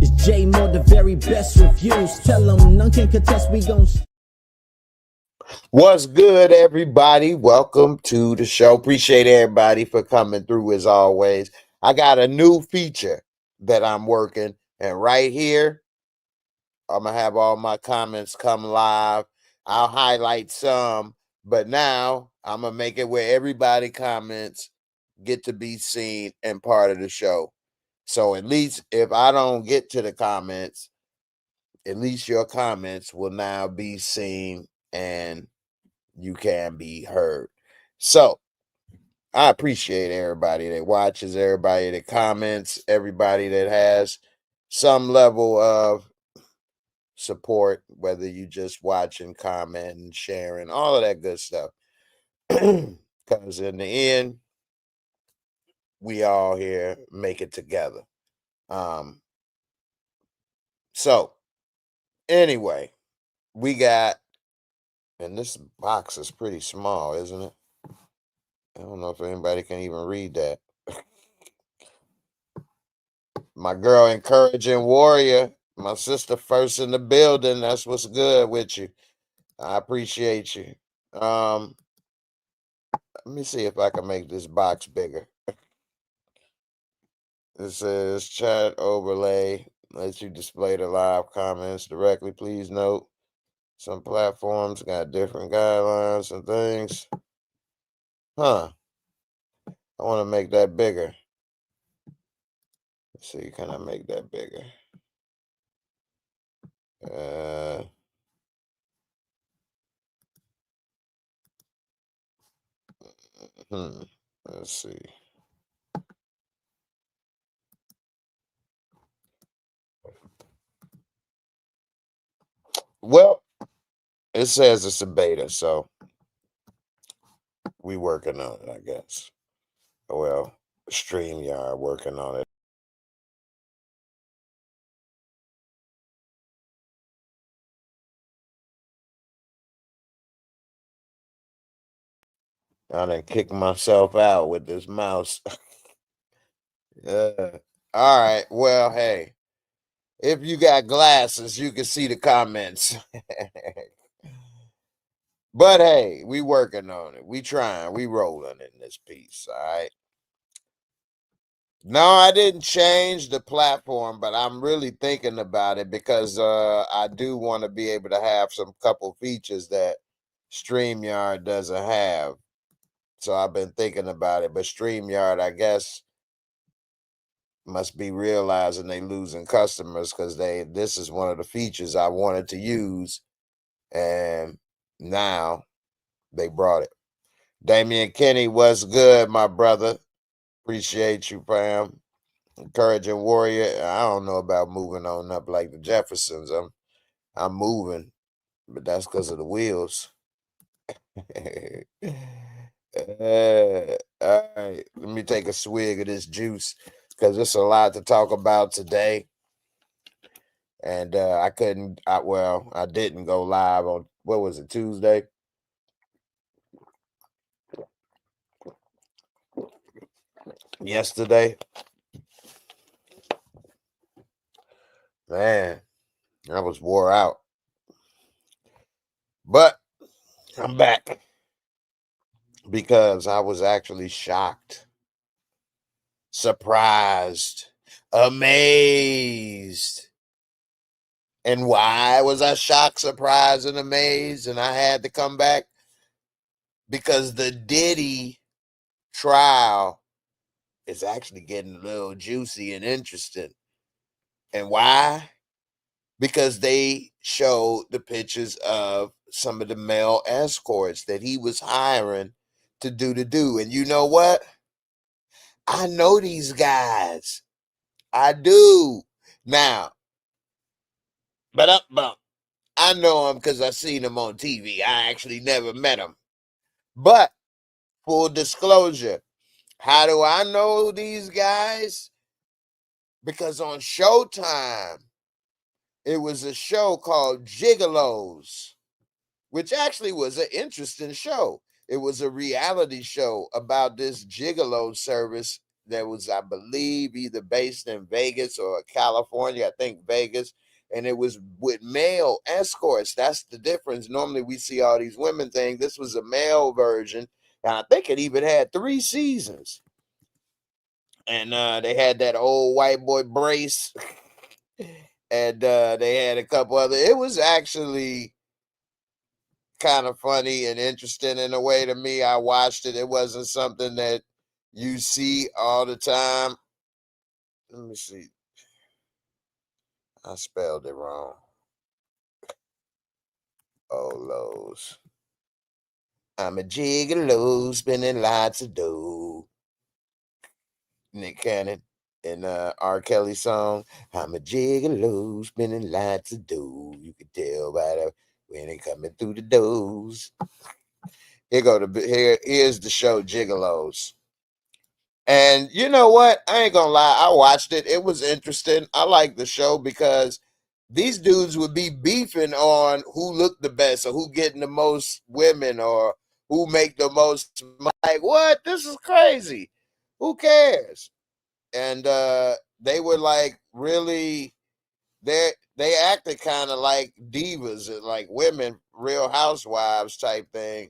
It's J Mo, the very best reviews. Tell them none can contest, we gon' What's good, everybody? Welcome to the show. Appreciate everybody for coming through as always. I got a new feature that I'm working, and right here, I'm going to have all my comments come live. I'll highlight some, but now I'm going to make it where everybody comments get to be seen and part of the show. So at least if I don't get to the comments, at least your comments will now be seen and you can be heard. So I appreciate everybody that watches, everybody that comments, everybody that has some level of support, whether you just watching, commenting, sharing, all of that good stuff. Because in the end, we all here make it together. So anyway, we got, and this box is pretty small, isn't it? I don't know if anybody can even read that. My girl, Encouraging Warrior, my sister first in the building. That's what's good with you. I appreciate you. Let me see if I can make this box bigger. It says chat overlay. Let you display the live comments directly. Please note some platforms got different guidelines and things. Huh. I want to make that bigger. Let's see, can I make that bigger? Let's see. Well, it says it's a beta, so we working on it, I guess. Well, StreamYard working on it. I done kicked myself out with this mouse. All right. Well, hey, if you got glasses, you can see the comments. But hey, we working on it. We trying. We rolling in this piece. All right. No, I didn't change the platform, but I'm really thinking about it because I do want to be able to have some couple features that StreamYard doesn't have. So I've been thinking about it, but StreamYard, I guess, must be realizing they losing customers because this is one of the features I wanted to use, and now they brought it. Damian Kenny, what's good, my brother? Appreciate you, fam. Encouraging Warrior. I don't know about moving on up like the Jeffersons. I'm moving, but that's because of the wheels. All right, let me take a swig of this juice because there's a lot to talk about today. And I didn't go live on, what was it, Tuesday? Yesterday. Man, I was wore out. But I'm back because I was actually shocked, surprised, amazed. And why was I shocked, surprised, and amazed? And I had to come back because the Diddy trial is actually getting a little juicy and interesting. And why? Because they showed the pictures of some of the male escorts that he was hiring to do. And you know what? I know these guys. I do. Now, but I know them because I seen them on TV. I actually never met them. But full disclosure, how do I know these guys? Because on Showtime, it was a show called Gigolos, which actually was an interesting show. It was a reality show about this gigolo service that was, I believe, either based in Vegas or California. I think Vegas. And it was with male escorts. That's the difference. Normally we see all these women things. This was a male version. And I think it even had 3 seasons. And they had that old white boy Brace. And they had a couple other. It was actually kind of funny and interesting in a way to me. I watched it. It wasn't something that you see all the time. Let me see. I spelled it wrong. Oh, Lowe's. I'm a gigolo, spending lots of dough. Nick Cannon and R. Kelly song. I'm a gigolo, spending lots of dough. You can tell by the when they coming through the doors. Here's the show Gigolos. And you know what? I ain't gonna lie, I watched it. It was interesting. I like the show because these dudes would be beefing on who looked the best or who getting the most women or who make the most money. Like, what? This is crazy. Who cares? And they were like really they acted kind of like divas, like women, real housewives type thing.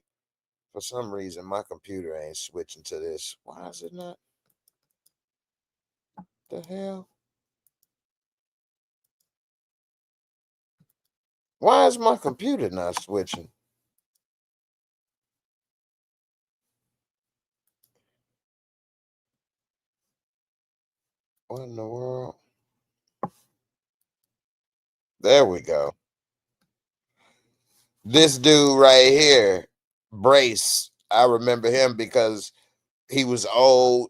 For some reason, my computer ain't switching to this. Why is it not? The hell? Why is my computer not switching? What in the world? There we go. This dude right here, Brace, I remember him because he was old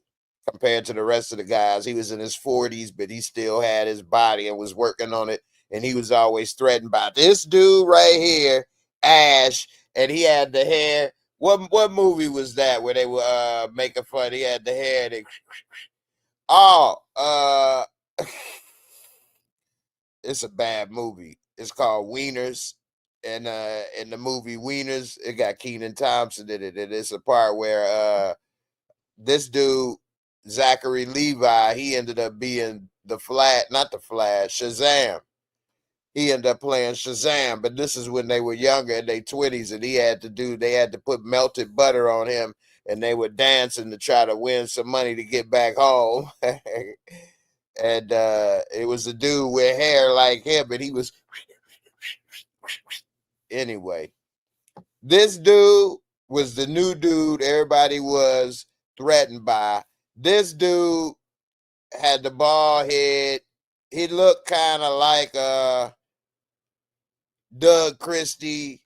compared to the rest of the guys. He was in his 40s, but he still had his body and was working on it. And he was always threatened by this dude right here, Ash, and he had the hair. What movie was that where they were making fun? He had the hair. Oh, it's a bad movie. It's called Wieners. And in the movie Wieners, it got Keenan Thompson in it. And it's a part where this dude, Zachary Levi, he ended up being not the Flash, Shazam. He ended up playing Shazam, but this is when they were younger in their 20s, and they had to put melted butter on him, and they were dancing to try to win some money to get back home. And it was a dude with hair like him, but he was anyway. This dude was the new dude everybody was threatened by. This dude had the bald head. He looked kind of like Doug Christie.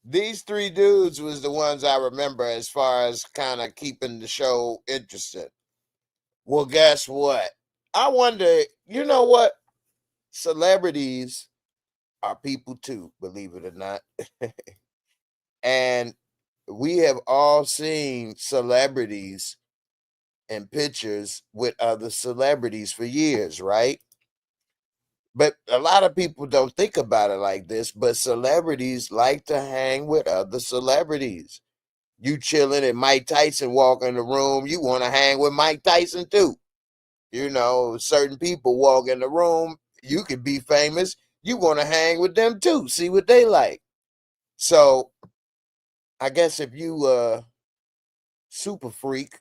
These 3 dudes was the ones I remember as far as kind of keeping the show interesting. Well, guess what? I wonder, you know what? Celebrities are people too, believe it or not. And we have all seen celebrities and pictures with other celebrities for years, right? But a lot of people don't think about it like this, but celebrities like to hang with other celebrities. You chilling and Mike Tyson walk in the room, you want to hang with Mike Tyson too. You know, certain people walk in the room, you could be famous, you want to hang with them too, see what they like. So I guess if you super freak,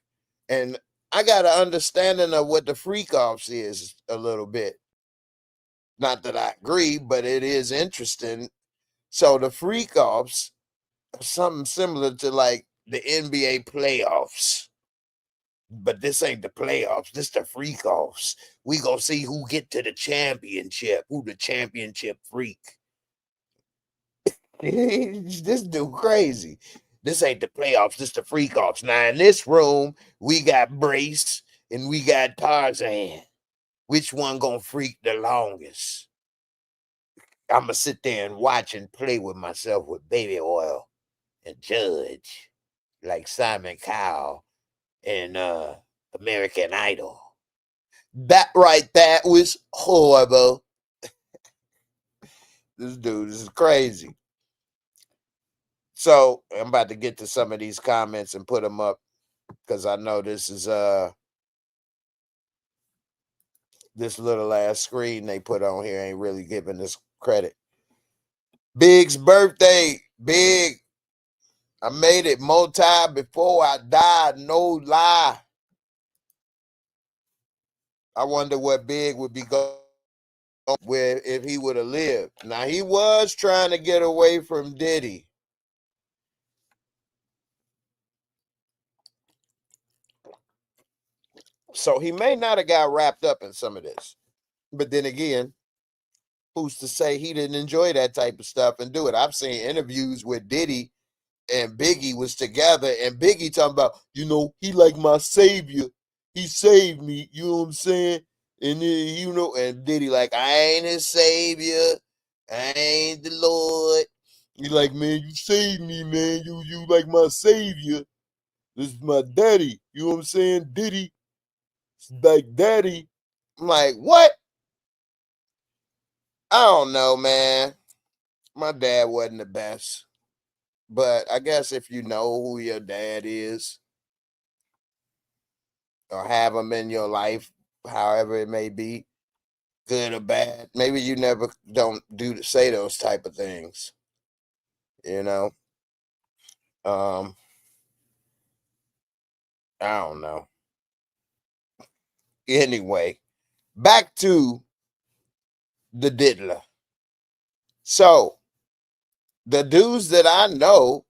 and I got an understanding of what the freak offs is a little bit. Not that I agree, but it is interesting. So the freak offs are something similar to like the NBA playoffs. But this ain't the playoffs. This the freak offs. We gonna see who get to the championship. Who the championship freak. This dude crazy. This ain't the playoffs. This the freak offs. Now in this room, we got Brace and we got Tarzan. Which one gonna freak the longest? I'ma sit there and watch and play with myself with baby oil and judge like Simon Cowell in American Idol. That right there was horrible. This dude is crazy. So I'm about to get to some of these comments and put them up. because I know this is this little ass screen they put on here ain't really giving us credit. Big's birthday, Big. I made it multi before I died, no lie. I wonder what Big would be going with if he would have lived. Now he was trying to get away from Diddy. So he may not have got wrapped up in some of this. But then again, who's to say he didn't enjoy that type of stuff and do it? I've seen interviews with Diddy and Biggie was together, and Biggie talking about, he like my savior. He saved me, you know what I'm saying? And then, and Diddy like, I ain't his savior. I ain't the Lord. He like, man, you saved me, man. You like my savior. This is my daddy. You know what I'm saying? Diddy. It's like daddy. I'm like, what? I don't know, man. My dad wasn't the best. But I guess if you know who your dad is or have him in your life, however it may be, good or bad, maybe you never don't say those type of things. You know? Um, I don't know. Anyway, back to the diddler. So the dudes that I know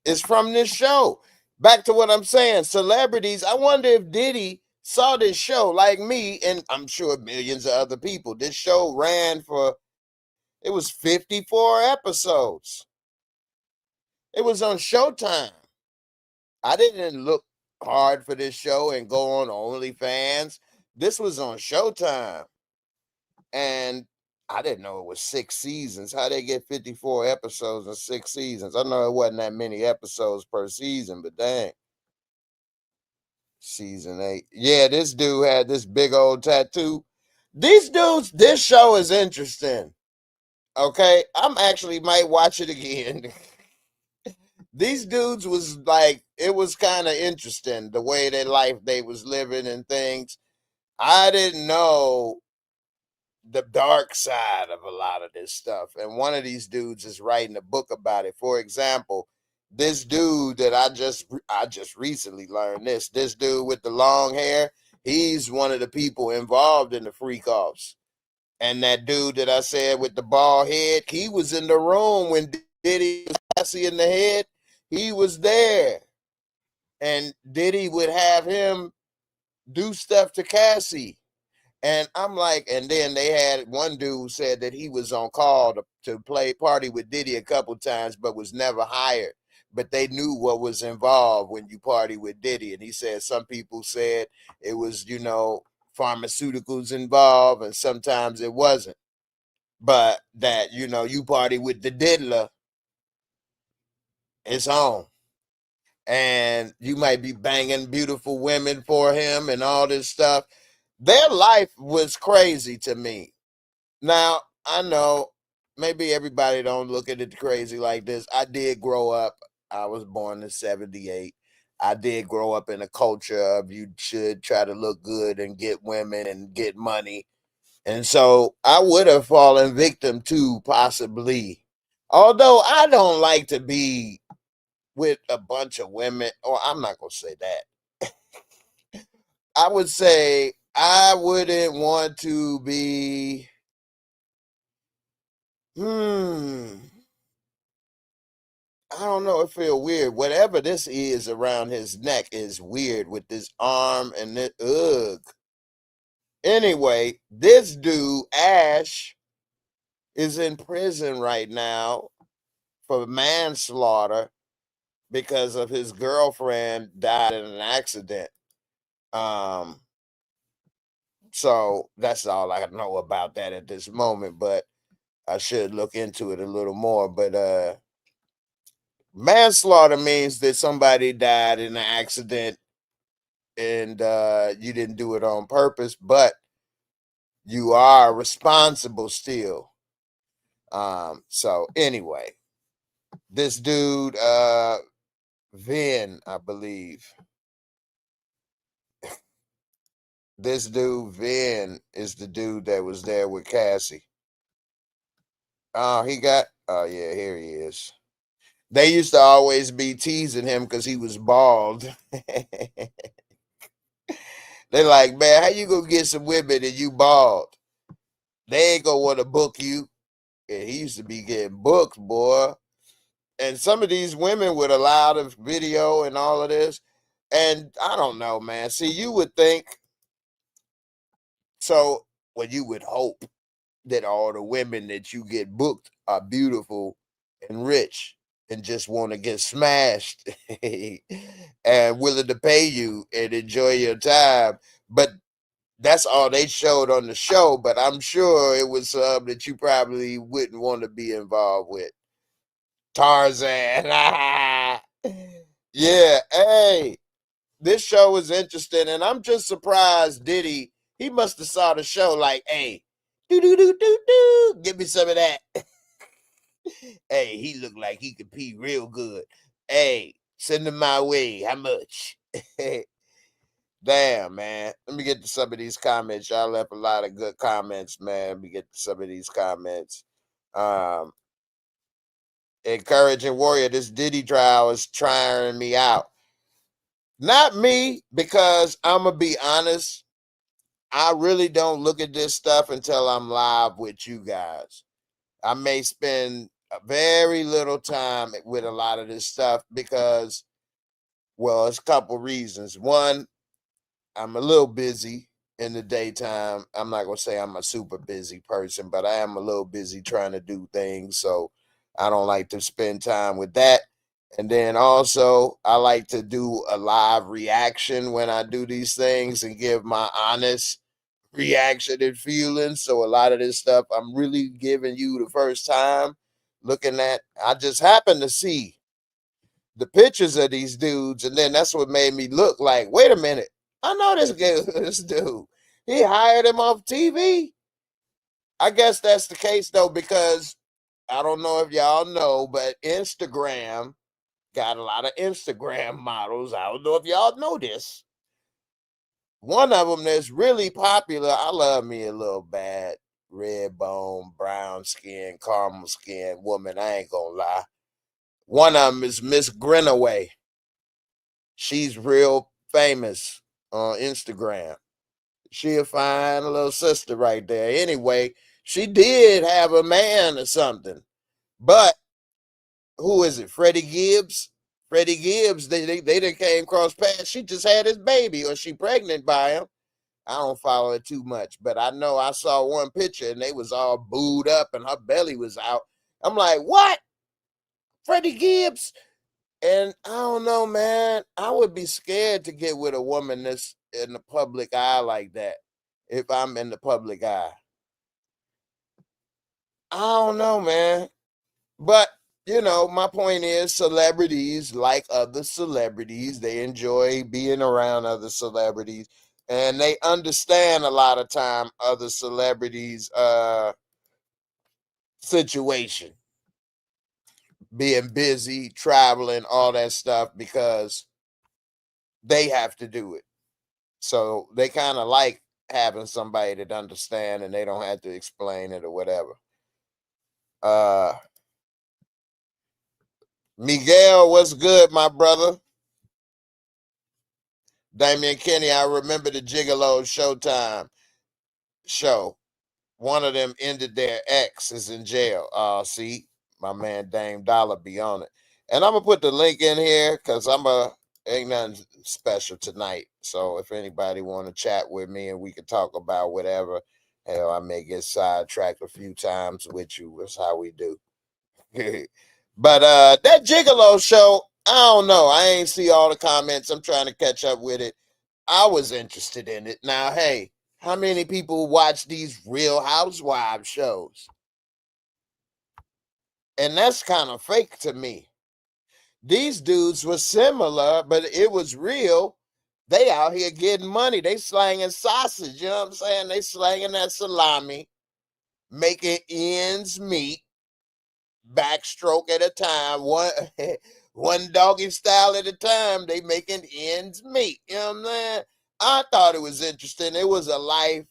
is from this show. Back to what I'm saying, celebrities. I wonder if Diddy saw this show like me, and I'm sure millions of other people. This show ran for, it was 54 episodes. It was on Showtime. I didn't look hard for this show and go on OnlyFans. This was on Showtime. And I didn't know it was 6 seasons. How they get 54 episodes in 6 seasons? I know it wasn't that many episodes per season, but dang. Season 8. Yeah, this dude had this big old tattoo. These dudes, this show is interesting. Okay, I'm actually might watch it again. These dudes was like, it was kind of interesting the way their life they was living and things. I didn't know the dark side of a lot of this stuff. And one of these dudes is writing a book about it. For example, this dude that I just recently learned this dude with the long hair, he's one of the people involved in the freak offs. And that dude that I said with the bald head, he was in the room when Diddy was Cassie in the head. He was there. And Diddy would have him do stuff to Cassie. And I'm like, and then they had one dude said that he was on call to play party with Diddy a couple times, but was never hired. But they knew what was involved when you party with Diddy. And he said some people said it was, pharmaceuticals involved, and sometimes it wasn't. But that, you party with the diddler, it's on. And you might be banging beautiful women for him and all this stuff. Their life was crazy to me. Now, I know maybe everybody don't look at it crazy like this. I did grow up. I was born in 78. I did grow up in a culture of you should try to look good and get women and get money. And so I would have fallen victim to possibly. Although I don't like to be with a bunch of women, or I'm not going to say that. I would say I wouldn't want to be. I don't know. It feel weird. Whatever this is around his neck is weird with this arm and it. Ugh. Anyway, this dude Ash is in prison right now for manslaughter because of his girlfriend died in an accident. Um. So that's all I know about that at this moment. But I should look into it a little more. But manslaughter means that somebody died in an accident and you didn't do it on purpose, but you are responsible still. So anyway, this dude, Vin, I believe. This dude, Vin, is the dude that was there with Cassie. Oh, oh, yeah, here he is. They used to always be teasing him because he was bald. They're like, man, how you gonna get some women and you bald? They ain't gonna want to book you. And he used to be getting booked, boy. And some of these women would allow the video and all of this. And I don't know, man. See, you would think so. Well, you would hope that all the women that you get booked are beautiful and rich and just want to get smashed and willing to pay you and enjoy your time. But that's all they showed on the show. But I'm sure it was some that you probably wouldn't want to be involved with. Tarzan. Yeah, hey, this show is interesting, and I'm just surprised Diddy, he must have saw the show like, hey, do, give me some of that. Hey, he looked like he could pee real good. Hey, send him my way. How much? Damn, man. Let me get to some of these comments. Y'all left a lot of good comments, man. Let me get to some of these comments. Encouraging Warrior, this Diddy trial is trying me out. Not me, because I'm going to be honest. I really don't look at this stuff until I'm live with you guys. I may spend a very little time with a lot of this stuff because, well, it's a couple reasons. One, I'm a little busy in the daytime. I'm not going to say I'm a super busy person, but I am a little busy trying to do things. So I don't like to spend time with that. And then also, I like to do a live reaction when I do these things and give my honest reaction and feelings. So a lot of this stuff I'm really giving you the first time looking at. I just happened to see the pictures of these dudes, and then that's what made me look like, wait a minute, I know this guy, this dude. He hired him off TV. I guess that's the case though, because I don't know if y'all know, but Instagram got a lot of Instagram models. I don't know if y'all know this. One of them that's really popular, I love me a little bad red bone, brown skin, caramel skin woman. I ain't gonna lie. One of them is Miss Grinaway. She's real famous on Instagram. She a fine little sister right there. Anyway, she did have a man or something. But who is it? Freddie Gibbs? Freddie Gibbs, they done came cross paths. She just had his baby, or she pregnant by him. I don't follow it too much, but I know I saw one picture and they was all booed up and her belly was out. I'm like, what? Freddie Gibbs? And I don't know, man. I would be scared to get with a woman that's in the public eye like that if I'm in the public eye. I don't know, man. But, my point is celebrities, like other celebrities, they enjoy being around other celebrities. And they understand a lot of time other celebrities' situation, being busy, traveling, all that stuff, because they have to do it. So they kind of like having somebody that understand and they don't have to explain it or whatever. Miguel, what's good, my brother? Damian Kenny, I remember the Gigolo Showtime show. One of them ended their ex is in jail. See, my man Dame Dollar be on it. And I'm gonna put the link in here because ain't nothing special tonight. So if anybody want to chat with me and we can talk about whatever, hell, I may get sidetracked a few times with you. That's how we do. But that Gigolo show, I don't know. I ain't see all the comments. I'm trying to catch up with it. I was interested in it. Now, hey, how many people watch these Real Housewives shows? And that's kind of fake to me. These dudes were similar, but it was real. They out here getting money. They slanging sausage, you know what I'm saying? They slanging that salami, making ends meet, backstroke at a time, one doggy style at a time. They making ends meet. You know what I'm saying? I thought it was interesting. It was a life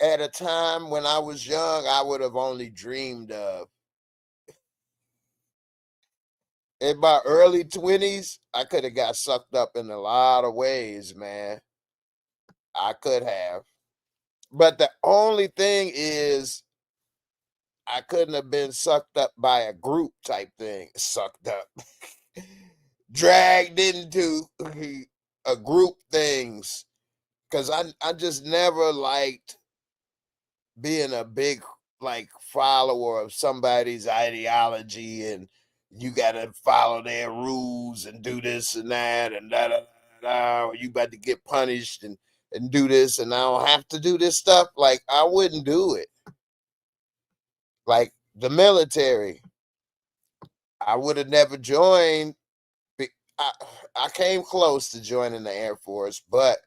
at a time when I was young, I would have only dreamed of. In my early 20s, I could have got sucked up in a lot of ways, man. I could have. But the only thing is, I couldn't have been sucked up by a group type thing. Sucked up. Dragged into a group things. Because I just never liked being a big like follower of somebody's ideology and you gotta follow their rules and do this and that and da da da, or you about to get punished and do this and I don't have to do this stuff. Like I wouldn't do it. Like the military, I would have never joined. be- I, I came close to joining the Air Force, but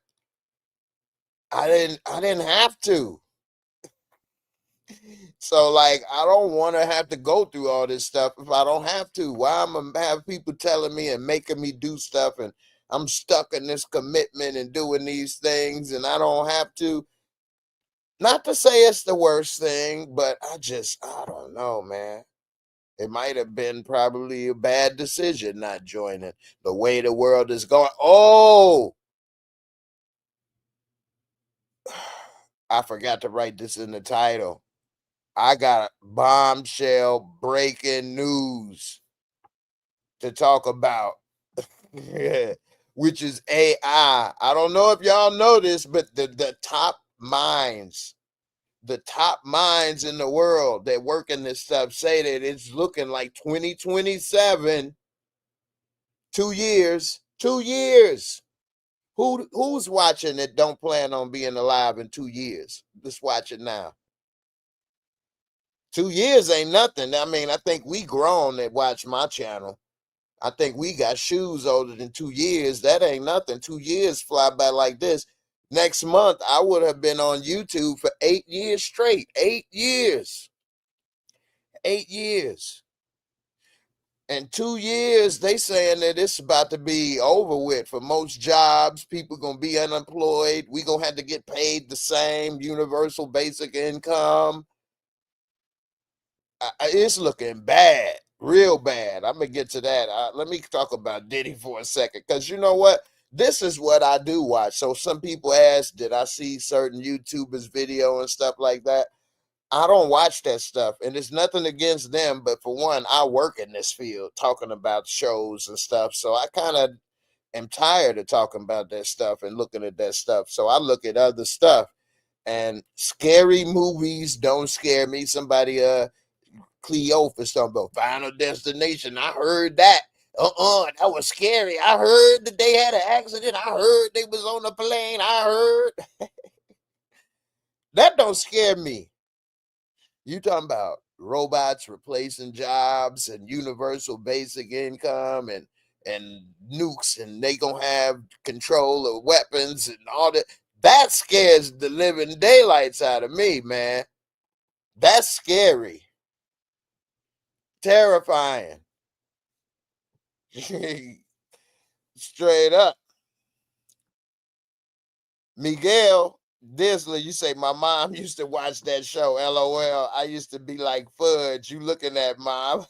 I didn't have to. So like I don't want to have to go through all this stuff if I don't have to. Why am I gonna have people telling me and making me do stuff and I'm stuck in this commitment and doing these things and I don't have to. Not to say it's the worst thing, but I don't know, man. It might have been probably a bad decision not joining the way the world is going. Oh, I forgot to write this in the title. I got bombshell breaking news to talk about, which is AI. I don't know if y'all know this, but the top minds in the world that work in this stuff say that it's looking like 2027, 2 years, 2 years. Who's watching that don't plan on being alive in 2 years? Let's watch it now. 2 years ain't nothing. I mean, I think we grown that watch my channel. I think we got shoes older than 2 years. That ain't nothing. 2 years fly by like this. Next month, I would have been on YouTube for 8 years straight. 8 years. 8 years. In 2 years, they saying that it's about to be over with for most jobs. People gonna be unemployed. We gonna have to get paid the same universal basic income. It's looking bad, real bad. I'm gonna get to that. Let me talk about Diddy for a second, because you know what? This is what I do watch. So some people ask, did I see certain YouTubers video and stuff like that? I don't watch that stuff, and it's nothing against them. But for one, I work in this field, talking about shows and stuff. So I kind of am tired of talking about that stuff and looking at that stuff. So I look at other stuff, and scary movies don't scare me. Somebody Cleo for something about Final Destination. I heard that. That was scary. I heard that they had an accident. I heard they was on a plane. I heard that don't scare me. You talking about robots replacing jobs and universal basic income and nukes and they gonna have control of weapons and all that. That scares the living daylights out of me, man. That's scary. Terrifying. Straight up. Miguel Disley, you say my mom used to watch that show. LOL. I used to be like, fudge, you looking at mom.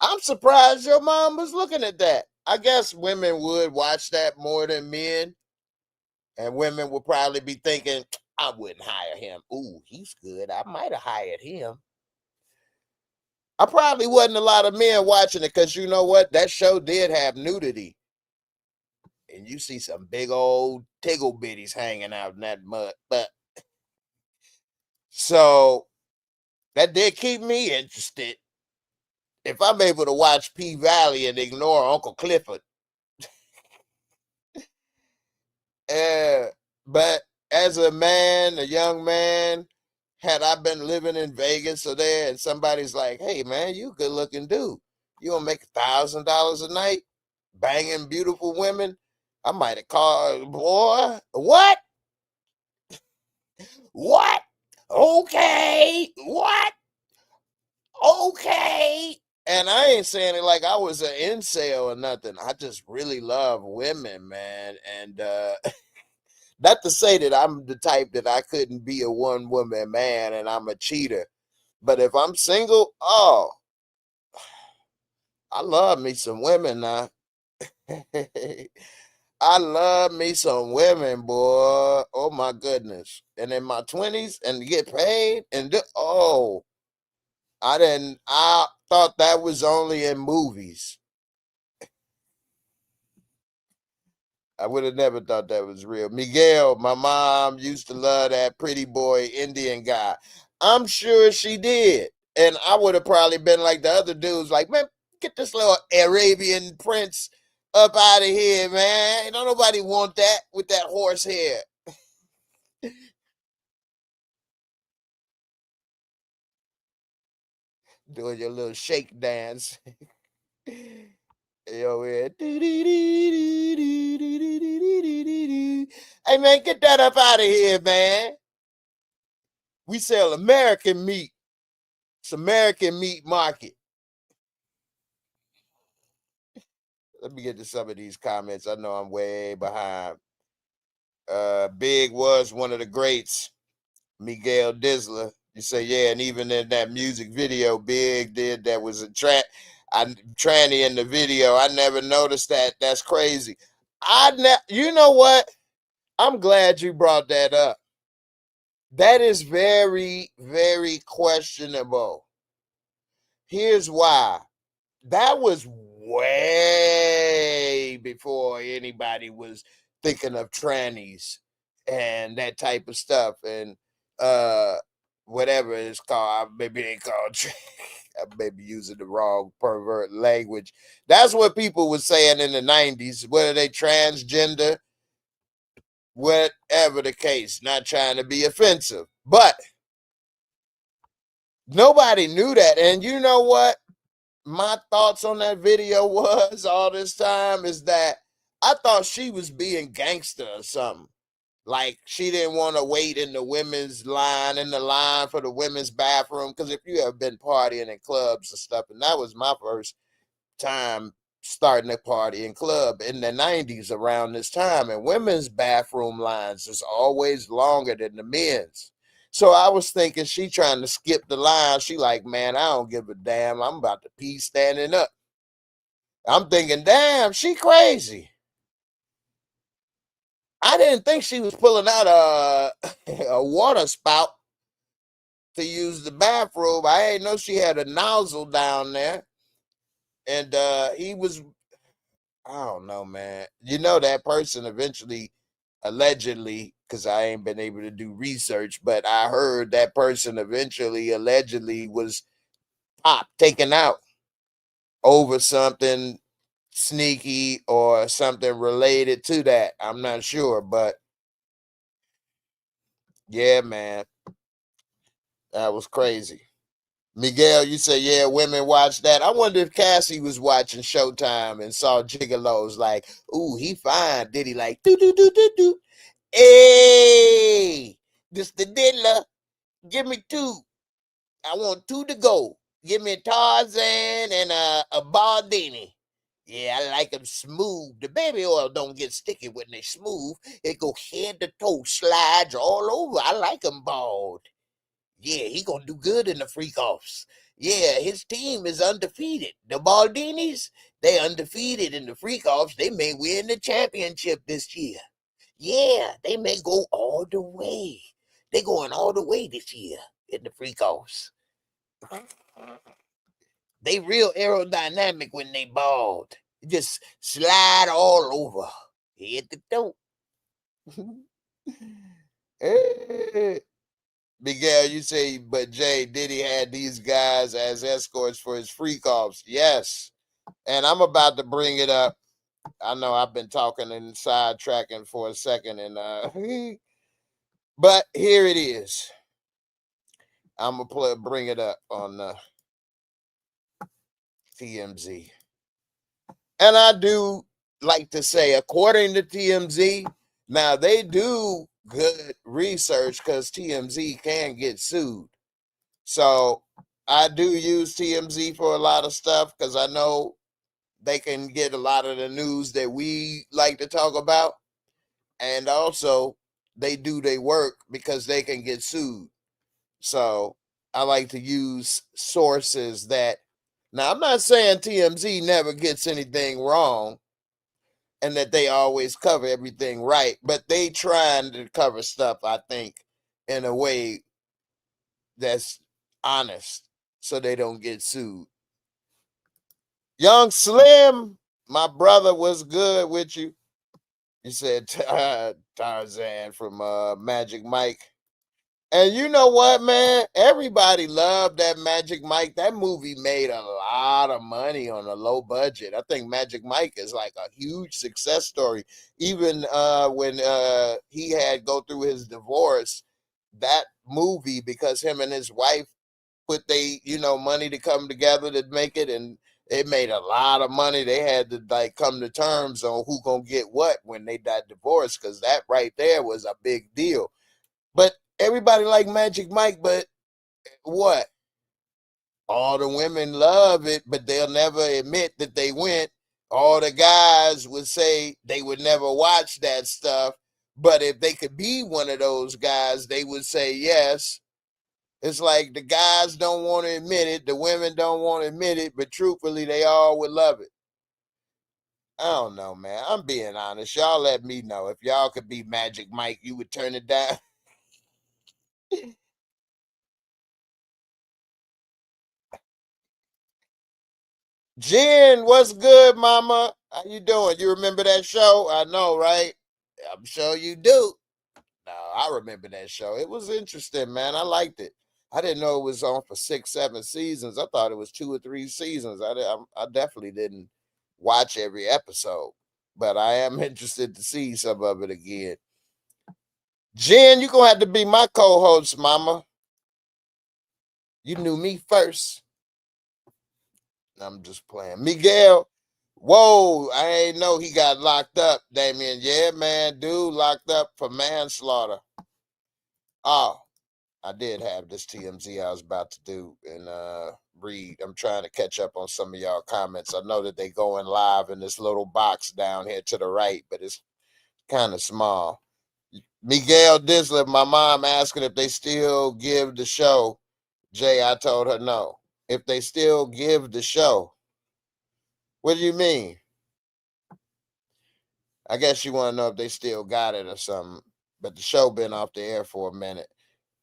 I'm surprised your mom was looking at that. I guess women would watch that more than men. And women would probably be thinking, I wouldn't hire him. Ooh, he's good. I might have hired him. I probably wasn't a lot of men watching it because you know what? That show did have nudity. And you see some big old tiggle bitties hanging out in that mud. But so that did keep me interested. If I'm able to watch P Valley and ignore Uncle Clifford, uh, but as a man, a young man, had I been living in Vegas or there, and somebody's like, "Hey, man, you a good looking dude. You gonna make $1,000 a night, banging beautiful women?" I might have called, boy. What? What? Okay. What? Okay. And I ain't saying it like I was an incel or nothing. I just really love women, man. And not to say that I'm the type that I couldn't be a one woman man and I'm a cheater. But if I'm single, oh, I love me some women now. I love me some women, boy. Oh my goodness. And in my 20s and get paid oh, I thought that was only in movies. I would have never thought that was real. Miguel, my mom used to love that pretty boy Indian guy. I'm sure she did. And I would have probably been like the other dudes, like, man, get this little Arabian prince up out of here, man. Don't nobody want that with that horse hair. Doing your little shake dance. Yo, yeah. Hey, man, get that up out of here, man. We sell American meat. It's American meat market. Let me get to some of these comments. I know I'm way behind. Big was one of the greats. Miguel Disler. You say, yeah, and even in that music video, Big did that was a tranny in the video. I never noticed that. That's crazy. You know what? I'm glad you brought that up. That is very, very questionable. Here's why. That was way before anybody was thinking of trannies and that type of stuff and uh whatever it's called. Maybe they call I may be using the wrong pervert language. That's what people were saying in the 90s. Whether they transgender, whatever the case, not trying to be offensive. But nobody knew that. And you know what? My thoughts on that video was all this time is that I thought she was being gangster or something. Like she didn't want to wait in the women's line, in the line for the women's bathroom. Because if you have been partying in clubs and stuff, and that was my first time starting a party in club in the 90s around this time, and women's bathroom lines is always longer than the men's. So I was thinking she trying to skip the line. She like, man, I don't give a damn. I'm about to pee standing up. I'm thinking, damn, she crazy. I didn't think she was pulling out a water spout to use the bathroom. I didn't know she had a nozzle down there. And he was, I don't know, man. You know, that person eventually, allegedly, because I ain't been able to do research, but I heard that person eventually, allegedly, was taken out over something sneaky or something related to that. I'm not sure, but yeah, man, that was crazy. Miguel, you say, yeah, women watch that. I wonder if Cassie was watching Showtime and saw gigolos like, ooh, he fine. Diddy like, do, do, do, do, do. Hey, this the diddler. Give me two. I want two to go. Give me a Tarzan and a Baldini. Yeah, I like them smooth. The baby oil don't get sticky when they smooth. It go head to toe, slides all over. I like them bald. Yeah, he gonna do good in the freak offs. Yeah, his team is undefeated. The Baldinis, they undefeated in the freak offs. They may win the championship this year. Yeah, they may go all the way. They going all the way this year in the freak offs. They real aerodynamic when they bald. Just slide all over. Hit the toe. Miguel, you say, but Jay, Diddy had these guys as escorts for his freak offs. Yes. And I'm about to bring it up. I know I've been talking and sidetracking for a second, and but here it is. I'm gonna bring it up on TMZ. And I do like to say, according to TMZ, now they do good research because TMZ can get sued. So I do use TMZ for a lot of stuff because I know they can get a lot of the news that we like to talk about. And also, they do their work because they can get sued. So I like to use sources that. Now, I'm not saying TMZ never gets anything wrong and that they always cover everything right, but they trying to cover stuff, I think, in a way that's honest so they don't get sued. Young Slim, my brother, was good with you. You said Tarzan from Magic Mike. And you know what, man? Everybody loved that Magic Mike. That movie made a lot of money on a low budget. I think Magic Mike is like a huge success story. Even when he had go through his divorce, that movie, because him and his wife put money to come together to make it, and it made a lot of money. They had to like come to terms on who gonna get what when they got divorced, because that right there was a big deal. But everybody like Magic Mike, but what? All the women love it, but they'll never admit that they went. All the guys would say they would never watch that stuff, but if they could be one of those guys, they would say yes. It's like the guys don't want to admit it, the women don't want to admit it, but truthfully, they all would love it. I don't know, man. I'm being honest. Y'all let me know. If y'all could be Magic Mike, you would turn it down. Jen, what's good, mama? How you doing? You remember that show? I know, right? I'm sure you do. No, I remember that show. It was interesting, man. I liked it. I didn't know it was on for 6, 7 seasons. I thought it was 2 or 3 seasons. I definitely didn't watch every episode, but I am interested to see some of it again. Jen, you're gonna have to be my co-host, mama. You knew me first. I'm just playing. Miguel, whoa, I ain't know he got locked up, Damien. Yeah, man, dude locked up for manslaughter. Oh, I did have this TMZ I was about to do and read. I'm trying to catch up on some of y'all comments. I know that they going live in this little box down here to the right, but it's kind of small. Miguel Disler, my mom asking if they still give the show. Jay, I told her no. If they still give the show. What do you mean? I guess you want to know if they still got it or something. But the show been off the air for a minute.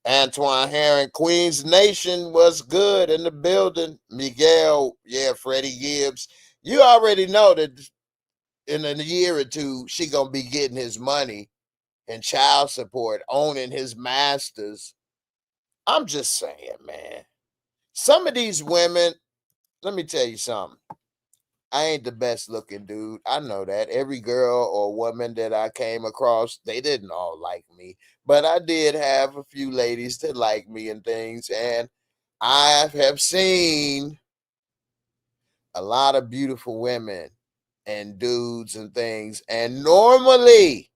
Antoine Herring, Queens Nation was good in the building. Miguel, yeah, Freddie Gibbs. You already know that in a year or two, she gonna be getting his money and child support, owning his masters. I'm just saying, man. Some of these women, let me tell you something. I ain't the best looking dude. I know that. Every girl or woman that I came across, they didn't all like me. But I did have a few ladies that like me and things. And I have seen a lot of beautiful women and dudes and things. And normally,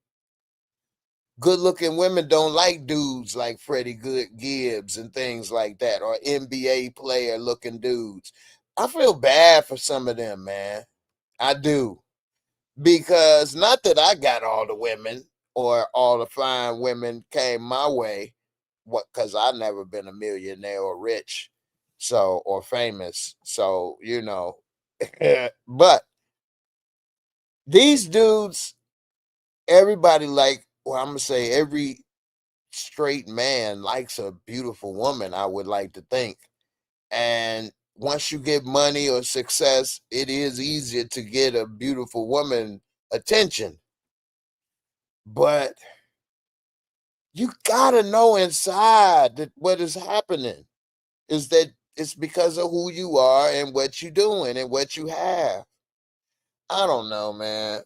good looking women don't like dudes like Freddie Good Gibbs and things like that, or NBA player looking dudes. I feel bad for some of them, man. I do. Because not that I got all the women or all the fine women came my way, what? Because I never been a millionaire or rich, so or famous, so but these dudes, everybody like, well, I'm gonna say every straight man likes a beautiful woman. I would like to think, and once you get money or success, it is easier to get a beautiful woman attention. But you gotta know inside that what is happening is that it's because of who you are and what you're doing and what you have. I don't know, man.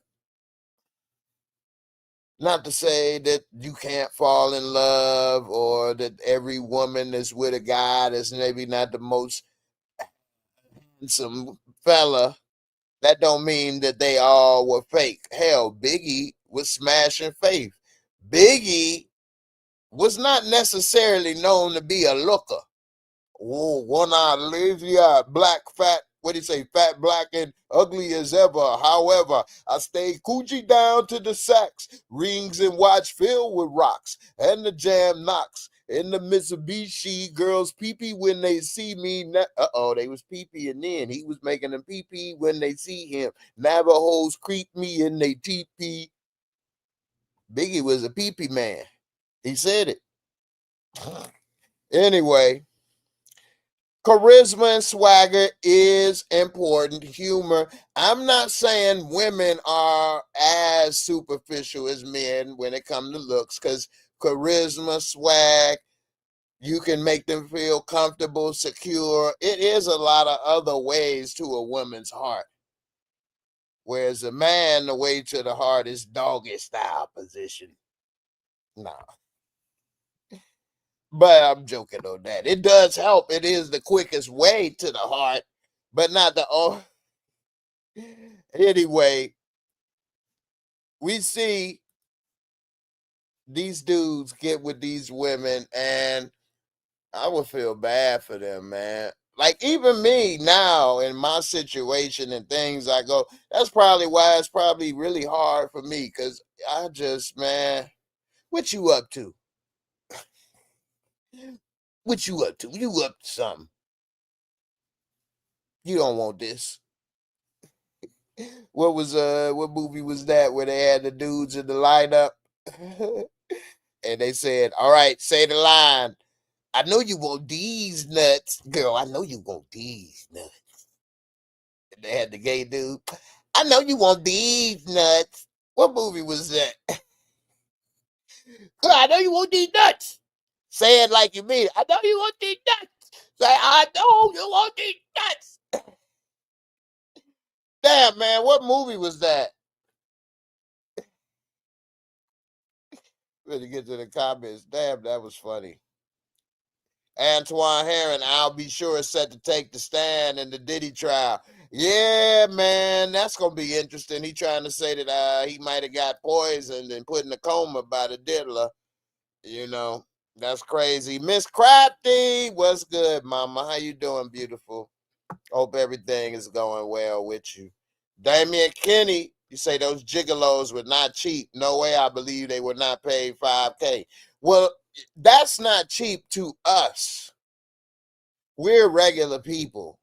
Not to say that you can't fall in love or that every woman is with a guy that's maybe not the most handsome fella. That don't mean that they all were fake. Hell, Biggie was smashing Faith. Biggie was not necessarily known to be a looker Whoa, one eye, lazy eye, black, fat, what do you say, fat, black, and ugly as ever. However, I stay coochie down to the sacks, rings and watch filled with rocks, and the jam knocks. In the Mitsubishi, girls pee-pee when they see me. Uh-oh, they was pee-peeing then. He was making them pee-pee when they see him. Navajos creep me in they teepee. Biggie was a pee-pee man. He said it. Anyway, charisma and swagger is important. Humor. I'm not saying women are as superficial as men when it comes to looks, because charisma, swag, you can make them feel comfortable, secure. It is a lot of other ways to a woman's heart. Whereas a man, the way to the heart is doggy style position. Nah. But I'm joking on that. It does help. It is the quickest way to the heart, but not the oh. Anyway, we see these dudes get with these women, and I would feel bad for them, man. Like even me now in my situation and things I go, that's probably why it's probably really hard for me, because I just, man, what you up to? What you up to? You up to something. You don't want this. What movie was that where they had the dudes in the lineup? And they said, all right, say the line. I know you want these nuts. Girl, I know you want these nuts. And they had the gay dude. I know you want these nuts. What movie was that? Girl, I know you want these nuts. Say it like you mean it. I know you want these nuts. Say, I know you want these nuts. Damn, man, what movie was that? Better get to the comments. Damn, that was funny. Antoine Herron, I'll be sure, is set to take the stand in the Diddy trial. Yeah, man, that's gonna be interesting. He trying to say that he might have got poisoned and put in a coma by the diddler. You know, that's crazy. Miss Crafty, what's good, mama? How you doing, beautiful? Hope everything is going well with you. Damian Kenny, you say those gigolos were not cheap. No way, I believe they were not paid $5K. Well, that's not cheap to us. We're regular people.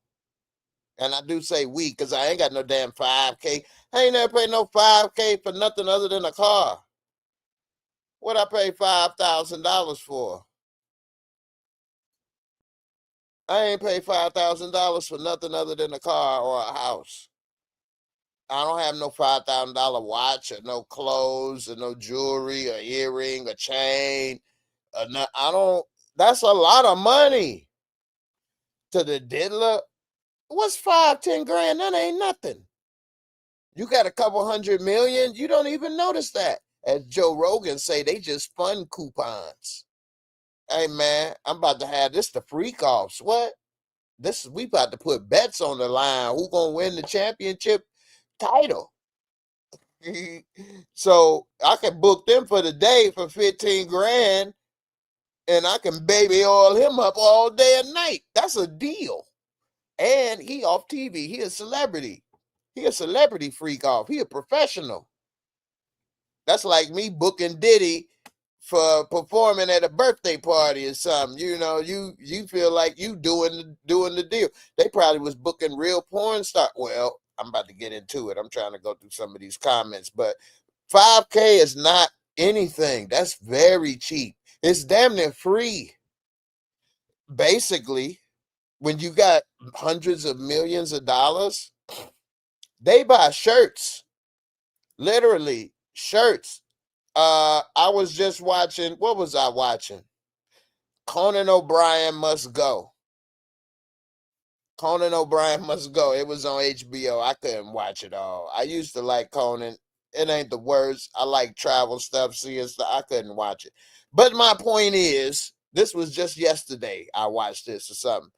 And I do say we, because I ain't got no damn 5K. I ain't never paid no 5K for nothing other than a car. What I pay $5,000 for? I ain't paid $5,000 for nothing other than a car or a house. I don't have no $5,000 watch or no clothes or no jewelry or earring or chain. No, I don't. That's a lot of money to the diddler. What's 5, 10 grand? That ain't nothing. You got a couple 100 million. You don't even notice that. As Joe Rogan say, they just fun coupons. Hey man, I'm about to have this the freak offs. What? We about to put bets on the line. Who gonna win the championship title? So I can book them for the day for 15 grand, and I can baby oil him up all day and night. That's a deal. And he off TV. He a celebrity. He a celebrity freak off. He a professional. That's like me booking Diddy for performing at a birthday party or something. You know, you feel like you doing the deal. They probably was booking real porn star. Well, I'm about to get into it. I'm trying to go through some of these comments, but 5K is not anything. That's very cheap. It's damn near free. Basically, when you got hundreds of millions of dollars, they buy shirts. Literally, shirts. I was just watching, what was I watching? Conan O'Brien Must Go. Conan O'Brien Must Go. It was on HBO. I couldn't watch it all. I used to like Conan. It ain't the worst. I like travel stuff, seeing stuff. I couldn't watch it. But my point is, this was just yesterday. I watched this or something.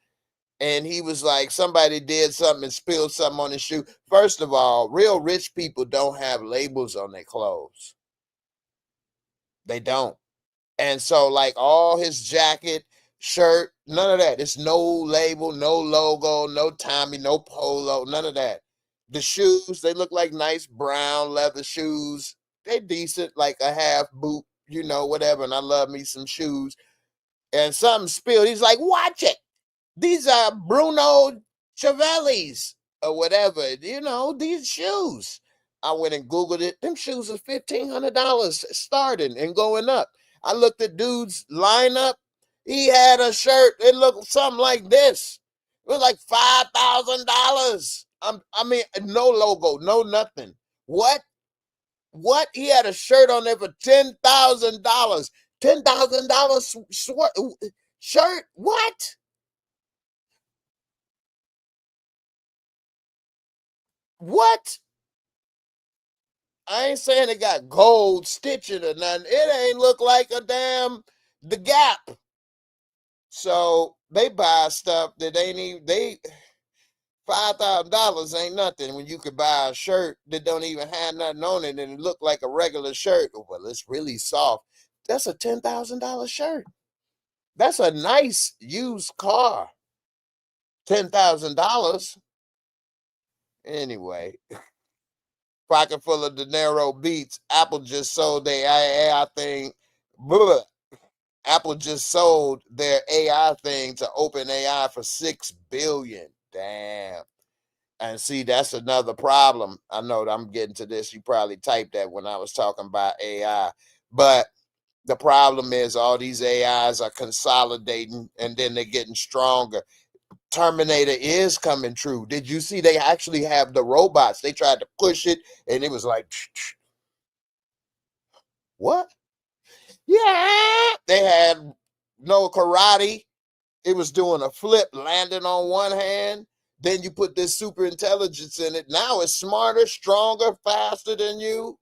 And he was like, somebody did something and spilled something on his shoe. First of all, real rich people don't have labels on their clothes. They don't. And so, like, all his jacket, shirt, none of that. It's no label, no logo, no Tommy, no polo, none of that. The shoes, they look like nice brown leather shoes. They decent, like a half boot, whatever. And I love me some shoes. And something spilled. He's like, watch it. These are Bruno Chavelli's or whatever, these shoes. I went and Googled it. Them shoes are $1,500 starting and going up. I looked at dude's lineup. He had a shirt. It looked something like this. It was like $5,000. I mean, no logo, no nothing. What? What? He had a shirt on there for $10,000. $10,000 shirt? What? What? I ain't saying it got gold stitching or nothing. It ain't look like a damn the Gap. So they buy stuff that ain't even $5,000 ain't nothing when you could buy a shirt that don't even have nothing on it and it look like a regular shirt. Well, it's really soft. That's a $10,000 shirt. That's a nice used car. $10,000. Anyway. Pocket full of dinero beats. Apple just sold their AI thing. Blah. Apple just sold their AI thing to OpenAI for $6 billion. Damn. And see, that's another problem. I know that I'm getting to this. You probably typed that when I was talking about AI. But the problem is all these AIs are consolidating and then they're getting stronger. Terminator is coming true. Did you see they actually have the robots? They tried to push it and it was like, what? Yeah. They had no karate. It was doing a flip, landing on one hand. Then you put this super intelligence in it. Now it's smarter, stronger, faster than you.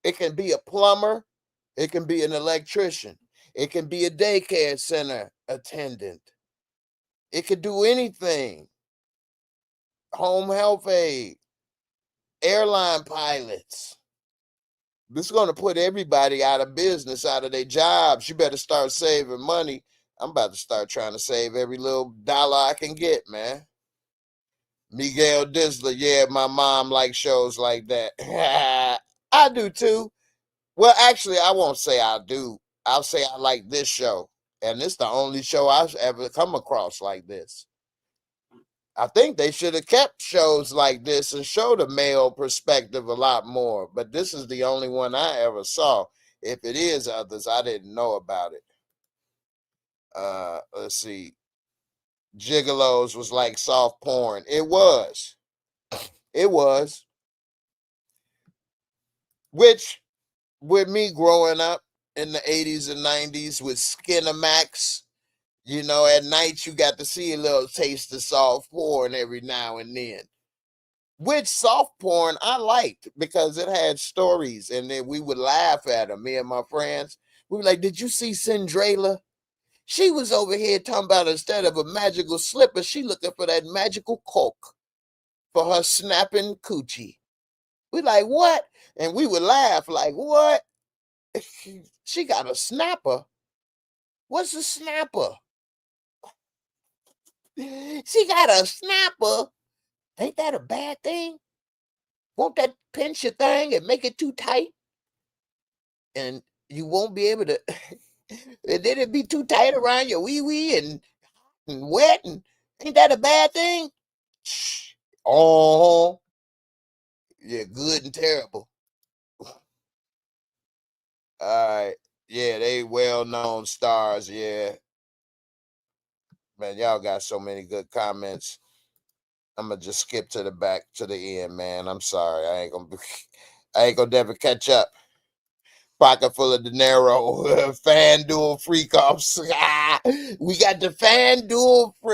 It can be a plumber. It can be an electrician. It can be a daycare center attendant. It could do anything. Home health aide, airline pilots. This is going to put everybody out of business, out of their jobs. You better start saving money. I'm about to start trying to save every little dollar I can get, man. Miguel Disler, yeah, my mom likes shows like that. I do too. Well, actually, I won't say I do. I'll say I like this show. And it's the only show I've ever come across like this. I think they should have kept shows like this and showed a male perspective a lot more. But this is the only one I ever saw. If it is others, I didn't know about it. Let's see. Gigolos was like soft porn. It was. It was. Which, with me growing up in the 80s and 90s with Skinamax, at night you got to see a little taste of soft porn every now and then. Which soft porn I liked because it had stories and then we would laugh at them, me and my friends. We were like, did you see Cinderella? She was over here talking about instead of a magical slipper, she looking for that magical coke for her snapping coochie. We like, what? And we would laugh like, what? She got a snapper? What's a snapper? She got a snapper? Ain't that a bad thing? Won't that pinch your thing and make it too tight? And you won't be able to, and then it be too tight around your wee-wee and wet, and ain't that a bad thing? Oh, yeah, good and terrible. All right. Yeah, they well-known stars, yeah. Man, y'all got so many good comments. I'm gonna just skip to the back to the end, man. I'm sorry. I ain't gonna never catch up. Pocket full of dinero, FanDuel freak offs. We got the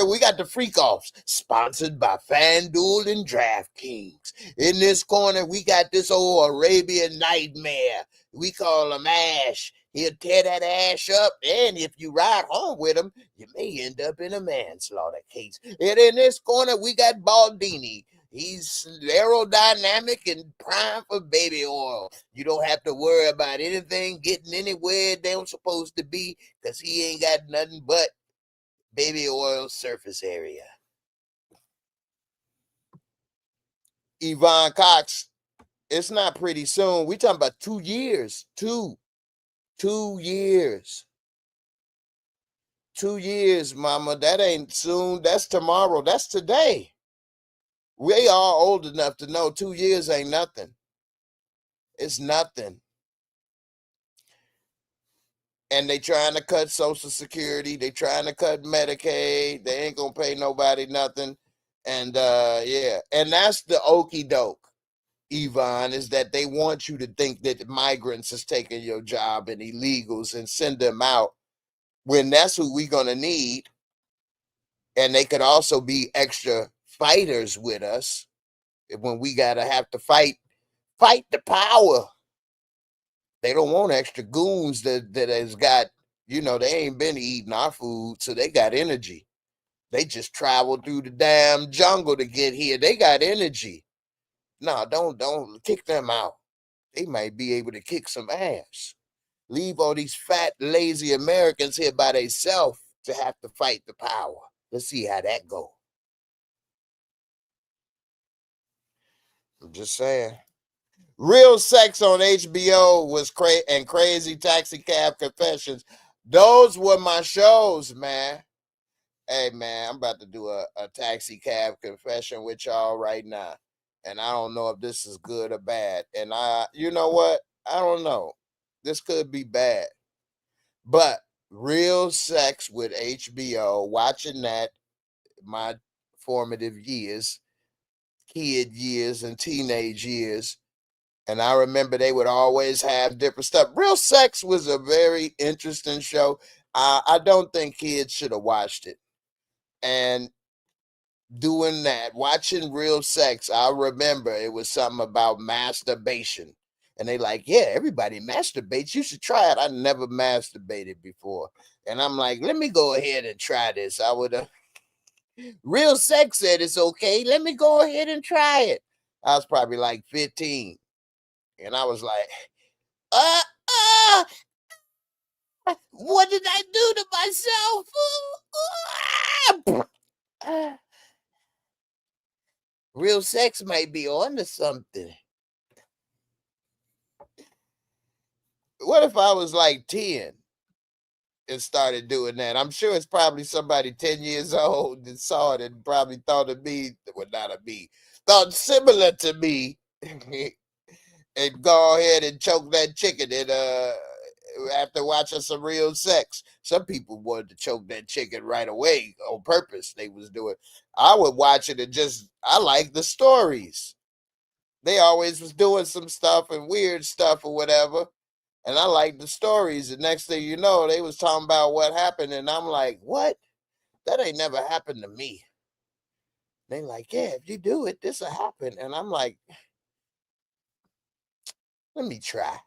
we got the freak offs, sponsored by FanDuel and DraftKings. In this corner, we got this old Arabian nightmare. We call him Ash. He'll tear that ash up, and if you ride home with him, you may end up in a manslaughter case. And in this corner, we got Baldini. He's aerodynamic and prime for baby oil. You don't have to worry about anything getting anywhere they don't supposed to be because he ain't got nothing but baby oil surface area. Yvonne Cox, it's not pretty soon. We talking about 2 years. 2 years. 2 years, mama. That ain't soon. That's tomorrow. That's today. We all old enough to know 2 years ain't nothing. It's nothing. And they trying to cut Social Security. They trying to cut Medicaid. They ain't gonna pay nobody nothing. And yeah, and that's the okie doke, Yvonne, is that they want you to think that migrants is taking your job and illegals and send them out when that's who we gonna need. And they could also be extra fighters with us when we gotta have to fight the power. They don't want extra goons that has got, they ain't been eating our food, so they got energy. They just traveled through the damn jungle to get here. They got energy. No, don't kick them out. They might be able to kick some ass. Leave all these fat, lazy Americans here by themselves to have to fight the power. Let's see how that go. I'm just saying. Real Sex on HBO was and Crazy Taxi Cab Confessions. Those were my shows, man. Hey, man, I'm about to do a taxi cab confession with y'all right now. And I don't know if this is good or bad. And you know what? I don't know. This could be bad. But Real Sex with HBO, watching that, my formative years, kid years and teenage years. And I remember they would always have different stuff. Real Sex was a very interesting show. I don't think kids should have watched it. And doing that, watching Real Sex, I remember it was something about masturbation. And they like, yeah, everybody masturbates. You should try it. I never masturbated before. And I'm like, let me go ahead and try this. I would have. Real Sex said it's okay. Let me go ahead and try it. I was probably like 15. And I was like, what did I do to myself? Real Sex might be onto something. What if I was like 10 and started doing that? I'm sure it's probably somebody 10 years old that saw it and probably thought of me, well, not of me, thought similar to me, and go ahead and choke that chicken and after watching some Real Sex. Some people wanted to choke that chicken right away on purpose. They was doing. I would watch it and I like the stories. They always was doing some stuff and weird stuff or whatever. And I like the stories. The next thing you know, they was talking about what happened. And I'm like, what? That ain't never happened to me. They like, yeah, if you do it, this'll happen. And I'm like, let me try.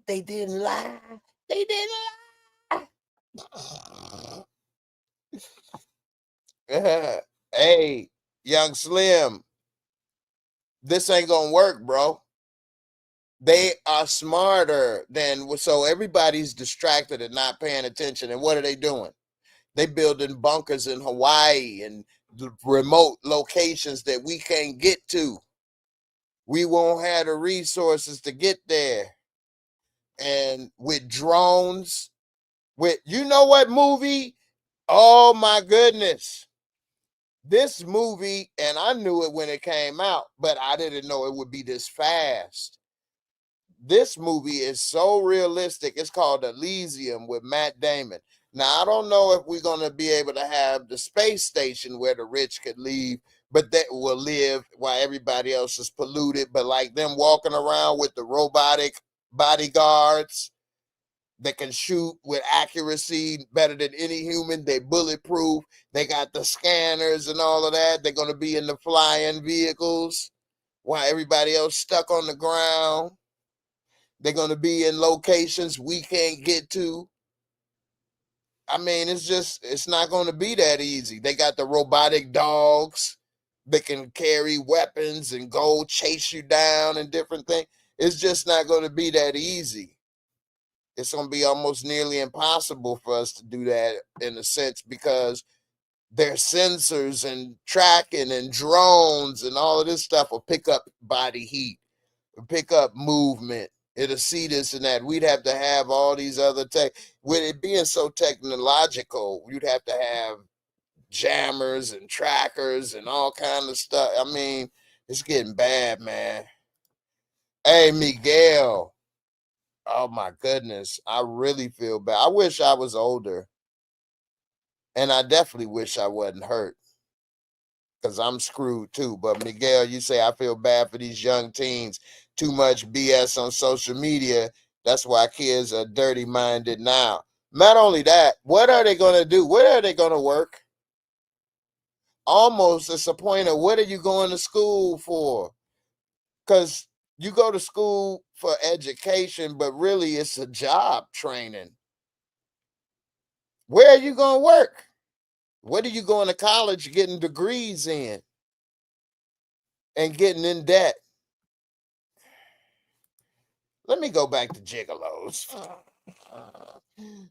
They didn't lie. They didn't lie. Hey, Young Slim, this ain't gonna work, bro. They are smarter than, so everybody's distracted and not paying attention. And what are they doing? They building bunkers in Hawaii and remote locations that we can't get to. We won't have the resources to get there. And with drones, with, you know what movie? Oh my goodness. This movie, and I knew it when it came out, but I didn't know it would be this fast. This movie is so realistic. It's called Elysium with Matt Damon. Now, I don't know if we're going to be able to have the space station where the rich could leave, but that will live while everybody else is polluted. But like them walking around with the robotic bodyguards that can shoot with accuracy better than any human. They bulletproof. They got the scanners and all of that. They're going to be in the flying vehicles while everybody else stuck on the ground. They're going to be in locations we can't get to. I mean, it's not going to be that easy. They got the robotic dogs that can carry weapons and go chase you down and different things. It's just not going to be that easy. It's going to be almost nearly impossible for us to do that in a sense because there's sensors and tracking and drones and all of this stuff will pick up body heat, pick up movement. It'll see this and that. We'd have to have all these other tech. With it being so technological, you'd have to have jammers and trackers and all kind of stuff. I mean, it's getting bad, man. Hey, Miguel. Oh my goodness. I really feel bad. I wish I was older. And I definitely wish I wasn't hurt because I'm screwed too. But Miguel, you say I feel bad for these young teens. Too much BS on social media. That's why kids are dirty minded now. Not only that, what are they going to do? Where are they going to work? Almost it's a point of what are you going to school for? Because you go to school for education, but really it's a job training. Where are you going to work? What are you going to college getting degrees in and getting in debt? Let me go back to gigolos.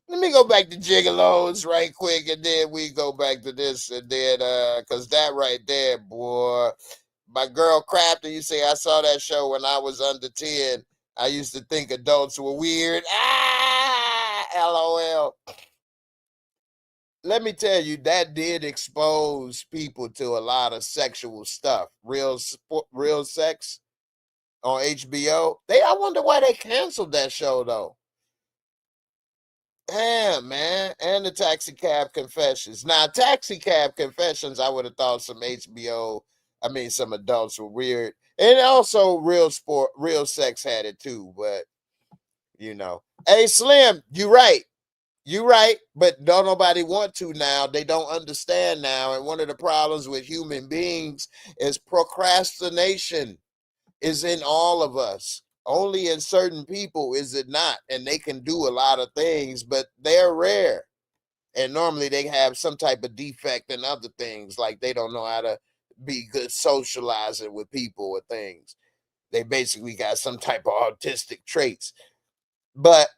Let me go back to gigolos right quick, and then we go back to this, and then because that right there, boy, my girl Crafton, you say I saw that show when I was under 10. I used to think adults were weird. LOL. Let me tell you, that did expose people to a lot of sexual stuff. Real sex on HBO. I wonder why they canceled that show though. Damn, man. And the Taxi Cab Confessions. Now, Taxi Cab Confessions, I would have thought some HBO, some adults were weird. And also real sex had it too, but Hey Slim, you right. You right, but don't nobody want to now. They don't understand now. And one of the problems with human beings is procrastination is in all of us. Only in certain people is it not. And they can do a lot of things, but they're rare. And normally they have some type of defect in other things, like they don't know how to be good socializing with people or things. They basically got some type of autistic traits. But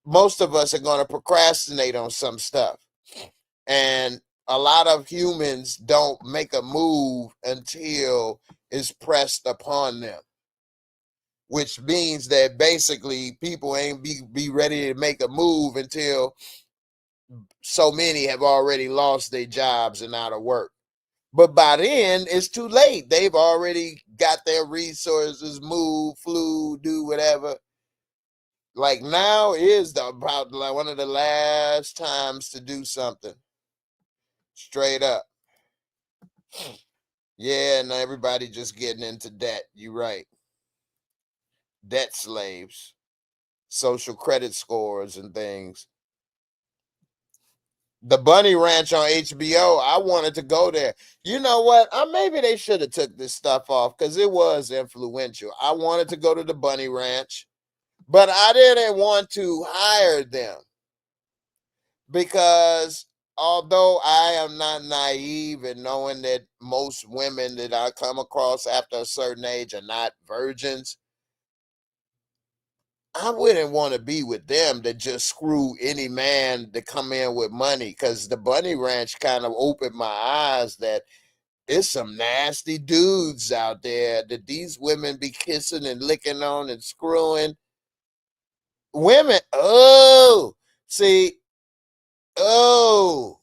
most of us are going to procrastinate on some stuff. And a lot of humans don't make a move until it's pressed upon them, which means that basically people ain't be ready to make a move until so many have already lost their jobs and out of work. But by then, it's too late. They've already got their resources, move, flew, do whatever. Like now is about like one of the last times to do something. Straight up. Yeah, and everybody just getting into debt. You right. Debt slaves, social credit scores and things. The Bunny Ranch on HBO, I wanted to go there. You know what? Maybe they should have took this stuff off because it was influential. I wanted to go to the Bunny Ranch, but I didn't want to hire them because although I am not naive in knowing that most women that I come across after a certain age are not virgins, I wouldn't want to be with them to just screw any man to come in with money because the Bunny Ranch kind of opened my eyes that it's some nasty dudes out there that these women be kissing and licking on and screwing. Women, see, oh,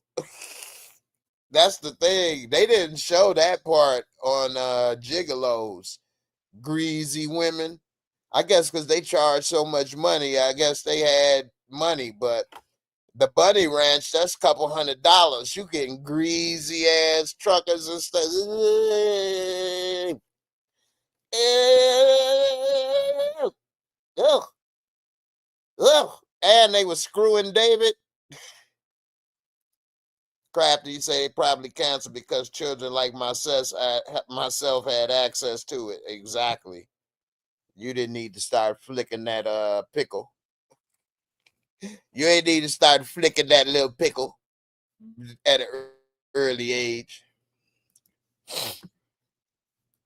that's the thing. They didn't show that part on Gigolos. Greasy women. I guess because they charge so much money, I guess they had money, but the Bunny Ranch, that's a couple $100. You getting greasy ass truckers and stuff. Ugh, ugh. And they were screwing David. Crafty, you say they probably canceled because children like myself had access to it. Exactly. You didn't need to start flicking that pickle. You ain't need to start flicking that little pickle at an early age.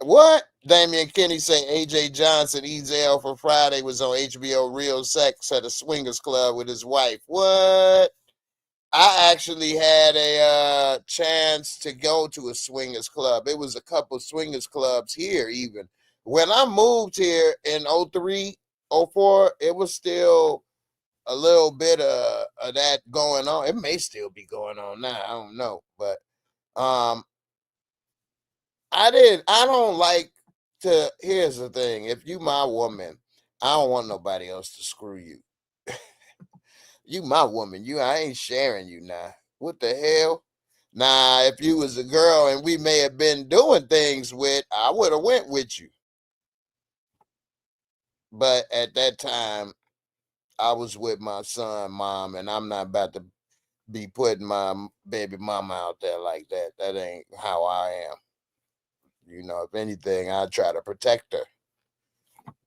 What? Damian Kinney say AJ Johnson Ezel for Friday was on HBO Real Sex at a swingers club with his wife. What? I actually had a chance to go to a swingers club. It was a couple swingers clubs here even. When I moved here in 03, 04, it was still a little bit of that going on. It may still be going on now. I don't know. But um I don't like to, here's the thing. If you my woman, I don't want nobody else to screw you. You my woman. I ain't sharing you now. What the hell? Nah, if you was a girl and we may have been doing things with, I would have went with you. But at that time, I was with my son, mom, and I'm not about to be putting my baby mama out there like that. That ain't how I am. If anything, I try to protect her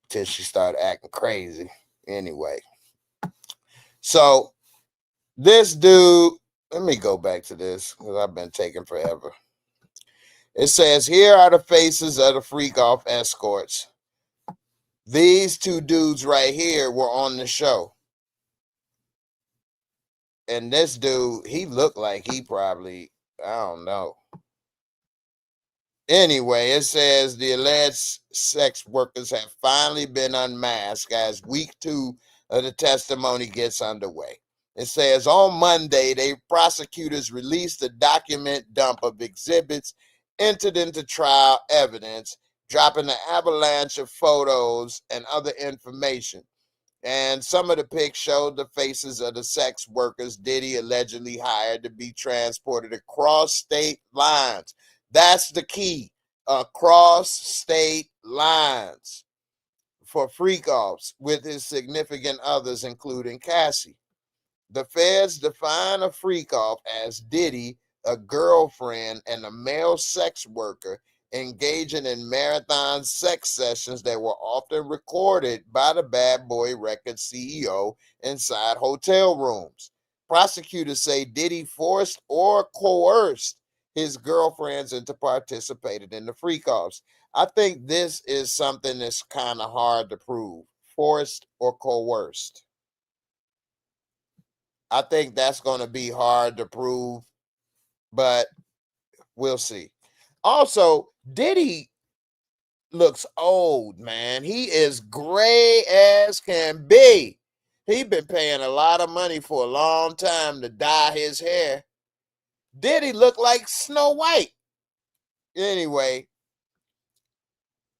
till she started acting crazy. Anyway, so this dude, let me go back to this because I've been taking forever. It says, here are the faces of the freak off escorts. These two dudes right here were on the show. And this dude, he looked like he probably, I don't know. Anyway, it says the alleged sex workers have finally been unmasked as week 2 of the testimony gets underway. It says on Monday, prosecutors released a document dump of exhibits entered into trial evidence, dropping an avalanche of photos and other information. And some of the pics showed the faces of the sex workers Diddy allegedly hired to be transported across state lines. That's the key. Across state lines for freak offs with his significant others, including Cassie. The feds define a freak off as Diddy, a girlfriend, and a male sex worker engaging in marathon sex sessions that were often recorded by the Bad Boy Records CEO inside hotel rooms. Prosecutors say Diddy forced or coerced his girlfriends into participating in the freak offs. I think this is something that's kind of hard to prove. Forced or coerced. I think that's going to be hard to prove, but we'll see. Also, Diddy looks old, man. He is gray as can be. He been paying a lot of money for a long time to dye his hair. Diddy look like Snow White. Anyway,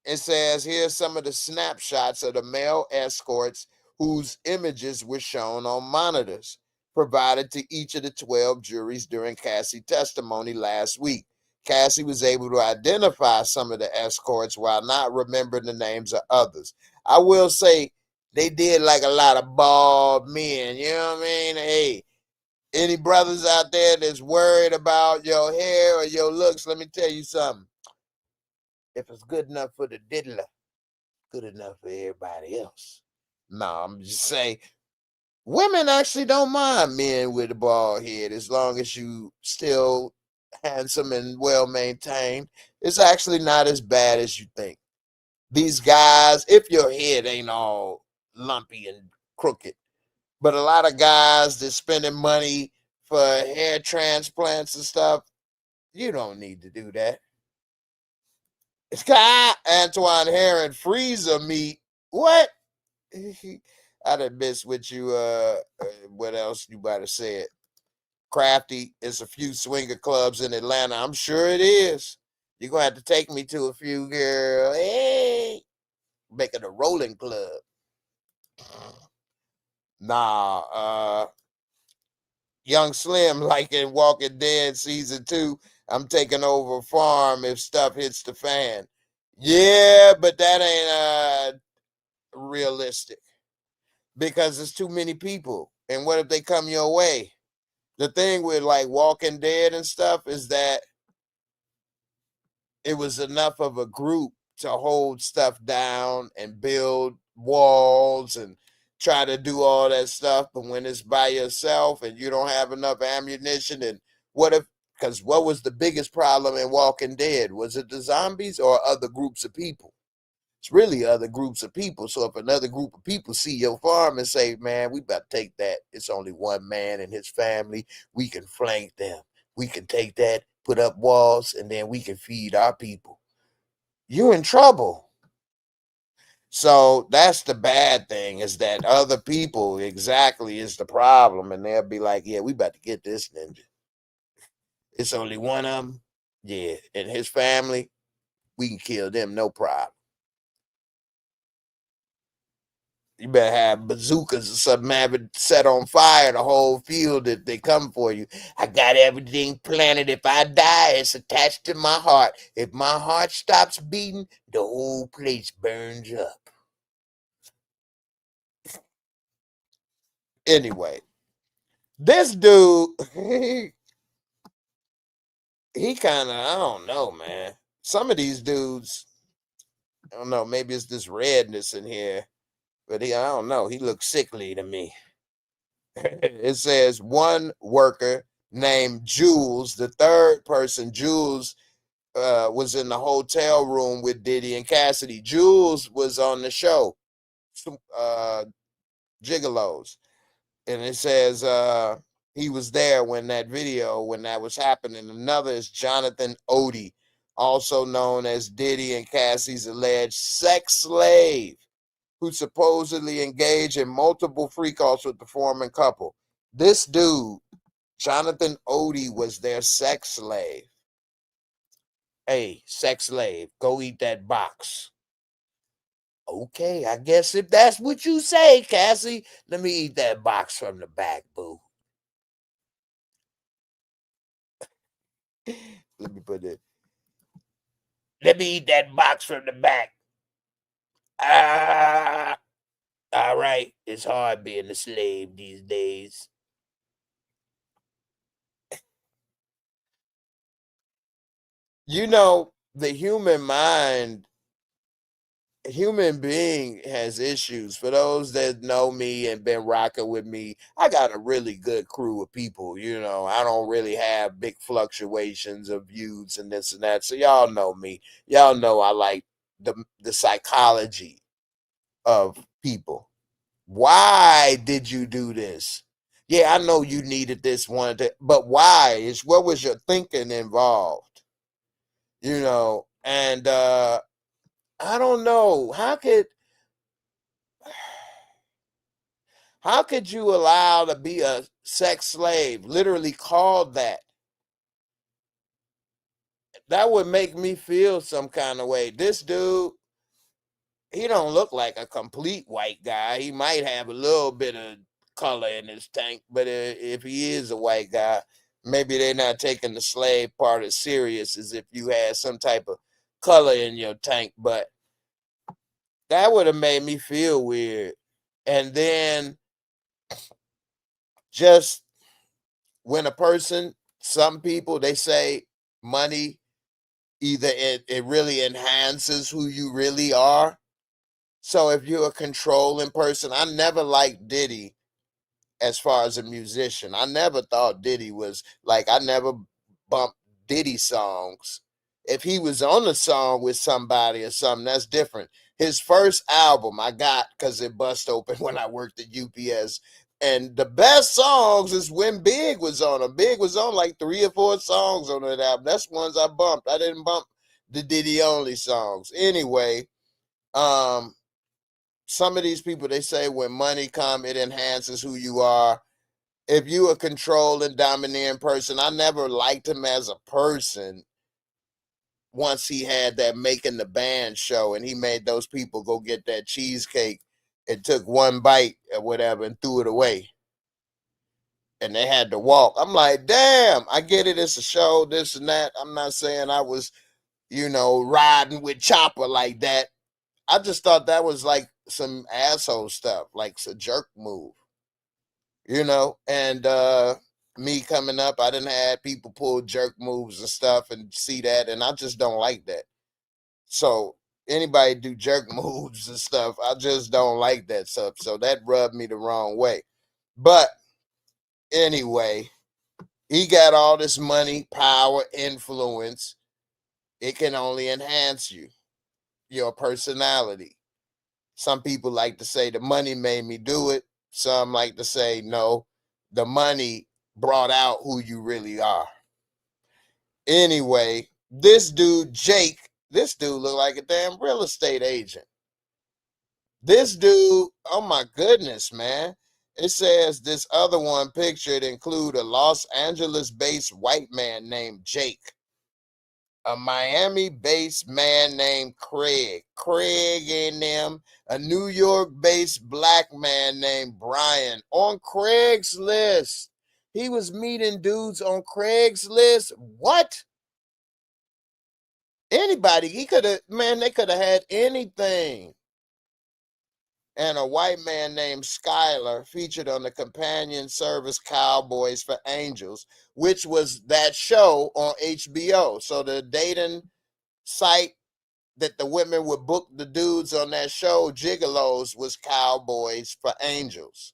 it says here's some of the snapshots of the male escorts whose images were shown on monitors provided to each of the 12 juries during Cassie's testimony last week. Cassie was able to identify some of the escorts while not remembering the names of others. I will say they did like a lot of bald men, you know what I mean? Hey, any brothers out there that's worried about your hair or your looks, let me tell you something. If it's good enough for the diddler, good enough for everybody else. No, I'm just saying women actually don't mind men with a bald head as long as you still handsome and well maintained. It's actually not as bad as you think. These guys, if your head ain't all lumpy and crooked, but a lot of guys that's spending money for hair transplants and stuff, you don't need to do that. It's got Antoine Herron freezer meat. What? I done mess with you. What else you might have said? Crafty. It's a few swinger clubs in Atlanta. I'm sure it is. You're gonna have to take me to a few, girl. Hey, making a rolling club. Nah, Young Slim, like in Walking Dead season 2, I'm taking over a farm if stuff hits the fan. Yeah, but that ain't realistic because there's too many people. And what if they come your way? The thing with like Walking Dead and stuff is that it was enough of a group to hold stuff down and build walls and try to do all that stuff. But when it's by yourself and you don't have enough ammunition, and what if Because what was the biggest problem in Walking Dead? Was it the zombies or other groups of people? It's really other groups of people. So if another group of people see your farm and say, man, we about to take that. It's only one man and his family. We can flank them. We can take that, put up walls, and then we can feed our people. You're in trouble. So that's the bad thing, is that other people exactly is the problem. And they'll be like, yeah, we about to get this ninja. It's only one of them. Yeah. And his family, we can kill them, no problem. You better have bazookas or something, have it set on fire the whole field if they come for you. I got everything planted. If I die, it's attached to my heart. If my heart stops beating, the whole place burns up. Anyway, this dude, he kind of, I don't know, man. Some of these dudes, I don't know, maybe it's this redness in here, but I don't know. He looks sickly to me. It says one worker named Jules, the third person, Jules, was in the hotel room with Diddy and Cassidy. Jules was on the show, uh, Gigolos. And it says he was there when that was happening. Another is Jonathan Odie, also known as Diddy and Cassie's alleged sex slave, who supposedly engaged in multiple freak offs with the former couple. This dude, Jonathan Odie, was their sex slave. Hey, sex slave, go eat that box. Okay, I guess if that's what you say, Cassie, let me eat that box from the back, boo. Let me put it. Let me eat that box from the back. Ah, all right. It's hard being a slave these days. You know, the human being has issues. For those that know me and been rocking with me, I got a really good crew of people. I don't really have big fluctuations of views and this and that. So y'all know me. Y'all know I like the psychology of people. Why did you do this? Yeah, I know you needed this one, but why? What was your thinking involved? And I don't know. How could you allow to be a sex slave, literally called that? That would make me feel some kind of way. This dude, he don't look like a complete white guy. He might have a little bit of color in his tank, but if he is a white guy, maybe they're not taking the slave part as serious as if you had some type of color in your tank. But that would have made me feel weird. And then just when some people, they say money, either it really enhances who you really are. So if you're a controlling person, I never liked Diddy as far as a musician. I never thought Diddy was like, I never bumped Diddy songs. If he was on a song with somebody or something, that's different. His first album I got because it bust open when I worked at UPS. And the best songs is when Big was on them. Big was on like 3 or 4 songs on that album. That's ones I bumped. I didn't bump the Diddy only songs. Anyway, um, some of these people, they say when money come, it enhances who you are. If you a controlling, domineering person, I never liked him as a person. Once he had that Making the Band show and he made those people go get that cheesecake and took one bite or whatever and threw it away, and they had to walk. I'm like, damn, I get it, it's a show, this and that. I'm not saying I was, riding with Chopper like that. I just thought that was like some asshole stuff, like it's a jerk move. And me coming up, I didn't have people pull jerk moves and stuff and see that, and I just don't like that. So anybody do jerk moves and stuff, I just don't like that stuff. So that rubbed me the wrong way. But anyway, He got all this money, power, influence. It can only enhance you, your personality. Some people like to say the money made me do it. Some like to say no, the money brought out who you really are. Anyway, this dude, Jake, this dude looked like a damn real estate agent. This dude, oh my goodness, man. It says this other one pictured include a Los Angeles based white man named Jake, a Miami-based man named Craig and them, a New York-based black man named Brian on Craigslist. He was meeting dudes on Craigslist. What? Anybody? He could have, man, they could have had anything. And a white man named Skylar featured on the companion service Cowboys for Angels, which was that show on HBO. So the dating site that the women would book the dudes on that show, Gigolos, was Cowboys for Angels.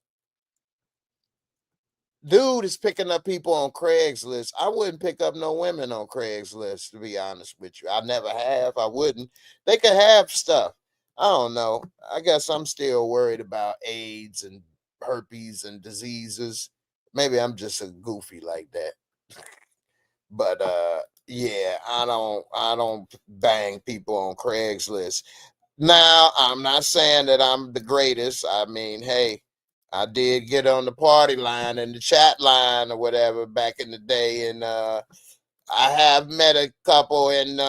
Dude is picking up people on Craigslist. I wouldn't pick up no women on Craigslist, to be honest with you. I never have. I wouldn't. They could have stuff. I don't know. I guess I'm still worried about AIDS and herpes and diseases. Maybe I'm just a goofy like that. But yeah, I don't bang people on Craigslist. Now, I'm not saying that I'm the greatest. I mean, hey, I did get on the party line and the chat line or whatever back in the day, and I have met a couple and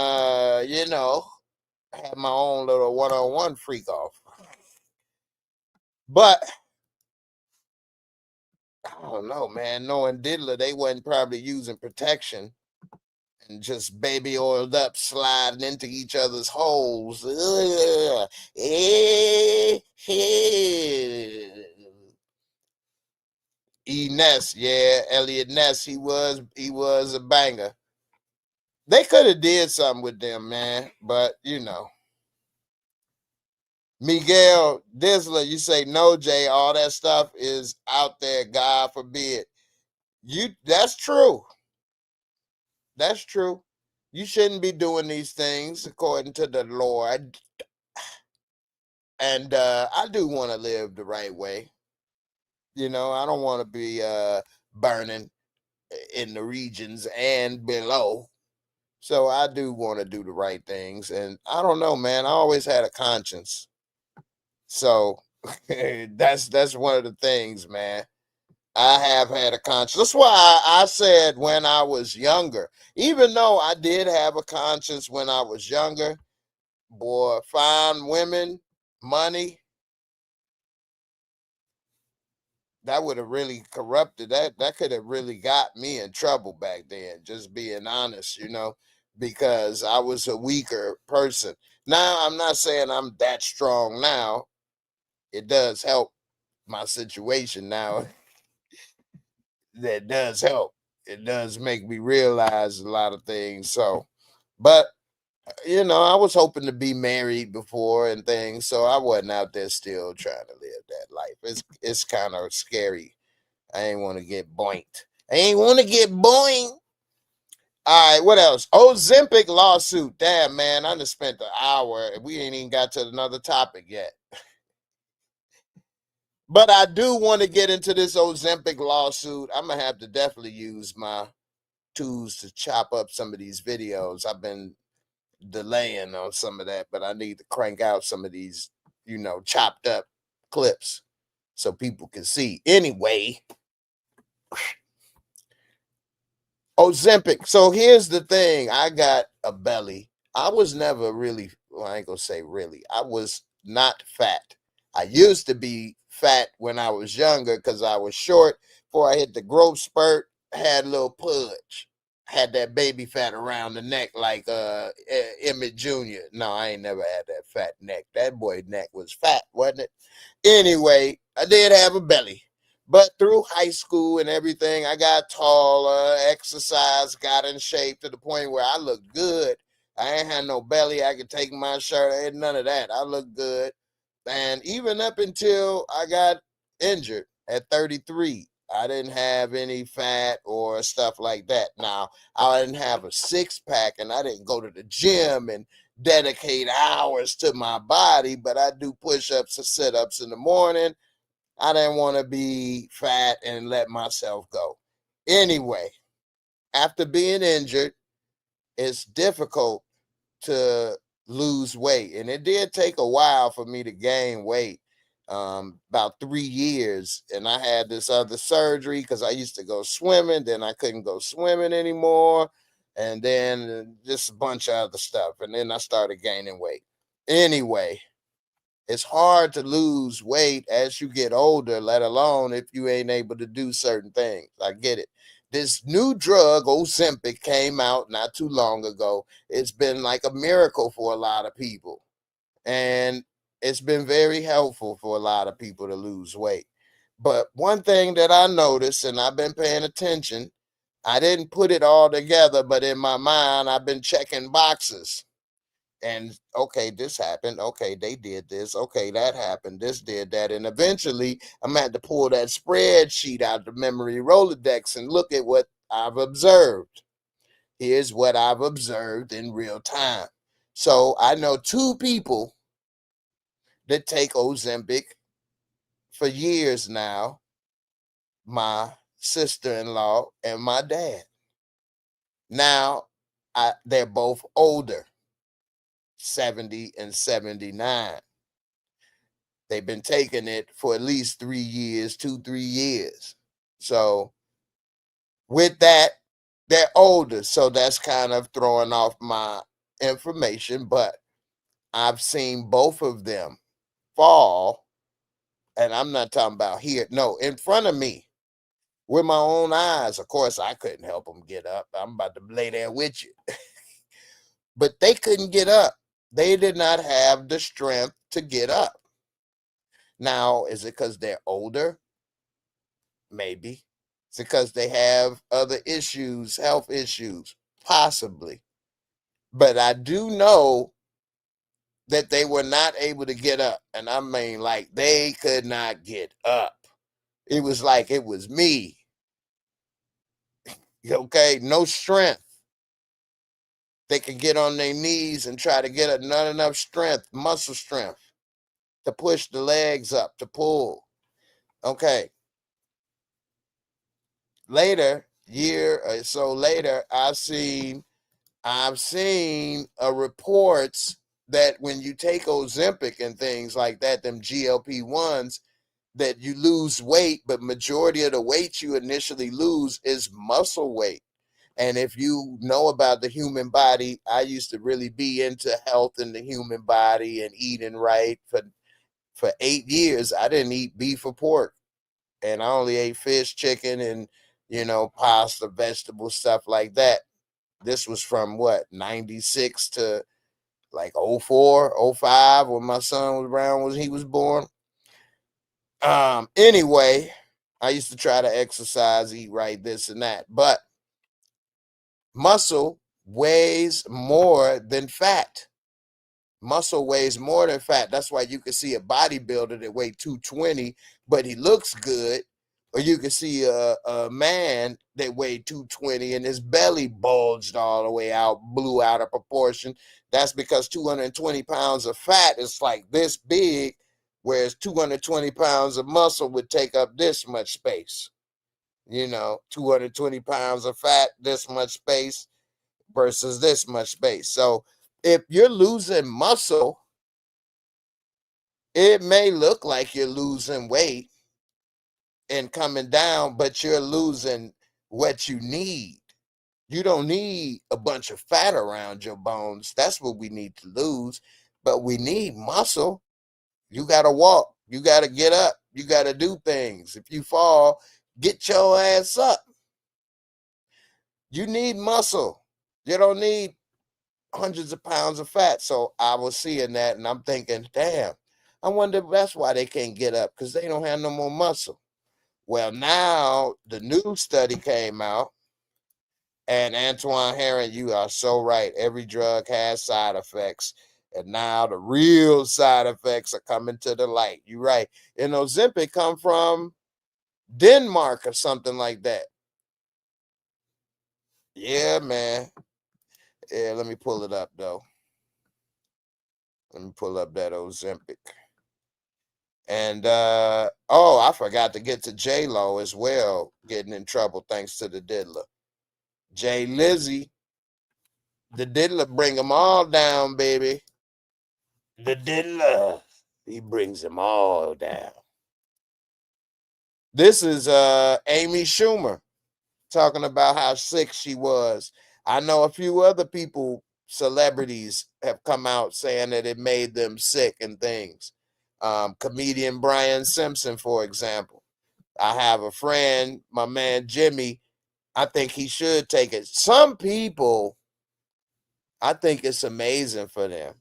had my own little one-on-one freak off. But I don't know, man. Knowing Diddler, they wasn't probably using protection and just baby oiled up, sliding into each other's holes. Ugh. Ness, yeah, Elliot Ness, he was a banger. They could have did something with them, man, but Miguel Disler, you say no, Jay. All that stuff is out there. God forbid. That's true. That's true. You shouldn't be doing these things according to the Lord. And I do want to live the right way. I don't want to be burning in the regions and below. So I do want to do the right things. And I don't know, man. I always had a conscience. So that's one of the things, man. I have had a conscience. That's why I said when I was younger, even though I did have a conscience when I was younger, boy, fine women, money, that would have really corrupted that could have really got me in trouble back then, just being honest, because I was a weaker person. Now I'm not saying I'm that strong now. It does help my situation now. That does help. It does make me realize a lot of things. So, but I was hoping to be married before and things, so I wasn't out there still trying to live that life. It's kind of scary. I ain't want to get boinked. I ain't want to get boinked. All right, what else? Ozempic lawsuit. Damn, man, I just spent an hour. We ain't even got to another topic yet. But I do want to get into this Ozempic lawsuit. I'm gonna have to definitely use my tools to chop up some of these videos. I've been delaying on some of that, but I need to crank out some of these, chopped up clips so people can see. Anyway, Ozempic. So here's the thing. I got a belly. I was never really, well, I ain't gonna say really. I was not fat. I used to be fat when I was younger because I was short. Before I hit the growth spurt, I had a little pudge. Had that baby fat around the neck like Emmett Jr. No, I ain't never had that fat neck. That boy neck was fat, wasn't it? Anyway, I did have a belly. But through high school and everything, I got taller, exercised, got in shape to the point where I looked good. I ain't had no belly. I could take my shirt. I had none of that. I looked good. And even up until I got injured at 33, I didn't have any fat or stuff like that. Now, I didn't have a six pack and I didn't go to the gym and dedicate hours to my body, but I do push-ups and sit-ups in the morning. I didn't want to be fat and let myself go. Anyway, after being injured, it's difficult to lose weight. And it did take a while for me to gain weight, about 3 years. And I had this other surgery because I used to go swimming. Then I couldn't go swimming anymore. And then just a bunch of other stuff. And then I started gaining weight. Anyway, it's hard to lose weight as you get older, let alone if you ain't able to do certain things. I get it. This new drug, Ozempic, came out not too long ago. It's been like a miracle for a lot of people. And it's been very helpful for a lot of people to lose weight. But one thing that I noticed, and I've been paying attention, I didn't put it all together, but in my mind, I've been checking boxes. And okay, this happened. Okay, they did this. Okay, that happened. This did that. And eventually, I'm going to have to pull that spreadsheet out the memory Rolodex and look at what I've observed. Here's what I've observed in real time. So I know two people that take Ozempic for years now, my sister-in-law and my dad. Now, they're both older, 70 and 79. They've been taking it for at least 3 years, 3 years. So with that, they're older. So that's kind of throwing off my information. But I've seen both of them fall. And I'm not talking about here. No, in front of me with my own eyes. Of course, I couldn't help them get up. I'm about to lay there with you. But they couldn't get up. They did not have the strength to get up. Now, is it because they're older? Maybe. It's because they have other issues, health issues, possibly. But I do know that they were not able to get up. And I mean, like, they could not get up. It was like it was me. Okay, no strength. They could get on their knees and try to get up, not enough strength, muscle strength to push the legs up, to pull. Okay. Later, year or so later, I've seen reports that when you take Ozempic and things like that, them GLP-1s, that you lose weight, but majority of the weight you initially lose is muscle weight. And if you know about the human body, I used to really be into health in the human body and eating right. For 8 years, I didn't eat beef or pork. And I only ate fish, chicken, and, pasta, vegetables, stuff like that. This was from what, 96 to like 04, 05, when my son was around, when he was born. Anyway, I used to try to exercise, eat right, this and that. But muscle weighs more than fat. Muscle weighs more than fat. That's why you can see a bodybuilder that weighs 220, but he looks good. Or you can see a man that weighed 220 and his belly bulged all the way out, blew out of proportion. That's because 220 pounds of fat is like this big, whereas 220 pounds of muscle would take up this much space. 220 pounds of fat, this much space versus this much space. So if you're losing muscle, it may look like you're losing weight and coming down, but you're losing what you need. You don't need a bunch of fat around your bones. That's what we need to lose. But we need muscle. You got to walk. You got to get up. You got to do things. If you fall, get your ass up. You need muscle. You don't need hundreds of pounds of fat. So I was seeing that and I'm thinking, damn, I wonder if that's why they can't get up, because they don't have no more muscle. Well, now the new study came out, and Antoine Herring, you are so right. Every drug has side effects, and now the real side effects are coming to the light. You're right. And Ozempic come from Denmark or something like that. Yeah, man. Yeah, let me pull it up though. Let me pull up that Ozempic. And oh, I forgot to get to J Lo as well, getting in trouble thanks to the diddler. Jay Lizzie, the diddler bring them all down, baby. The diddler, he brings them all down. This is Amy Schumer talking about how sick she was. I know a few other people, celebrities, have come out saying that it made them sick and things. Comedian Brian Simpson, for example. I have a friend, my man Jimmy. I think he should take it. Some people, I think it's amazing for them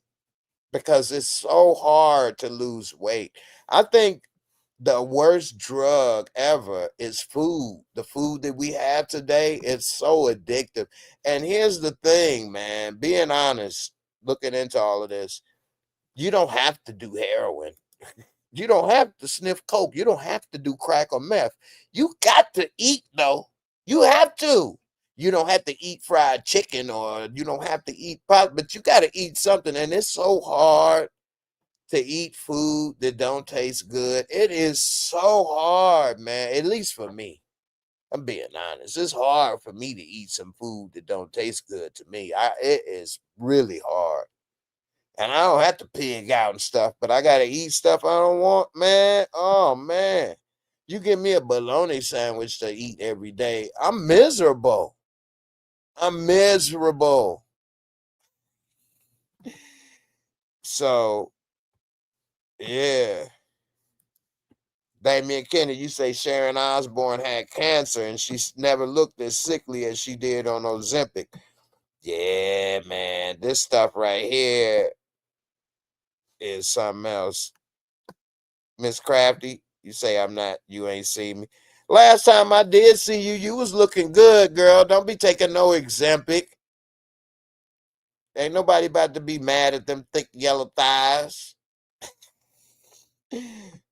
because it's so hard to lose weight. I think the worst drug ever is food. The food that we have today, it's so addictive. And here's the thing, man, being honest, looking into all of this, you don't have to do heroin. You don't have to sniff coke. You don't have to do crack or meth. You got to eat, though. You have to. You don't have to eat fried chicken or you don't have to eat pot, but you got to eat something. And it's so hard to eat food that don't taste good. It is so hard, man. At least for me. I'm being honest. It's hard for me to eat some food that don't taste good to me. It is really hard. And I don't have to pig out and stuff, but I gotta eat stuff I don't want, man. Oh man. You give me a bologna sandwich to eat every day. I'm miserable. I'm miserable. So yeah. Damian Kennedy, you say Sharon Osbourne had cancer and she never looked as sickly as she did on Ozempic. Yeah, man. This stuff right here is something else. Miss Crafty, you say I'm not, you ain't see me. Last time I did see you, you was looking good, girl. Don't be taking no Ozempic. Ain't nobody about to be mad at them thick yellow thighs.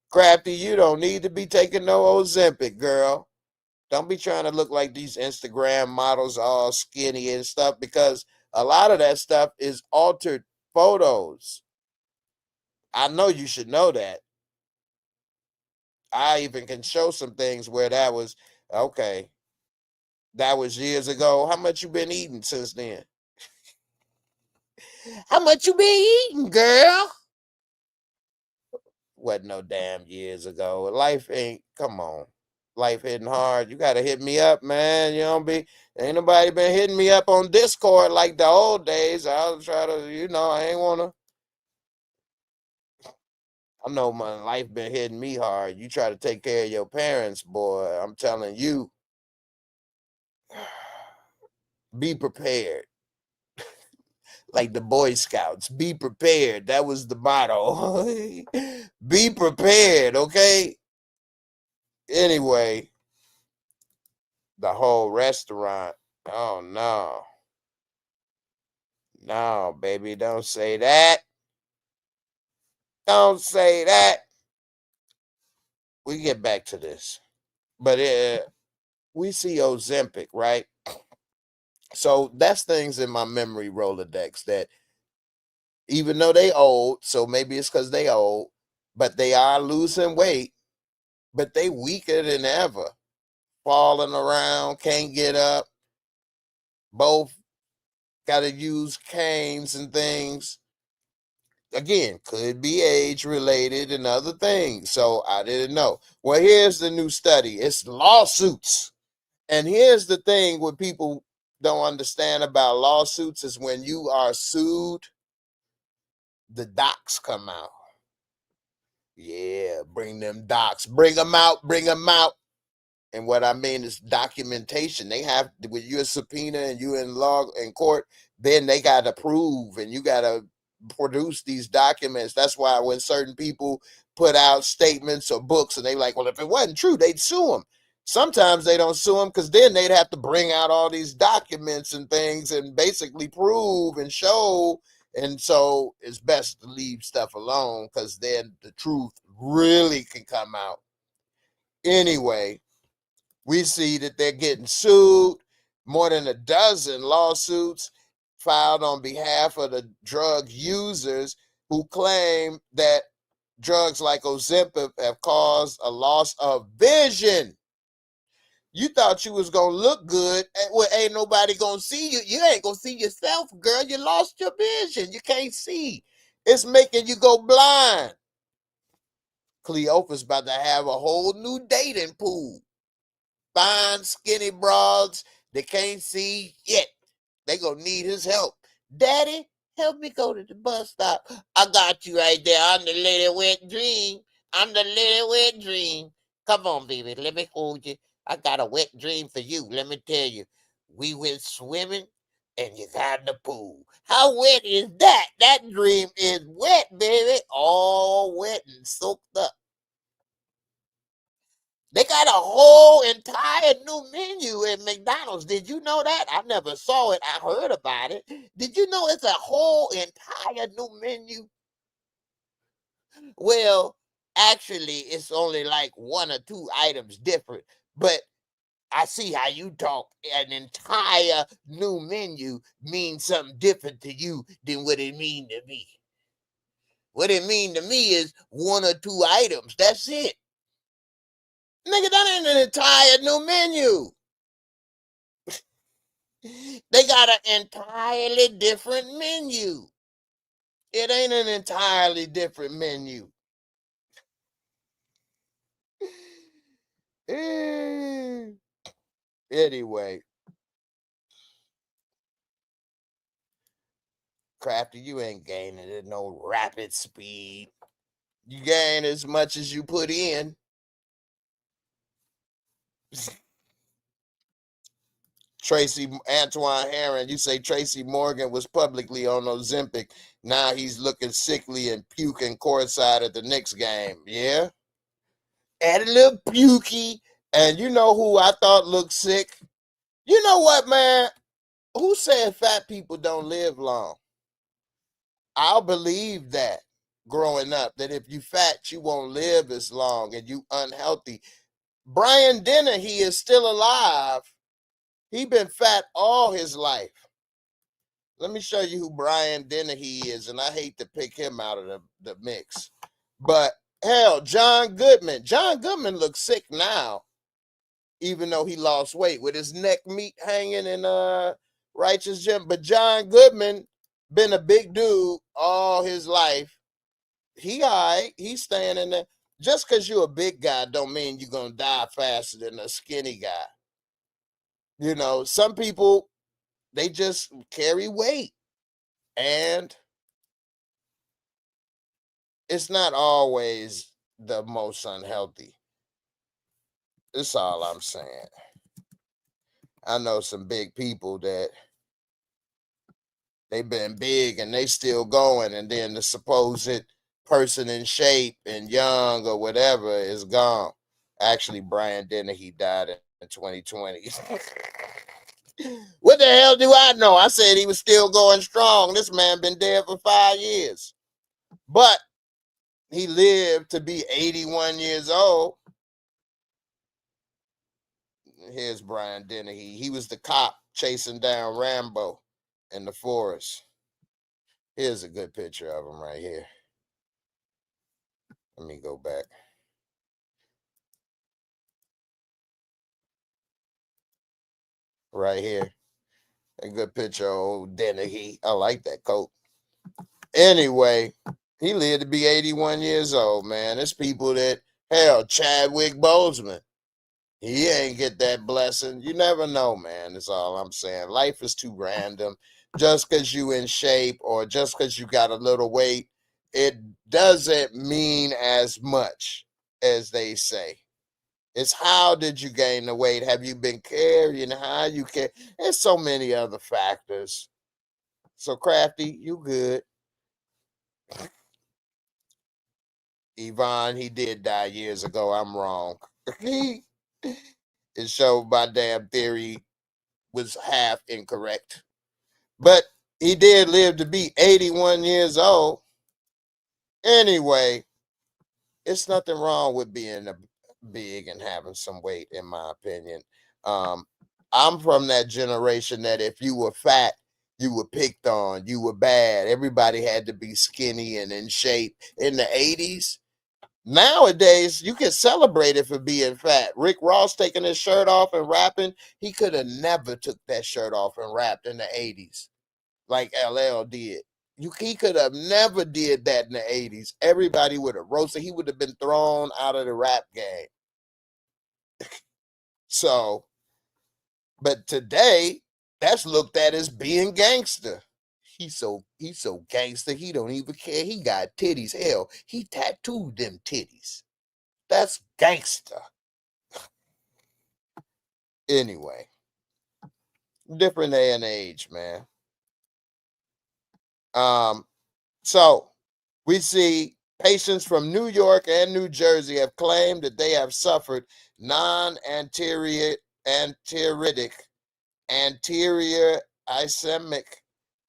Crafty, you don't need to be taking no Ozempic, girl. Don't be trying to look like these Instagram models all skinny and stuff because a lot of that stuff is altered photos. I know you should know that. I even can show some things where that was okay. That was years ago. How much you been eating since then? How much you been eating, girl? Wasn't no damn years ago. Life ain't, come on. Life hitting hard. You gotta hit me up, man. You don't be, ain't nobody been hitting me up on Discord like the old days. I'll try to, I ain't wanna. I know my life been hitting me hard. You try to take care of your parents, boy. I'm telling you, be prepared. Like the Boy Scouts, be prepared. That was the motto. Be prepared, okay? Anyway, the whole restaurant. Oh no. No, baby, don't say that. Don't say that. We get back to this. But we see Ozempic, right? So that's things in my memory Rolodex that even though they old, so maybe it's because they old, but they are losing weight, but they weaker than ever. Falling around, can't get up. Both got to use canes and things. Again, could be age related and other things. So I didn't know. Well, here's the new study. It's lawsuits. And here's the thing what people don't understand about lawsuits is when you are sued, the docs come out. Yeah, bring them docs. Bring them out. Bring them out. And what I mean is documentation. They have, when you're a subpoena and you're in court, then they got to prove and you got to produce these documents. That's why when certain people put out statements or books and they like, well, if it wasn't true, they'd sue them. Sometimes they don't sue them because then they'd have to bring out all these documents and things and basically prove and show. And so it's best to leave stuff alone because then the truth really can come out. Anyway, We see that they're getting sued. More than a dozen lawsuits filed on behalf of the drug users who claim that drugs like Ozempic have caused a loss of vision. You thought you was gonna look good. Well, ain't nobody gonna see you. You ain't gonna see yourself, girl. You lost your vision. You can't see. It's making you go blind. Cleopa's about to have a whole new dating pool. Fine, skinny broads that can't see yet. They gonna need his help. Daddy, help me go to the bus stop. I got you right there. I'm the little wet dream. I'm the little wet dream. Come on, baby. Let me hold you. I got a wet dream for you. Let me tell you. We went swimming and you got in the pool. How wet is that? That dream is wet, baby. All wet and soaked up. They got a whole entire new menu at McDonald's. Did you know that? I never saw it. I heard about it. Did you know it's a whole entire new menu? Well, actually, it's only like one or two items different. But I see how you talk. An entire new menu means something different to you than what it mean to me. What it mean to me is one or two items. That's it. Nigga, that ain't an entire new menu. They got an entirely different menu. It ain't an entirely different menu. Anyway, Crafty, you ain't gaining at no rapid speed. You gain as much as you put in. Tracy Antoine Herron, you say Tracy Morgan was publicly on Ozempic. Now he's looking sickly and puking courtside at the Knicks game. Yeah? Add a little pukey. And you know who I thought looked sick? You know what, man? Who said fat people don't live long? I'll believe that growing up, that if you fat, you won't live as long and you unhealthy. Brian Dennehy is still alive. He been fat all his life. Let me show you who Brian Dennehy is, and I hate to pick him out of the mix. But hell, John Goodman. John Goodman looks sick now, even though he lost weight with his neck meat hanging in Righteous Gym. But John Goodman been a big dude all his life. He all right. He's staying in there. Just because you're a big guy don't mean you're going to die faster than a skinny guy. You know, some people, they just carry weight. And it's not always the most unhealthy. That's all I'm saying. I know some big people that they've been big and they still going, and then the supposed person in shape and young or whatever is gone. Actually, Brian Dennehy died in 2020. What the hell do I know? I said he was still going strong. This man been dead for 5 years. But he lived to be 81 years old. Here's Brian Dennehy. He was the cop chasing down Rambo in the forest. Here's a good picture of him right here. Let me go back. Right here. A good picture of old Dennehy. I like that coat. Anyway, he lived to be 81 years old, man. There's people that, hell, Chadwick Boseman. He ain't get that blessing. You never know, man. That's all I'm saying. Life is too random. Just because you in shape or just because you got a little weight, it doesn't mean as much as they say. It's how did you gain the weight? Have you been carrying? How you can? There's so many other factors. So Crafty, you good. Yvonne, he did die years ago. I'm wrong. It showed my damn theory was half incorrect. But he did live to be 81 years old. Anyway, it's nothing wrong with being big and having some weight, in my opinion. Um, I'm from that generation that if you were fat, you were picked on, you were bad. Everybody had to be skinny and in shape. In the 80s, nowadays, you can celebrate it for being fat. Rick Ross taking his shirt off and rapping, he could have never took that shirt off and rapped in the 80s like LL did. He could have never did that in the 80s. Everybody would have roasted. He would have been thrown out of the rap game. So, but today, that's looked at as being gangster. He's so gangster, he don't even care. He got titties. Hell, he tattooed them titties. That's gangster. Anyway, different day and age, man. So we see patients from New York and New Jersey have claimed that they have suffered non-anterior anterior ischemic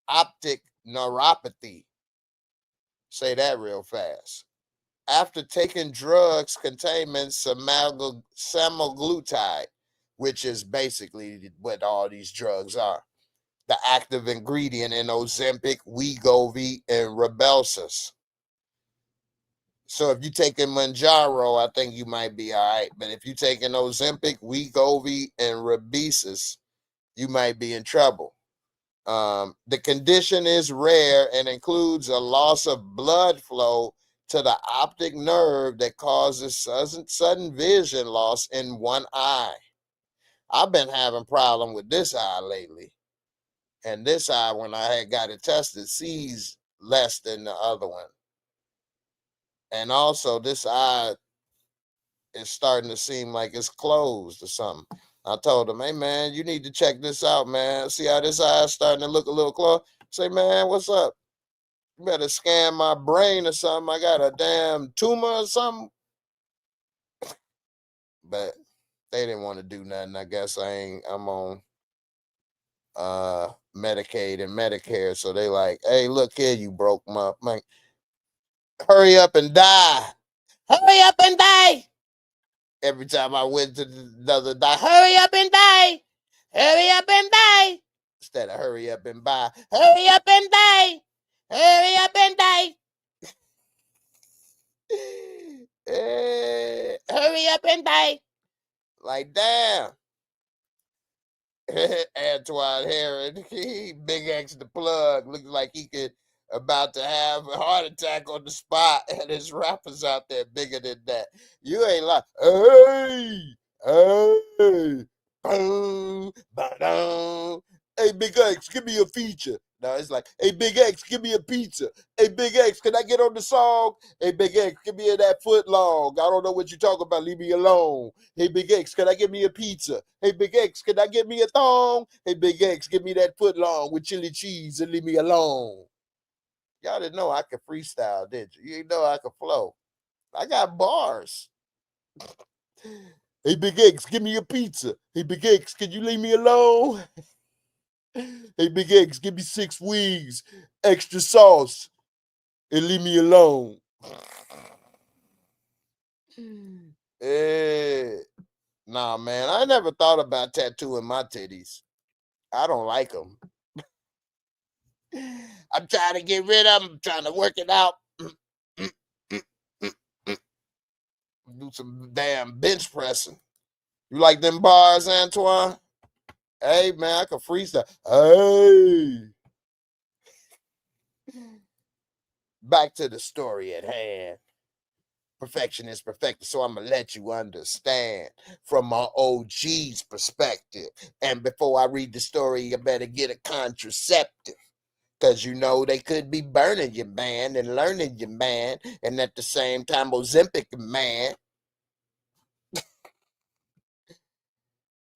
optic neuropathy. Say that real fast. After taking drugs containing semaglutide, which is basically what all these drugs are, the active ingredient in Ozempic, Wegovy, and Rybelsus. So if you're taking Manjaro, I think you might be all right. But if you're taking Ozempic, Wegovy, and Rybelsus, you might be in trouble. The condition is rare and includes a loss of blood flow to the optic nerve that causes sudden vision loss in one eye. I've been having problem with this eye lately. And this eye, when I had got it tested, sees less than the other one. And also, this eye is starting to seem like it's closed or something. I told him, hey, man, you need to check this out, man. See how this eye is starting to look a little closed? Say, man, what's up? You better scan my brain or something. I got a damn tumor or something. But they didn't want to do nothing. I guess I'm on Medicaid and Medicare. So they like, hey, look here, you broke man. Hurry up and die. Hurry up and die. Every time I went to another die, hurry up and die. Hurry up and die. Instead of hurry up and buy, hurry up and die. Hurry up and die. Hurry up and die. Like, damn. Antoine Herron, he Big X the plug, looks like he could about to have a heart attack on the spot, and his rappers out there bigger than that. You ain't like, hey, hey, boom, ba-dum. Hey, Big X, give me a feature. No, it's like, hey, Big X, give me a pizza. Hey, Big X, can I get on the song? Hey, Big X, give me that foot long. I don't know what you're talking about. Leave me alone. Hey, Big X, can I get me a pizza? Hey, Big X, can I get me a thong? Hey, Big X, give me that foot long with chili cheese and leave me alone. Y'all didn't know I could freestyle, did you? You didn't know I could flow. I got bars. Hey, Big X, give me a pizza. Hey, Big X, can you leave me alone? Hey, Big X, give me 6 wings, extra sauce, and leave me alone. Nah, man, I never thought about tattooing my titties. I don't like them. I'm trying to get rid of them. I'm trying to work it out. Do some damn bench pressing. You like them bars, Antoine? Hey, man, I can freestyle. Hey. Back to the story at hand. Perfection is perfected, so I'm going to let you understand from my OG's perspective. And before I read the story, you better get a contraceptive. Because you know they could be burning you, man, and learning you, man. And at the same time, Ozempic, man.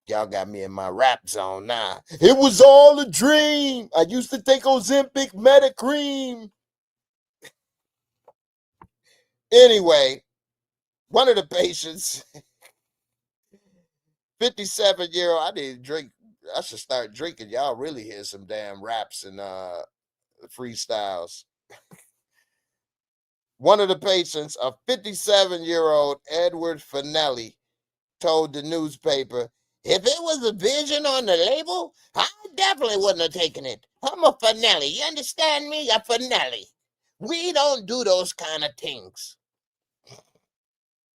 Y'all got me in my rap zone now. It was all a dream. I used to take Ozempic Metacream. Anyway, one of the patients, 57-year-old, I didn't drink. I should start drinking. Y'all really hear some damn raps and freestyles. One of the patients, a 57-year-old Edward Finelli, told the newspaper, "If it was a vision on the label, I definitely wouldn't have taken it. I'm a Finelli. You understand me? A Finelli. We don't do those kind of things."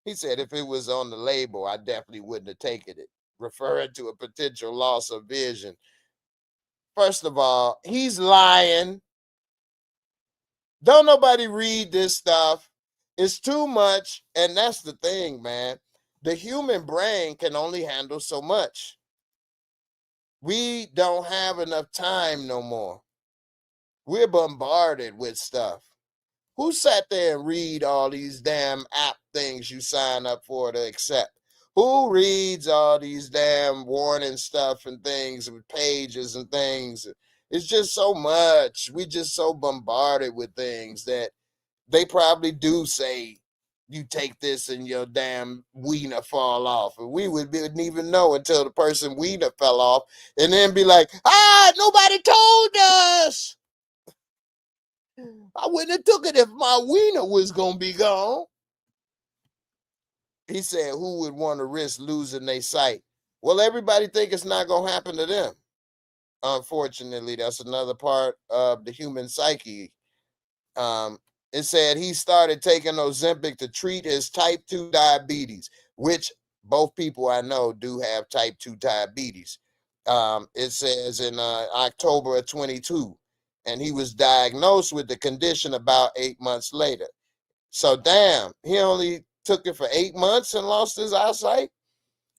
He said if it was on the label, I definitely wouldn't have taken it, referring to a potential loss of vision. First of all, he's lying. Don't nobody read this stuff. It's too much. And that's the thing, man. The human brain can only handle so much. We don't have enough time no more. We're bombarded with stuff. Who sat there and read all these damn app things you sign up for to accept? Who reads all these damn warning stuff and things with pages and things? It's just so much. We just so bombarded with things that they probably do say you take this and your damn wiener fall off. And we wouldn't even know until the person wiener fell off and then be like, nobody told us. I wouldn't have took it if my wiener was going to be gone. He said, who would want to risk losing their sight? Well, everybody think it's not going to happen to them. Unfortunately, that's another part of the human psyche. It said he started taking Ozempic to treat his type 2 diabetes, which both people I know do have type 2 diabetes. It says in October of 22, and he was diagnosed with the condition about 8 months later. So damn, he only took it for 8 months and lost his eyesight.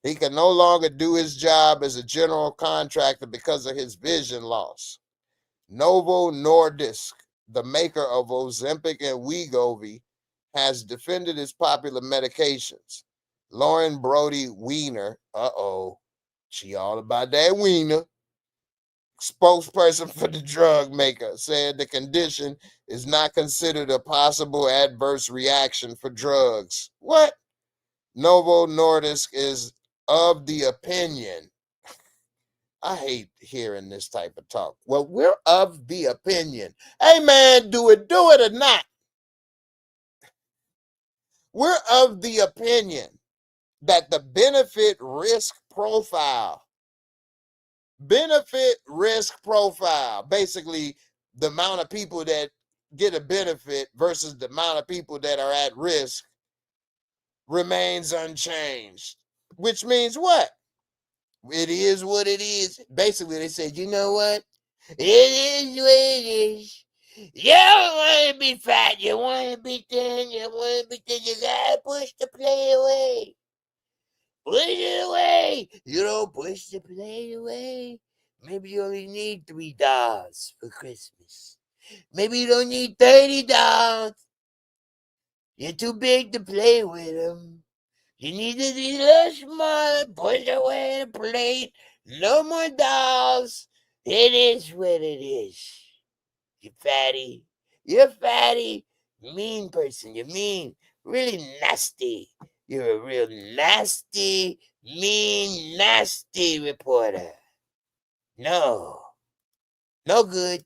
He can no longer do his job as a general contractor because of his vision loss. Novo Nordisk, the maker of Ozempic and Wegovy, has defended its popular medications. Lauren Brody Wiener, she all about that wiener, spokesperson for the drug maker, said the condition is not considered a possible adverse reaction for drugs. What? Novo Nordisk is of the opinion. I hate hearing this type of talk. Well, we're of the opinion. Hey, man, do it or not. We're of the opinion that the benefit risk profile, basically the amount of people that get a benefit versus the amount of people that are at risk, remains unchanged. Which means what? It is what it is. Basically, they said, you know what? It is what it is. You don't want to be fat. You want to be thin. You want to be thin. You gotta push the plate away. Push it away. You don't push the plate away. Maybe you only need $3 for Christmas. Maybe you don't need $30. You're too big to play with them. You need to be a little smaller. Push away the plate. No more dolls. It is what it is. You fatty. You're a fatty. Mean person. You're mean. Really nasty. You're a real nasty, mean, nasty reporter. No. No good.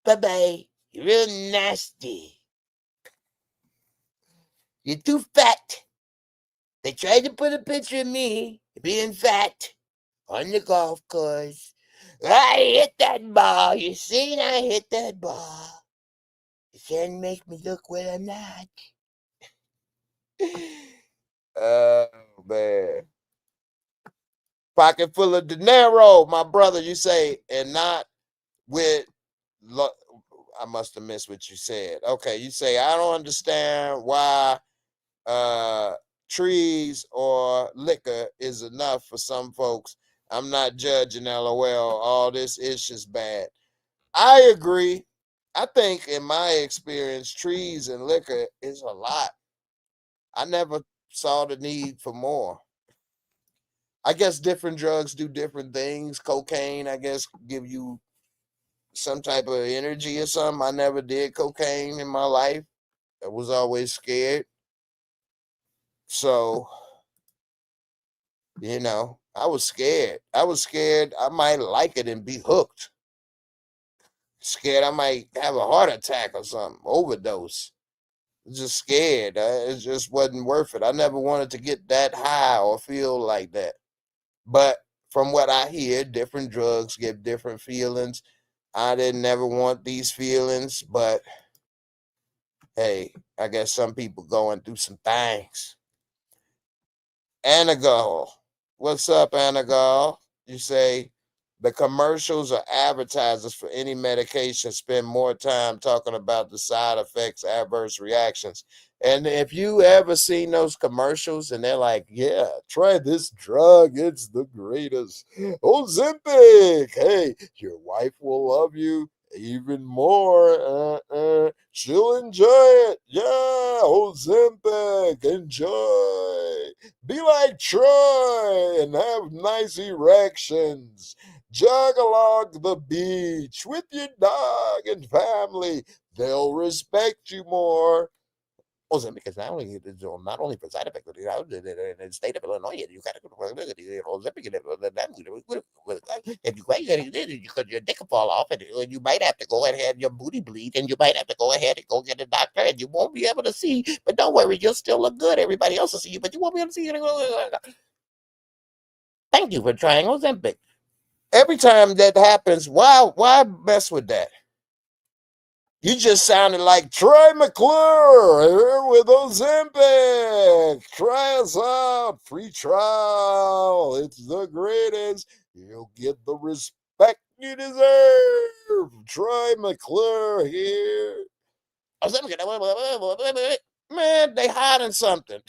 Bye-bye. You're real nasty. You're too fat. They tried to put a picture of me being fat on the golf course. I hit that ball. You seen I hit that ball. You can't make me look what I'm not. Oh, man. Pocket full of dinero, my brother, you say, and not with, I must have missed what you said. Okay, you say, I don't understand why trees or liquor is enough for some folks. I'm not judging, LOL. All this is just bad. I agree. I think in my experience, trees and liquor is a lot. I never saw the need for more. I guess different drugs do different things. Cocaine, I guess, give you some type of energy or something. I never did cocaine in my life. I was always scared. So, I was scared. I might like it and be hooked. Scared I might have a heart attack or something, overdose. Just scared. It just wasn't worth it. I never wanted to get that high or feel like that. But from what I hear, different drugs give different feelings. I didn't never want these feelings, but hey, I guess some people going through some things. Anagal. What's up, Anagal? You say the commercials or advertisers for any medication spend more time talking about the side effects, adverse reactions. And if you ever seen those commercials and they're like, yeah, try this drug, it's the greatest. Ozempic. Hey, your wife will love you even more. She'll enjoy it. Yeah, Ozempic, enjoy. Be like Troy and have nice erections. Jog along the beach with your dog and family. They'll respect you more. Also, because not only for side effects, but in the state of Illinois, you got to go to if you because your dick will fall off, and you might have to go and have your booty bleed, and you might have to go ahead and go get a doctor, and you won't be able to see. But don't worry, you'll still look good. Everybody else will see you, but you won't be able to see. Thank you for trying Ozempic. Every time that happens, why mess with that? You just sounded like Troy McClure here with Ozempic. Try us out. Free trial. It's the greatest. You'll get the respect you deserve. Troy McClure here. Man, they hiding something.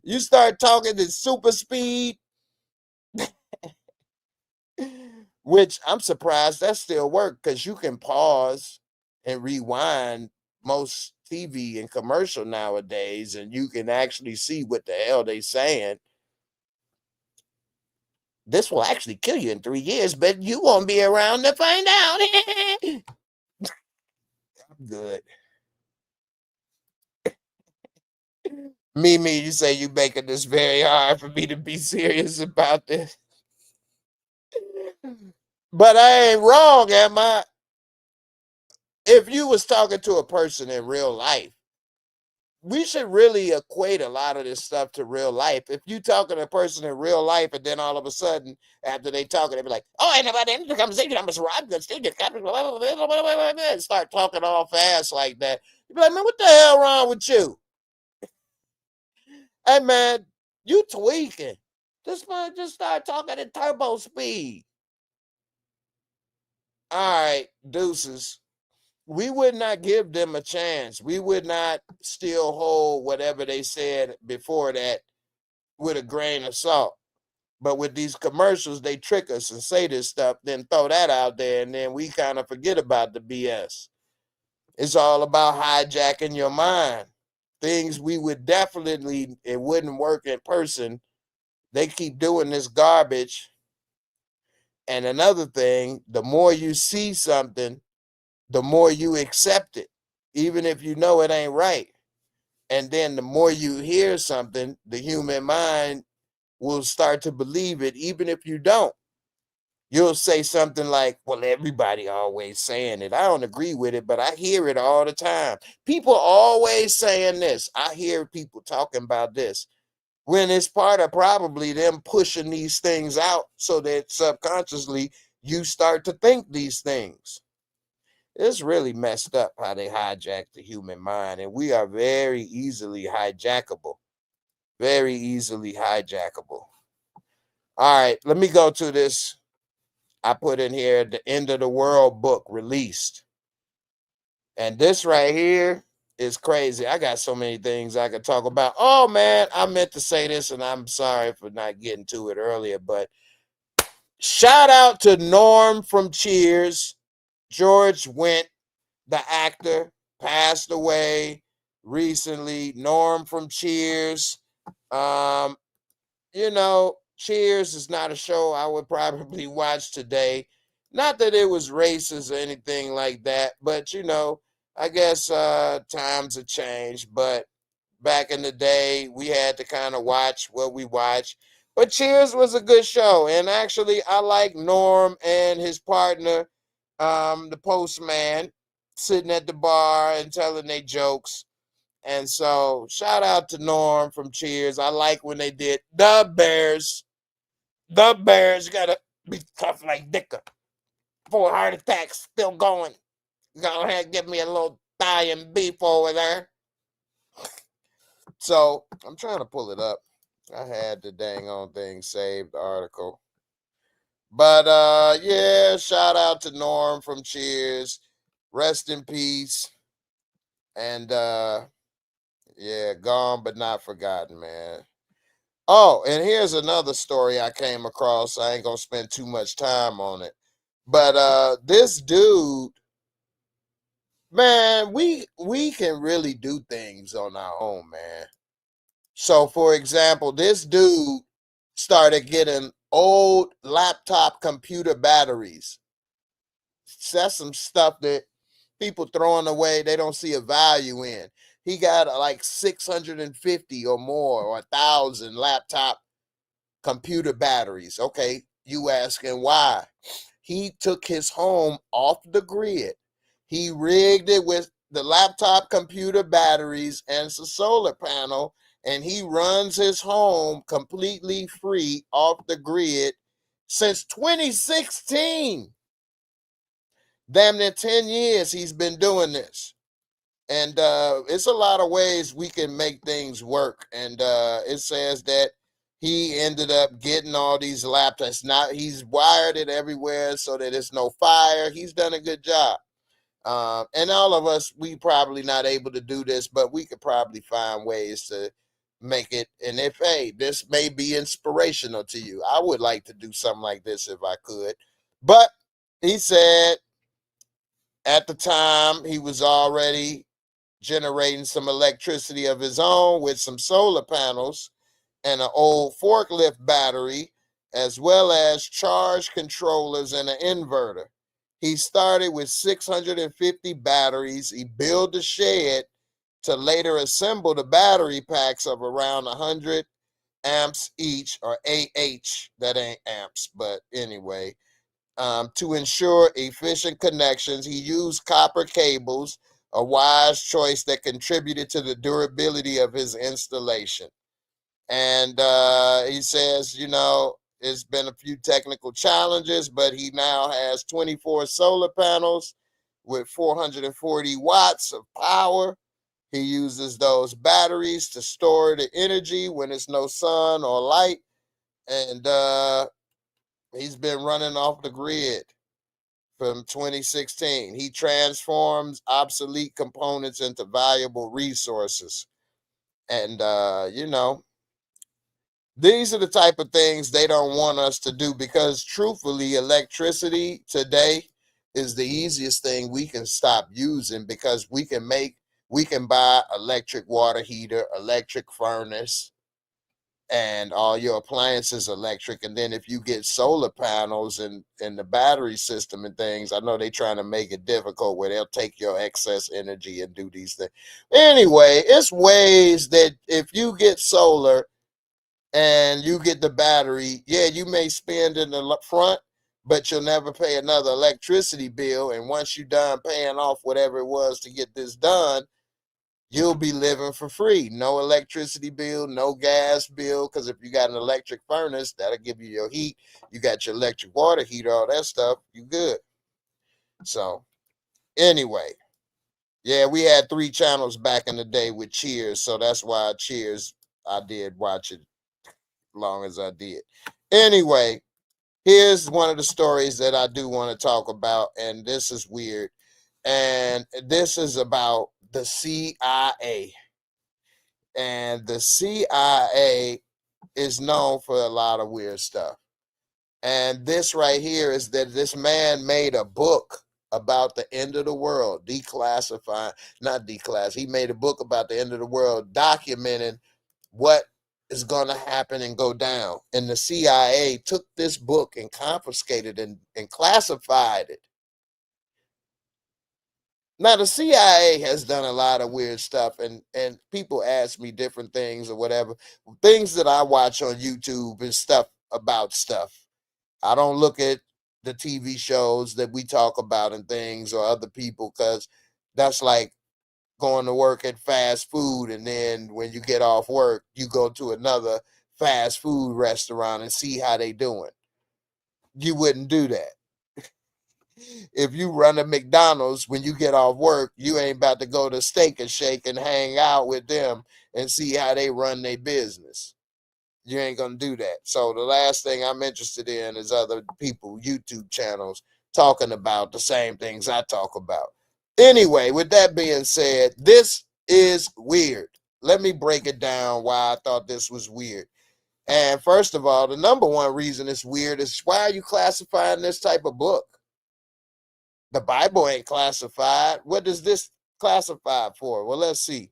You start talking at super speed, which I'm surprised that still works because you can pause and rewind most TV and commercial nowadays, and you can actually see what the hell they saying. This will actually kill you in 3 years, but you won't be around to find out. I'm good. Mimi, you say you making this very hard for me to be serious about this. But I ain't wrong, am I? If you was talking to a person in real life, we should really equate a lot of this stuff to real life. If you talking to a person in real life and then all of a sudden after they talking, they be like, "Oh, and about the end of the conversation, I'm Mr. Rob, good still and start talking all fast like that. You be like, man, what the hell wrong with you? Hey man, you tweaking. Just start talking at turbo speed. All right, deuces. We would not give them a chance. We would not still hold whatever they said before that with a grain of salt. But with these commercials, they trick us and say this stuff, then throw that out there, and then we kind of forget about the BS. It's all about hijacking your mind. Things we would definitely, it wouldn't work in person. They keep doing this garbage. And another thing, the more you see something, the more you accept it, even if you know it ain't right. And then the more you hear something, the human mind will start to believe it, even if you don't. You'll say something like, well, everybody always saying it. I don't agree with it, but I hear it all the time. People always saying this. I hear people talking about this when it's part of probably them pushing these things out so that subconsciously you start to think these things. It's really messed up how they hijack the human mind, and we are very easily hijackable. Very easily hijackable. All right, let me go to this. I put in here the End of the World book released. And this right here is crazy. I got so many things I could talk about. Oh man, I meant to say this and I'm sorry for not getting to it earlier, but shout out to Norm from Cheers. George Wendt, the actor, passed away recently. Norm from Cheers. Um, Cheers is not a show I would probably watch today. Not that it was racist or anything like that, but I guess times have changed. But back in the day, we had to kind of watch what we watch. But Cheers was a good show, and actually, I like Norm and his partner, the postman. sitting at the bar and telling their jokes. And so shout out to Norm from Cheers. I like when they did the Bears. The Bears gotta be tough like Dicker. 4 heart attacks still going. Go ahead, give me a little thigh and beef over there. So I'm trying to pull it up. I had the dang on thing saved, the article. But yeah, shout out to Norm from Cheers. Rest in peace. And yeah, gone but not forgotten, man. Oh, and here's another story I came across. I ain't gonna spend too much time on it. But this dude, man, we can really do things on our own, man. So for example, this dude started getting old laptop computer batteries. That's some stuff that people throwing away, they don't see a value in. He got like 650 or more or 1,000 laptop computer batteries. Okay, you asking why? He took his home off the grid. He rigged it with the laptop computer batteries and a solar panel, and he runs his home completely free off the grid since 2016. Damn near 10 years he's been doing this. And it's a lot of ways we can make things work. And it says that he ended up getting all these laptops. Now he's wired it everywhere so that it's no fire. He's done a good job. And all of us, we probably not able to do this, but we could probably find ways to make it. And if, hey, this may be inspirational to you, I would like to do something like this if I could. But he said at the time he was already generating some electricity of his own with some solar panels and an old forklift battery, as well as charge controllers and an inverter. He started with 650 batteries. He built a shed to later assemble the battery packs of around 100 amps each, or AH, that ain't amps, but anyway. To ensure efficient connections, he used copper cables, a wise choice that contributed to the durability of his installation. And he says, you know, it's been a few technical challenges, but he now has 24 solar panels with 440 watts of power. He uses those batteries to store the energy when there's no sun or light. And he's been running off the grid from 2016. He transforms obsolete components into valuable resources. And, you know, these are the type of things they don't want us to do, because truthfully, electricity today is the easiest thing we can stop using, because we can buy electric water heater, electric furnace, and all your appliances electric. And then if you get solar panels and the battery system and things, I know they're trying to make it difficult where they'll take your excess energy and do these things. Anyway, it's ways that if you get solar and you get the battery, yeah, you may spend in the front, but you'll never pay another electricity bill. And once you're done paying off whatever it was to get this done, you'll be living for free. No electricity bill, no gas bill, because if you got an electric furnace, that'll give you your heat. You got your electric water heater, all that stuff, you good. So anyway, yeah, we had 3 channels back in the day with Cheers, so that's why Cheers, I did watch it long as I did. Anyway, here's one of the stories that I do want to talk about, and this is weird. And this is about the CIA. And the CIA is known for a lot of weird stuff. And this right here is that this man made a book about the end of the world, he made a book about the end of the world, documenting what is going to happen and go down. And the CIA took this book and confiscated and classified it. Now, the CIA has done a lot of weird stuff, and people ask me different things or whatever, things that I watch on YouTube and stuff about stuff. I don't look at the TV shows that we talk about and things or other people, because That's like going to work at fast food, and then when you get off work, you go to another fast food restaurant and see how they doing. You wouldn't do that. If you run a McDonald's, when you get off work, you ain't about to go to Steak and Shake and hang out with them and see how they run their business. You ain't gonna do that. So the last thing I'm interested in is other people, YouTube channels, talking about the same things I talk about. Anyway, with that being said, this is weird. Let me break it down why I thought this was weird. And first of all, the number one reason it's weird is, why are you classifying this type of book? The Bible ain't classified. What does this classify for? Well, let's see.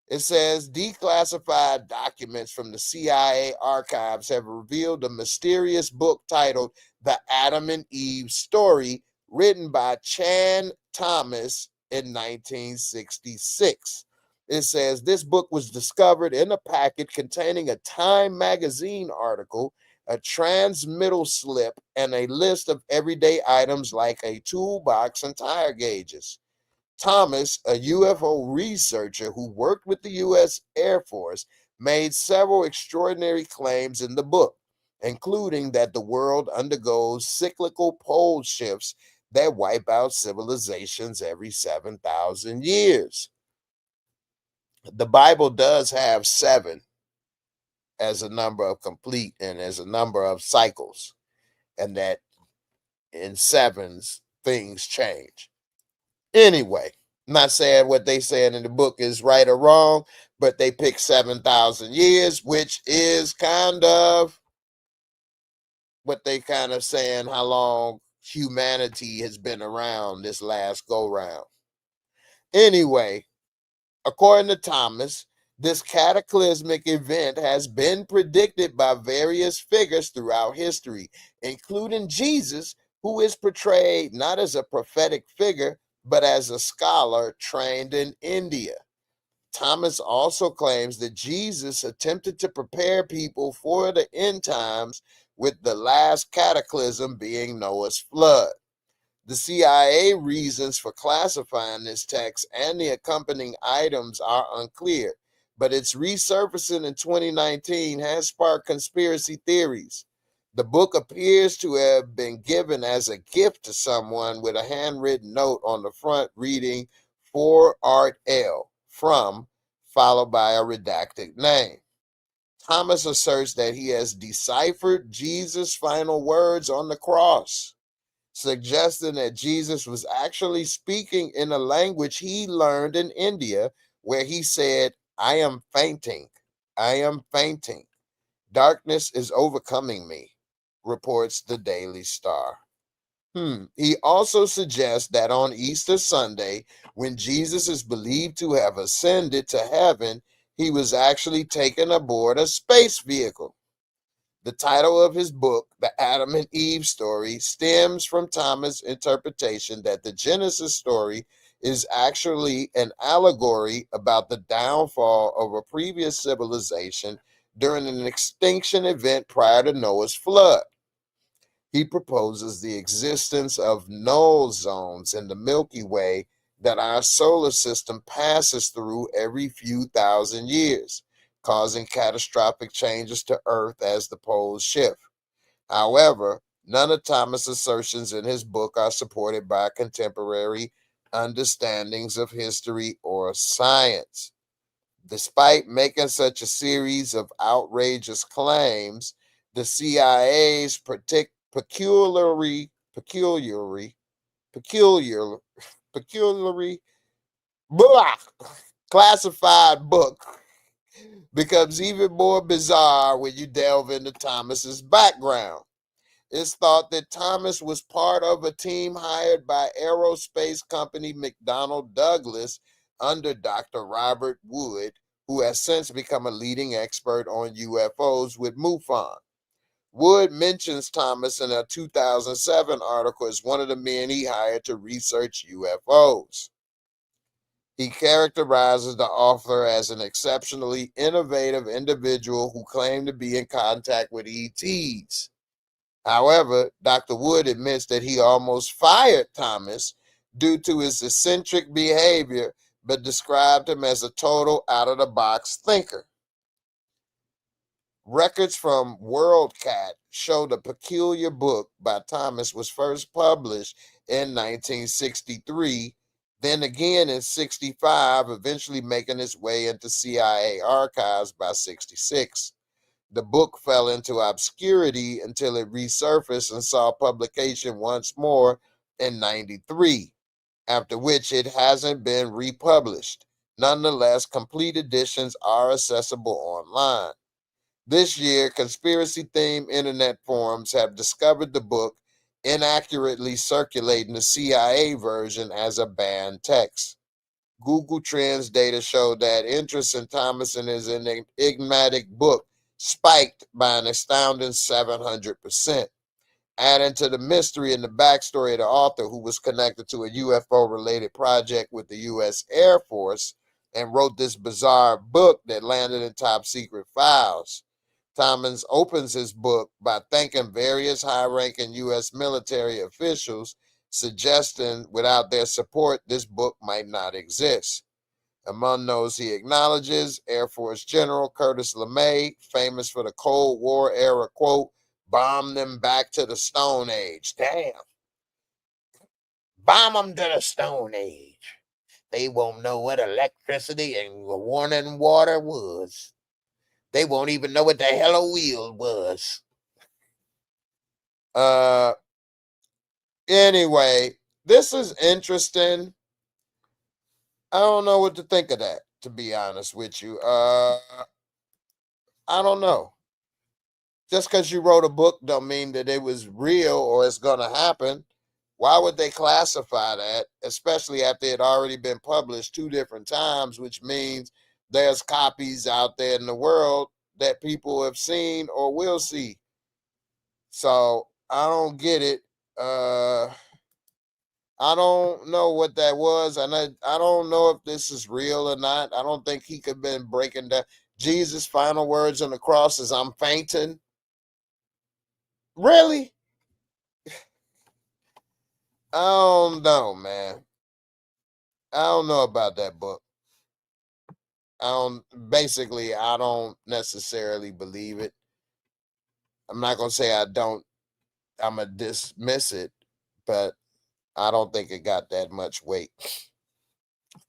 It says declassified documents from the CIA archives have revealed a mysterious book titled The Adam and Eve Story, written by Chan Thomas in 1966. It says this book was discovered in a packet containing a Time magazine article, a transmittal slip, and a list of everyday items like a toolbox and tire gauges. Thomas, a UFO researcher who worked with the U.S. Air Force, made several extraordinary claims in the book, including that the world undergoes cyclical pole shifts that wipe out civilizations every 7,000 years. The Bible does have 7 as a number of complete and as a number of cycles, and that in 7s things change. Anyway, I'm not saying what they said in the book is right or wrong, but they picked 7,000 years, which is kind of what they kind of saying how long humanity has been around this last go round. Anyway, according to Thomas, this cataclysmic event has been predicted by various figures throughout history, including Jesus, who is portrayed not as a prophetic figure, but as a scholar trained in India. Thomas also claims that Jesus attempted to prepare people for the end times, with the last cataclysm being Noah's flood. The CIA reasons for classifying this text and the accompanying items are unclear, but its resurfacing in 2019 has sparked conspiracy theories. The book appears to have been given as a gift to someone, with a handwritten note on the front reading "For Art L. From," followed by a redacted name. Thomas asserts that he has deciphered Jesus' final words on the cross, suggesting that Jesus was actually speaking in a language he learned in India, where he said, "I am fainting. I am fainting. Darkness is overcoming me," reports the Daily Star. He also suggests that on Easter Sunday, when Jesus is believed to have ascended to heaven, he was actually taken aboard a space vehicle. The title of his book, The Adam and Eve Story, stems from Thomas' interpretation that the Genesis story is actually an allegory about the downfall of a previous civilization during an extinction event prior to Noah's flood. He proposes the existence of null zones in the Milky Way that our solar system passes through every few thousand years, causing catastrophic changes to Earth as the poles shift. However, none of Thomas' assertions in his book are supported by contemporary understandings of history or science. Despite making such a series of outrageous claims, the CIA's peculiarly blah, classified book becomes even more bizarre when you delve into Thomas's background. It's thought that Thomas was part of a team hired by aerospace company McDonnell Douglas under Dr. Robert Wood, who has since become a leading expert on UFOs with MUFON. Wood mentions Thomas in a 2007 article as one of the men he hired to research UFOs. He characterizes the author as an exceptionally innovative individual who claimed to be in contact with ETs. However, Dr. Wood admits that he almost fired Thomas due to his eccentric behavior, but described him as a total out-of-the-box thinker. Records from WorldCat show the peculiar book by Thomas was first published in 1963, then again in 65, eventually making its way into CIA archives by 66. The book fell into obscurity until it resurfaced and saw publication once more in 93, after which it hasn't been republished. Nonetheless, complete editions are accessible online. This year, conspiracy-themed internet forums have discovered the book, inaccurately circulating the CIA version as a banned text. Google Trends data showed that interest in Thomas and his enigmatic book spiked by an astounding 700%. Adding to the mystery and the backstory of the author, who was connected to a UFO-related project with the U.S. Air Force and wrote this bizarre book that landed in top secret files. Thomas opens his book by thanking various high-ranking U.S. military officials, suggesting without their support, this book might not exist. Among those he acknowledges, Air Force General Curtis LeMay, famous for the Cold War era quote, "Bomb them back to the Stone Age." Damn. Bomb them to the Stone Age. They won't know what electricity and running water was. They won't even know what the hell a wheel was. Anyway, this is interesting. I don't know what to think of that, to be honest with you. I don't know. Just because you wrote a book don't mean that it was real or it's going to happen. Why would they classify that, especially after it had already been published 2 different times, which means there's copies out there in the world that people have seen or will see. So I don't get it. I don't know what that was, and I don't know if this is real or not. I don't think he could have been breaking down. Jesus' final words on the cross is, "I'm fainting." Really? I don't know, man. I don't know about that book. I don't necessarily believe it. I'm not gonna say I don't, I'm gonna dismiss it, but I don't think it got that much weight.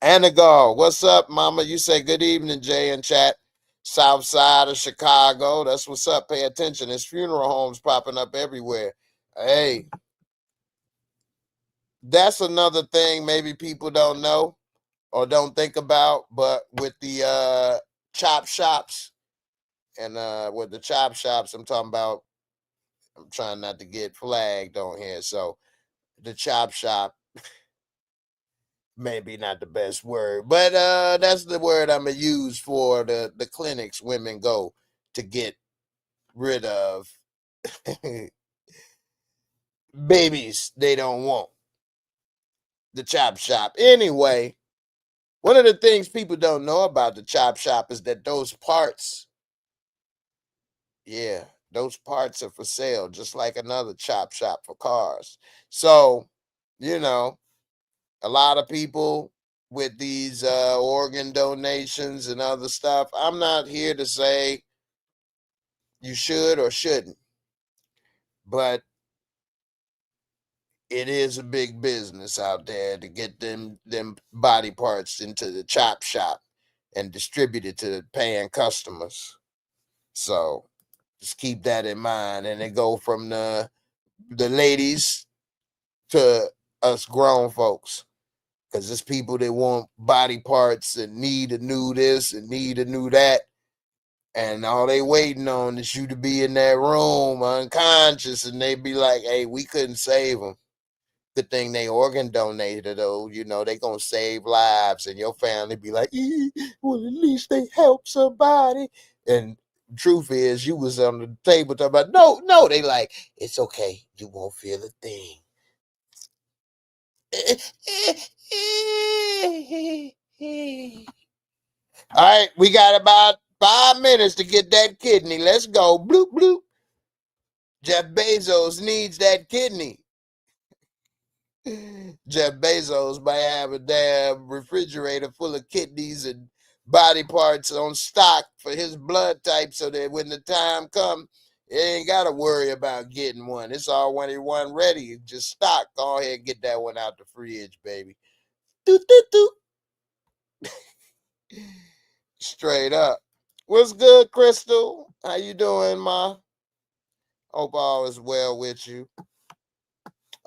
Anagal, what's up, mama? You say good evening, Jay, in chat. South side of Chicago. That's what's up. Pay attention. There's funeral homes popping up everywhere. Hey, that's another thing maybe people don't know or don't think about, but with the chop shops and with the chop shops, I'm talking about, I'm trying not to get flagged on here. So the chop shop, maybe not the best word, but that's the word I'm gonna use for the clinics women go to get rid of babies they don't want. The chop shop. Anyway, one of the things people don't know about the chop shop is that those parts, yeah, those parts are for sale, just like another chop shop for cars. So, you know, a lot of people with these organ donations and other stuff, I'm not here to say you should or shouldn't, but it is a big business out there to get them body parts into the chop shop and distribute it to the paying customers. So just keep that in mind, and it go from the ladies to us grown folks, because there's people that want body parts and need a new this and need a new that, and all they waiting on is you to be in that room unconscious, and they be like, "Hey, we couldn't save them." Good thing they organ donated, though. You know, they gonna save lives, and your family be like, well, at least they help somebody. And truth is, you was on the table talking about, no, they like, it's okay, you won't feel a thing. All right, we got about 5 minutes to get that kidney. Let's go. Bloop, bloop. Jeff Bezos needs that kidney. Jeff Bezos might have a damn refrigerator full of kidneys and body parts on stock for his blood type, so that when the time comes, he ain't got to worry about getting one. It's all when he one ready. Just stock. Go ahead and get that one out the fridge, baby. Doot, doot, doot. Straight up. What's good, Crystal? How you doing, ma? Hope all is well with you.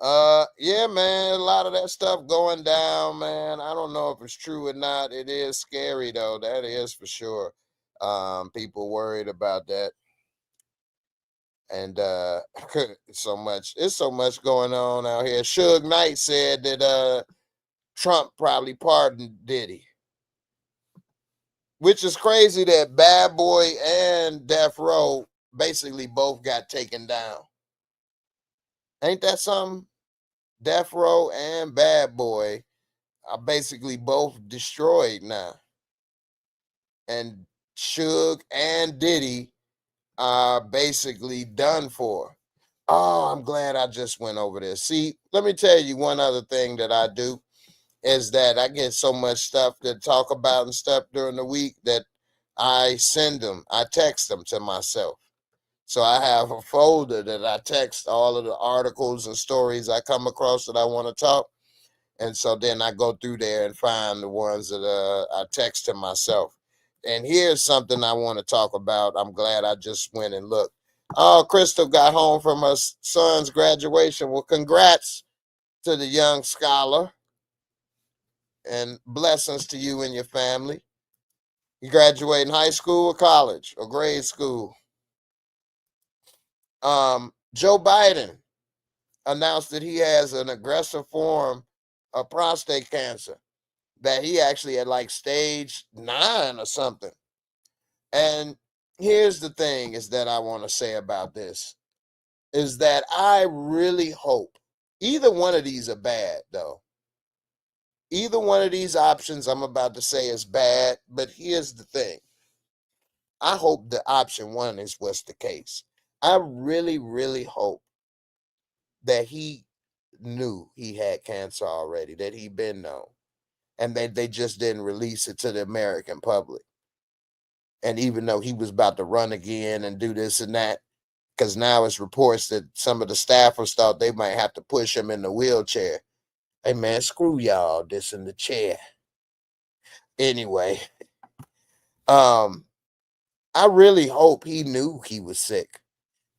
Yeah, man, a lot of that stuff going down, man. I don't know if it's true or not. It is scary though. That is for sure. People worried about that. And it's so much going on out here. Suge Knight said that Trump probably pardoned Diddy. Which is crazy that Bad Boy and Death Row basically both got taken down. Ain't that something? Death Row and Bad Boy are basically both destroyed now. And Suge and Diddy are basically done for. Oh, I'm glad I just went over this. See, let me tell you one other thing that I do is that I get so much stuff to talk about and stuff during the week that I text them to myself. So I have a folder that I text all of the articles and stories I come across that I want to talk. And so then I go through there and find the ones that I text to myself. And here's something I want to talk about. I'm glad I just went and looked. Oh, Crystal got home from her son's graduation. Well, congrats to the young scholar. And blessings to you and your family. You graduating high school or college or grade school? Joe Biden announced that he has an aggressive form of prostate cancer, that he actually had like stage 9 or something. And here's the thing is that I want to say about this is that I really hope either one of these are bad though. Either one of these options I'm about to say is bad, but here's the thing. I hope the option one is what's the case. I really, really hope that he knew he had cancer already, that he been known, and that they just didn't release it to the American public. And even though he was about to run again and do this and that, because now it's reports that some of the staffers thought they might have to push him in the wheelchair. Hey man, screw y'all, this in the chair. Anyway, I really hope he knew he was sick,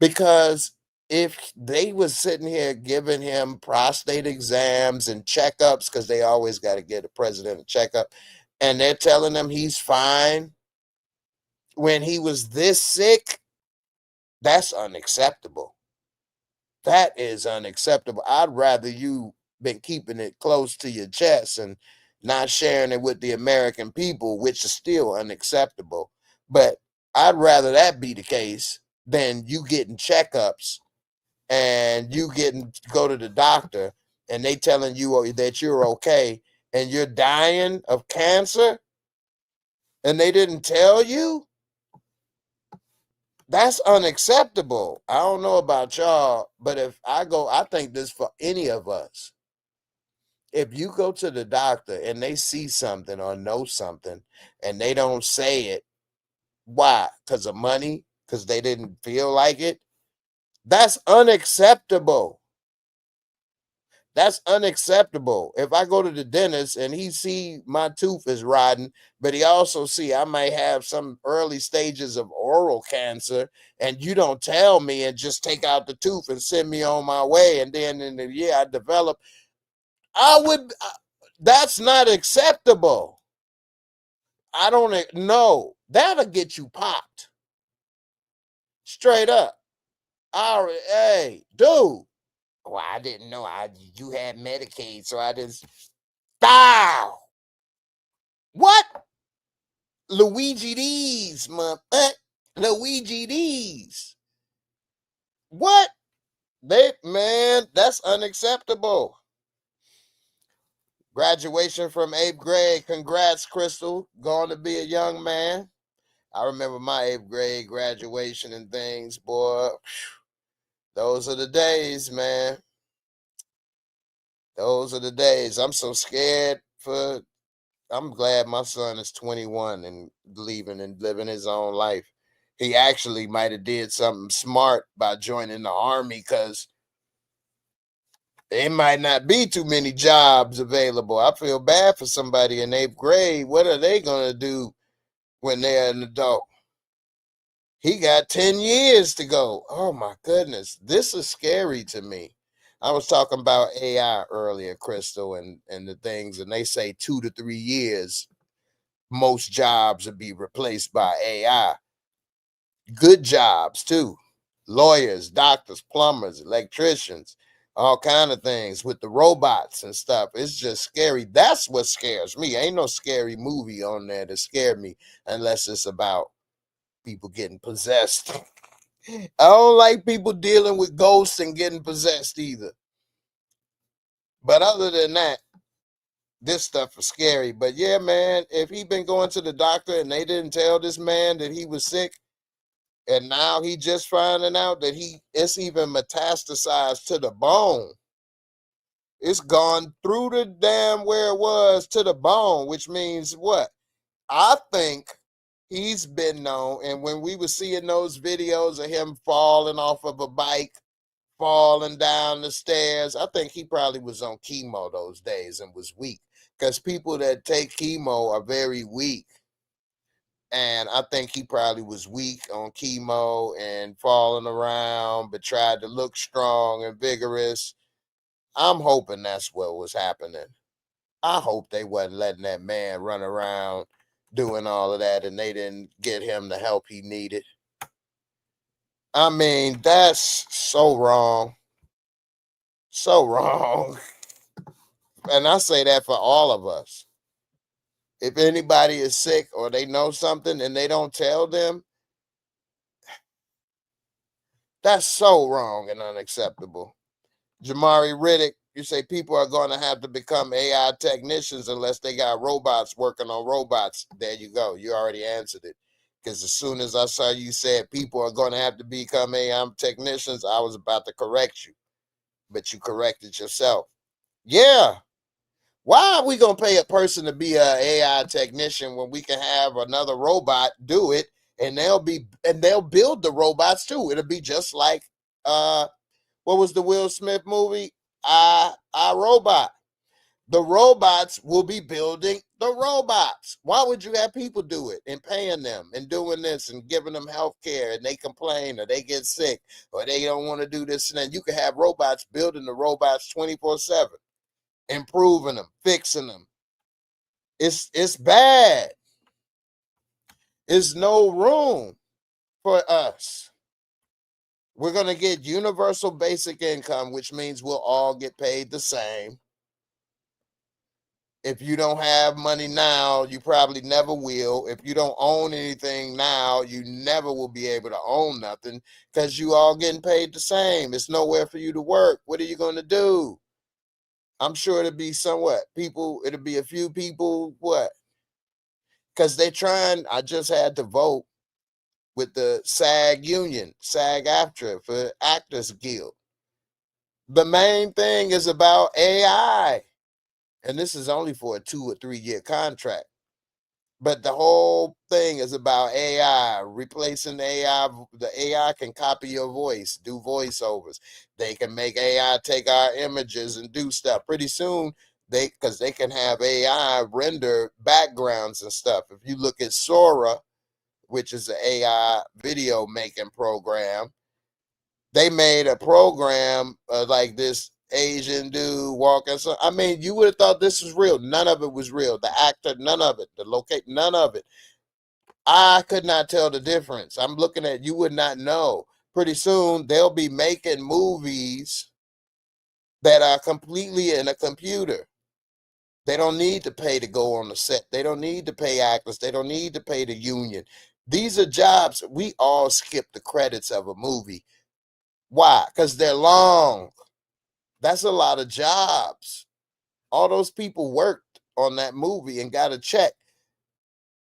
because if they was sitting here giving him prostate exams and checkups, because they always got to get the president a checkup, and they're telling him he's fine when he was this sick, that's unacceptable. That is unacceptable. I'd rather you been keeping it close to your chest and not sharing it with the American people, which is still unacceptable. But I'd rather that be the case than you getting checkups and you getting go to the doctor and they telling you that you're okay and you're dying of cancer and they didn't tell you. That's unacceptable. I don't know about y'all, but if I go, I think this for any of us. If you go to the doctor and they see something or know something and they don't say it, why? Because of money? Because they didn't feel like it? That's unacceptable. That's unacceptable. If I go to the dentist and he see my tooth is rotten, but he also see I might have some early stages of oral cancer, and you don't tell me and just take out the tooth and send me on my way, and then in the year I develop, that's not acceptable. I don't know. That'll get you popped. Straight up. Hey, dude. Well, I didn't know you had Medicaid, so I didn't. Stop. What? Luigi D's, Luigi D's. What? Man, that's unacceptable. Graduation from 8th grade. Congrats, Crystal. Going to be a young man. I remember my 8th grade graduation and things, boy. Those are the days, man. Those are the days. I'm so scared for. I'm glad my son is 21 and leaving and living his own life. He actually might have did something smart by joining the army because there might not be too many jobs available. I feel bad for somebody in 8th grade. What are they going to do when they're an adult? He got 10 years to go. Oh my goodness. This is scary to me. I was talking about AI earlier, Crystal, and the things, and they say 2 to 3 years, most jobs will be replaced by AI. Good jobs too. Lawyers, doctors, plumbers, electricians, all kind of things with the robots and stuff. It's just scary. That's what scares me. Ain't no scary movie on there to scare me unless it's about people getting possessed. I don't like people dealing with ghosts and getting possessed either. But other than that, this stuff is scary. But yeah, man, if he been going to the doctor and they didn't tell this man that he was sick, and now he just finding out that it's even metastasized to the bone. It's gone through the damn where it was to the bone, which means what? I think he's been known. And when we were seeing those videos of him falling off of a bike, falling down the stairs, I think he probably was on chemo those days and was weak. Because people that take chemo are very weak. And I think he probably was weak on chemo and falling around, but tried to look strong and vigorous. I'm hoping that's what was happening. I hope they wasn't letting that man run around doing all of that and they didn't get him the help he needed. I mean, that's so wrong. So wrong. And I say that for all of us. If anybody is sick or they know something and they don't tell them, that's so wrong and unacceptable. Jamari Riddick, you say people are going to have to become AI technicians unless they got robots working on robots. There you go. You already answered it. Because as soon as I saw you said people are going to have to become AI technicians, I was about to correct you. But you corrected yourself. Yeah. Why are we going to pay a person to be an AI technician when we can have another robot do it and they'll build the robots too? It'll be just like what was the Will Smith movie? I Robot. The robots will be building the robots. Why would you have people do it and paying them and doing this and giving them health care and they complain or they get sick or they don't want to do this and then? You can have robots building the robots 24/7, improving them, fixing them. It's bad. There's no room for us. We're going to get universal basic income, which means we'll all get paid the same. If you don't have money now, you probably never will. If you don't own anything now, you never will be able to own nothing because you all getting paid the same. It's nowhere for you to work. What are you going to do? I'm sure it'll be it'll be a few people, what? Because they're trying, I just had to vote with the SAG union, SAG-AFTRA for Actors Guild. The main thing is about AI. And this is only for a 2 or 3 year contract. But the whole thing is about AI, replacing AI. The AI can copy your voice, do voiceovers. They can make AI take our images and do stuff. Pretty soon, because they can have AI render backgrounds and stuff. If you look at Sora, which is an AI video making program, they made a program like this Asian dude walking. So I mean, you would have thought this was real. None of it was real. The actor, none of it. The locate, none of it. I could not tell the difference. I'm looking at, you would not know. Pretty soon they'll be making movies that are completely in a computer. They don't need to pay to go on the set. They don't need to pay actors. They don't need to pay the union. These are jobs. We all skip the credits of a movie. Why? Because they're long. That's a lot of jobs. All those people worked on that movie and got a check.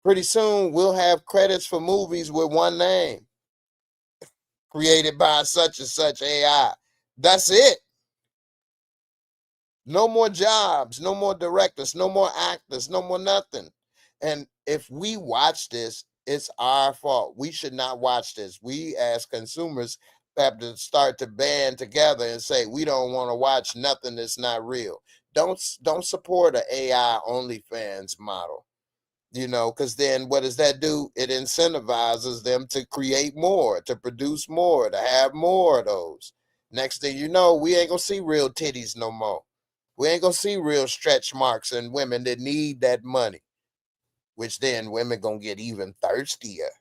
Pretty soon we'll have credits for movies with one name, created by such and such AI. That's it. No more jobs, no more directors, no more actors, no more nothing. And if we watch this, it's our fault. We should not watch this. We as consumers have to start to band together and say we don't want to watch nothing that's not real. Don't support an AI OnlyFans model. Because then what does that do? It incentivizes them to create more, to produce more, to have more of those. Next thing you know, we ain't gonna see real titties no more. We ain't gonna see real stretch marks in women that need that money, which then women gonna get even thirstier.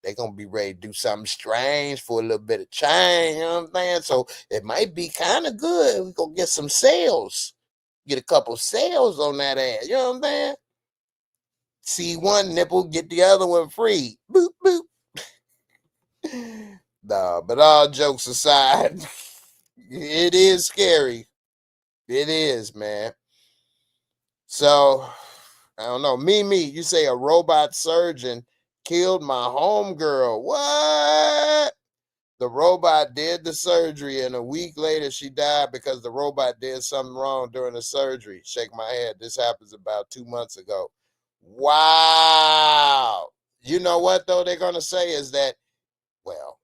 They gonna be ready to do something strange for a little bit of change, you know what I'm saying? So it might be kind of good. We gonna get some sales, get a couple sales on that ass, you know what I'm saying? See one nipple, get the other one free. Boop, boop. Nah, but all jokes aside, it is scary. It is, man. So, I don't know. Mimi, you say a robot surgeon killed my homegirl. What? The robot did the surgery, and a week later she died because the robot did something wrong during the surgery. Shake my head. This happens about 2 months ago. Wow. You know what, though, they're going to say is that, well,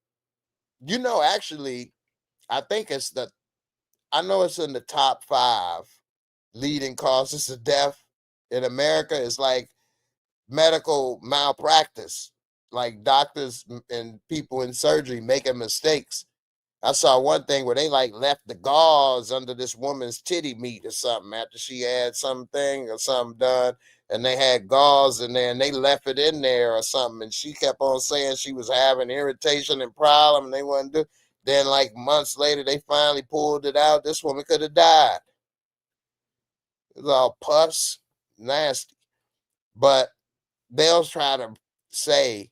actually, I think I know it's in the top 5 leading causes of death in America. It's like medical malpractice, like doctors and people in surgery making mistakes. I saw one thing where they like left the gauze under this woman's titty meat or something after she had something or something done, and they had gauze in there and they left it in there or something, and she kept on saying she was having irritation and problem and they wouldn't do. Then like months later they finally pulled it out. This woman could have died. It was all pus, nasty. But they'll try to say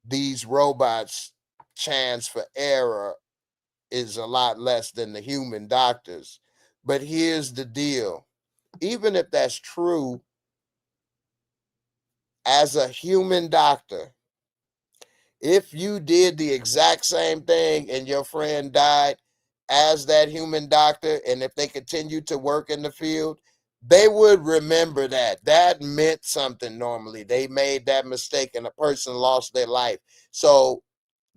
these robots' chance for error is a lot less than the human doctors. But here's the deal. Even if that's true, as a human doctor, if you did the exact same thing and your friend died as that human doctor, and if they continued to work in the field, they would remember that. That meant something normally. They made that mistake and a person lost their life. So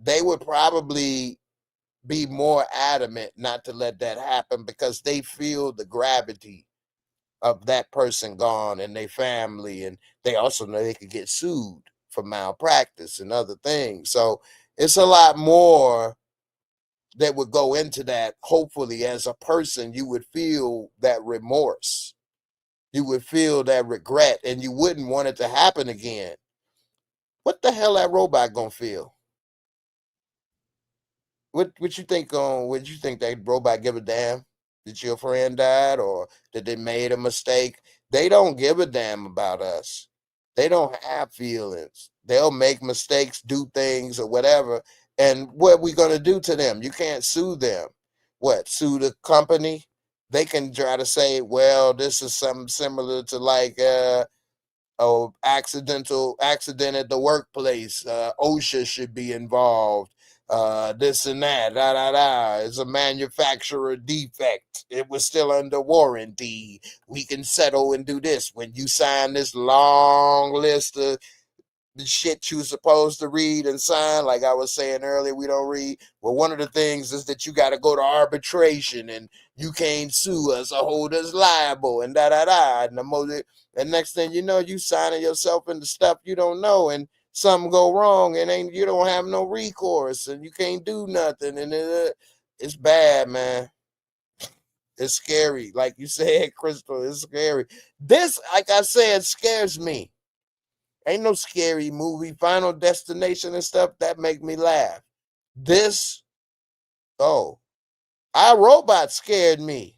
they would probably be more adamant not to let that happen because they feel the gravity of that person gone and their family, and they also know they could get sued for malpractice and other things. So it's a lot more that would go into that. Hopefully, as a person, you would feel that remorse, you would feel that regret, and you wouldn't want it to happen again. What the hell that robot gonna feel? What you think on what you think that robot give a damn? That your friend died or that they made a mistake? They don't give a damn about us. They don't have feelings. They'll make mistakes, do things or whatever. And what we gonna do to them? You can't sue them. What, sue the company? They can try to say, well, this is something similar to like accident at the workplace. OSHA should be involved. This and that, da da da. It's a manufacturer defect. It was still under warranty. We can settle and do this when you sign this long list of the shit you supposed to read and sign. Like I was saying earlier, we don't read. Well, one of the things is that you got to go to arbitration and you can't sue us or hold us liable and da da da. And next thing you know, you signing yourself into stuff you don't know, and something go wrong, and you don't have no recourse, and you can't do nothing, and it's bad, man. It's scary, like you said, Crystal. It's scary. This, like I said, scares me. Ain't no scary movie, Final Destination and stuff that make me laugh. This, oh, iRobot scared me.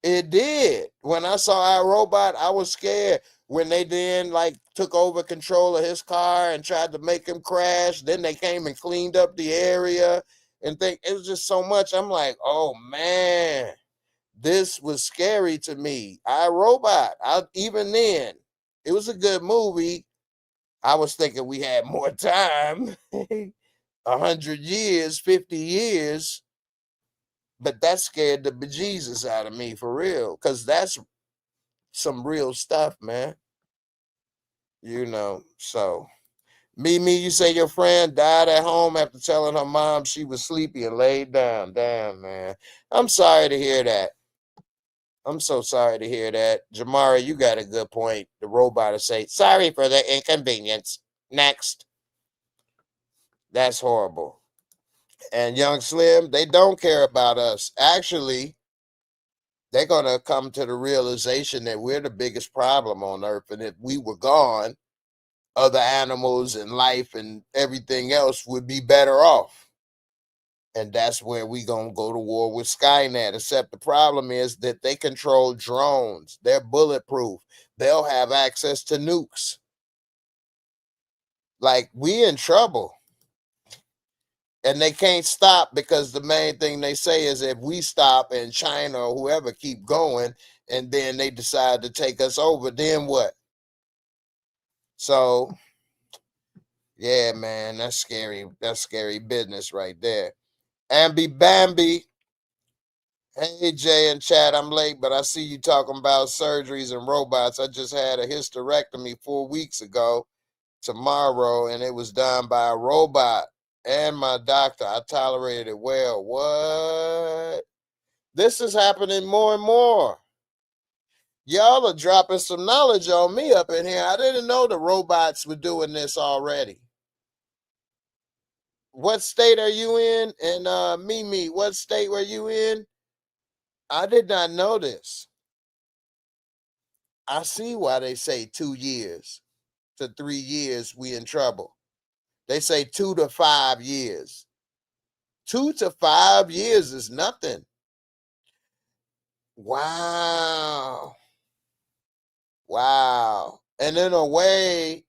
It did. When I saw iRobot, I was scared. When they then like took over control of his car and tried to make him crash, then they came and cleaned up the area and think it was just so much. I'm like, oh man, this was scary to me. iRobot. Even then, it was a good movie. I was thinking we had more time, 100 years, 50 years. But that scared the bejesus out of me for real, because that's some real stuff, man. So Mimi, you say your friend died at home after telling her mom she was sleepy and laid down. Damn, man. I'm sorry to hear that. I'm so sorry to hear that. Jamara, you got a good point. The robot will say, sorry for the inconvenience. Next. That's horrible. And Young Slim, they don't care about us. Actually, they're going to come to the realization that we're the biggest problem on earth. And if we were gone, other animals and life and everything else would be better off. And that's where we going to go to war with Skynet. Except the problem is that they control drones. They're bulletproof. They'll have access to nukes. Like, we in trouble. And they can't stop, because the main thing they say is if we stop and China or whoever keep going and then they decide to take us over, then what? So, yeah, man, that's scary. That's scary business right there. Ambi Bambi. Hey, Jay and chat, I'm late, but I see you talking about surgeries and robots. I just had a hysterectomy 4 weeks ago tomorrow, and it was done by a robot and my doctor. I tolerated it well. What? This is happening more and more. Y'all are dropping some knowledge on me up in here. I didn't know the robots were doing this already. What state are you in? And Mimi, what state were you in? I did not know this. I see why they say 2 years to 3 years we in trouble. They say 2 to 5 years. 2 to 5 years is nothing. Wow. Wow. And in a way,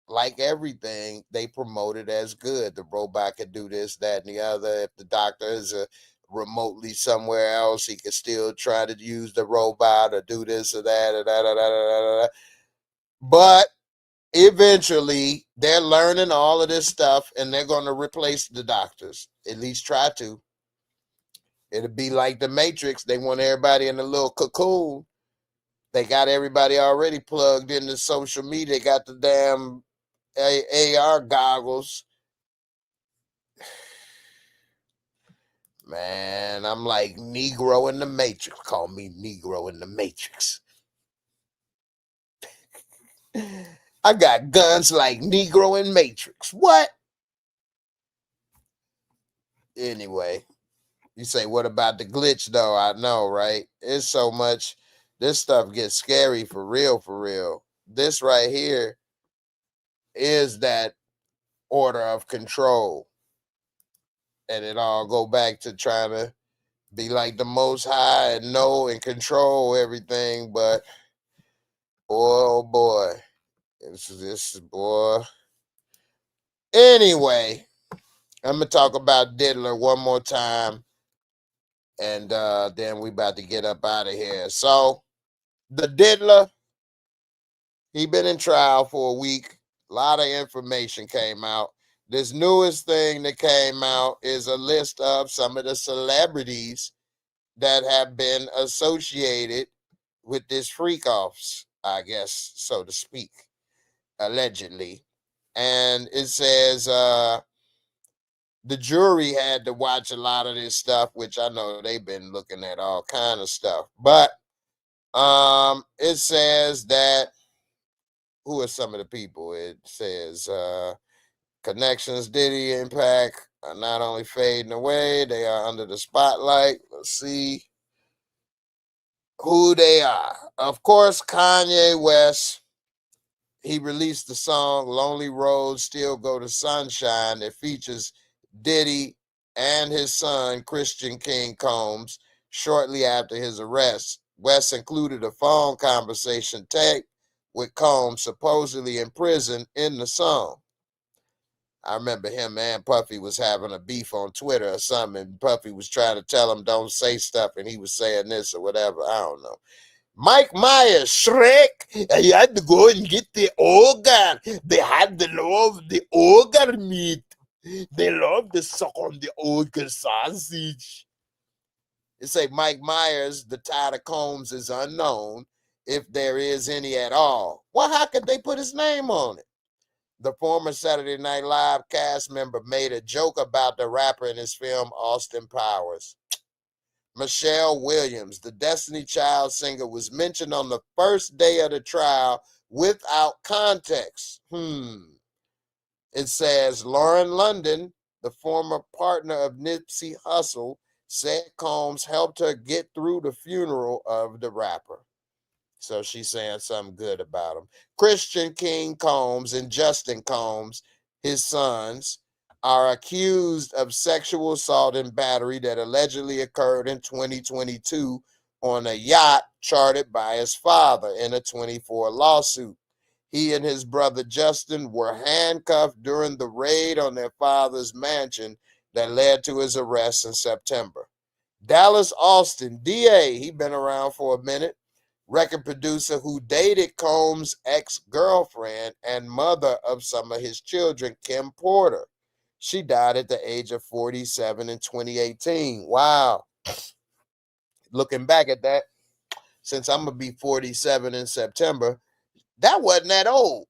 like everything, they promote it as good. The robot could do this, that, and the other. If the doctor is remotely somewhere else, he could still try to use the robot or do this or that or that. But eventually, they're learning all of this stuff, and they're going to replace the doctors. At least try to. It'll be like the Matrix. They want everybody in a little cocoon. They got everybody already plugged into social media. They got the damn AR goggles. Man, I'm like Negro in the Matrix. Call me Negro in the Matrix. I got guns like Negro in Matrix. What? Anyway, you say, what about the glitch, though? I know, right? It's so much. This stuff gets scary for real, for real. This right here is that order of control. And it all go back to trying to be like the Most High and know and control everything. But, boy, oh boy. This boy. Anyway, I'm going to talk about Diddler one more time. And then we about to get up out of here. So, the Diddler, he been in trial for a week. A lot of information came out. This newest thing that came out is a list of some of the celebrities that have been associated with this freak-offs, I guess, so to speak, allegedly. And it says the jury had to watch a lot of this stuff, which I know they've been looking at all kind of stuff. But it says that, who are some of the people? It says connections, Diddy, Impact are not only fading away, they are under the spotlight. Let's see who they are. Of course, Kanye West. He released the song Lonely Roads Still Go to Sunshine that features Diddy and his son, Christian King Combs, shortly after his arrest. West included a phone conversation tape with Combs supposedly in prison in the song. I remember him and Puffy was having a beef on Twitter or something, and Puffy was trying to tell him don't say stuff, and he was saying this or whatever. I don't know. Mike Myers, Shrek, you had to go and get the organ. They had the love the organ meat. They love to suck on the organ sausage. It say Mike Myers, the tie to Combs is unknown, if there is any at all. Well, how could they put his name on it? The former Saturday Night Live cast member made a joke about the rapper in his film Austin Powers. Michelle Williams, the Destiny Child singer, was mentioned on the first day of the trial without context. It says Lauren London, the former partner of Nipsey Hussle, said Combs helped her get through the funeral of the rapper. So she's saying something good about him. Christian King Combs and Justin Combs, his sons, are accused of sexual assault and battery that allegedly occurred in 2022 on a yacht chartered by his father in a 24 lawsuit. He and his brother Justin were handcuffed during the raid on their father's mansion that led to his arrest in September. Dallas Austin, DA, he been around for a minute, record producer who dated Combs' ex-girlfriend and mother of some of his children, Kim Porter. She died at the age of 47 in 2018. Wow. Looking back at that, since I'm going to be 47 in September, that wasn't that old.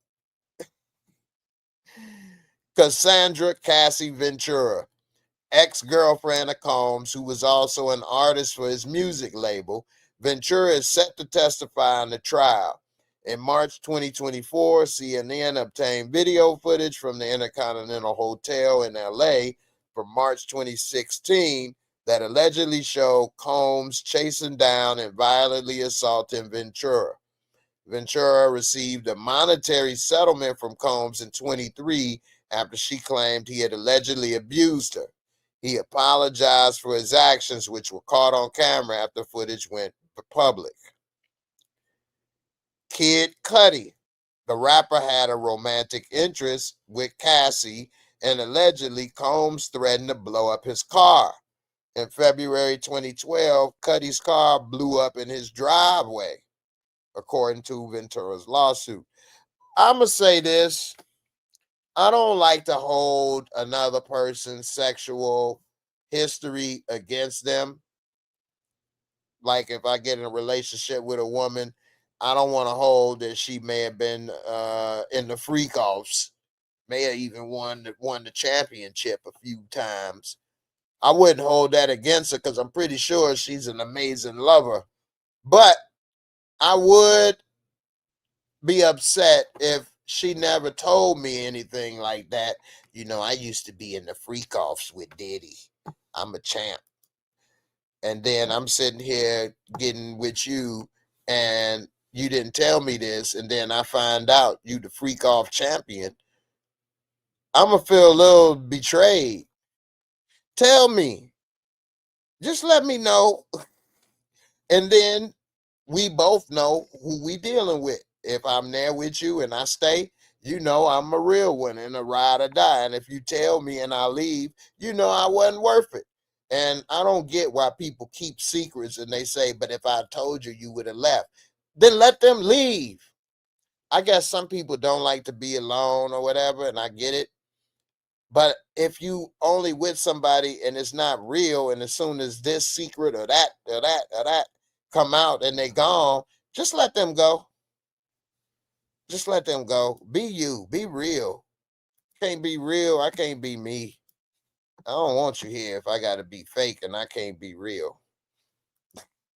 Cassandra Cassie Ventura, ex-girlfriend of Combs, who was also an artist for his music label. Ventura is set to testify in the trial. In March 2024, CNN obtained video footage from the Intercontinental Hotel in LA from March 2016 that allegedly showed Combs chasing down and violently assaulting Ventura. Ventura received a monetary settlement from Combs in 23 after she claimed he had allegedly abused her. He apologized for his actions, which were caught on camera after footage went public. Kid Cudi, the rapper, had a romantic interest with Cassie, and allegedly Combs threatened to blow up his car. In February 2012, Cudi's car blew up in his driveway, according to Ventura's lawsuit. I'm going to say this. I don't like to hold another person's sexual history against them. Like if I get in a relationship with a woman, I don't want to hold that she may have been in the freak offs, may have even won the championship a few times. I wouldn't hold that against her because I'm pretty sure she's an amazing lover. But I would be upset if she never told me anything like that. You know, I used to be in the freak offs with Diddy. I'm a champ. And then I'm sitting here getting with you and you didn't tell me this. And then I find out you the freak off champion. I'm going to feel a little betrayed. Tell me. Just let me know. And then we both know who we dealing with. If I'm there with you and I stay, you know I'm a real one and a ride or die. And if you tell me and I leave, you know I wasn't worth it. And I don't get why people keep secrets and they say, but if I told you, you would have left. Then let them leave. I guess some people don't like to be alone or whatever, and I get it. But if you only with somebody and it's not real, and as soon as this secret or that come out and they gone, just let them go. Just let them go. Be you. Be real. Can't be real. I can't be me. I don't want you here if I got to be fake and I can't be real.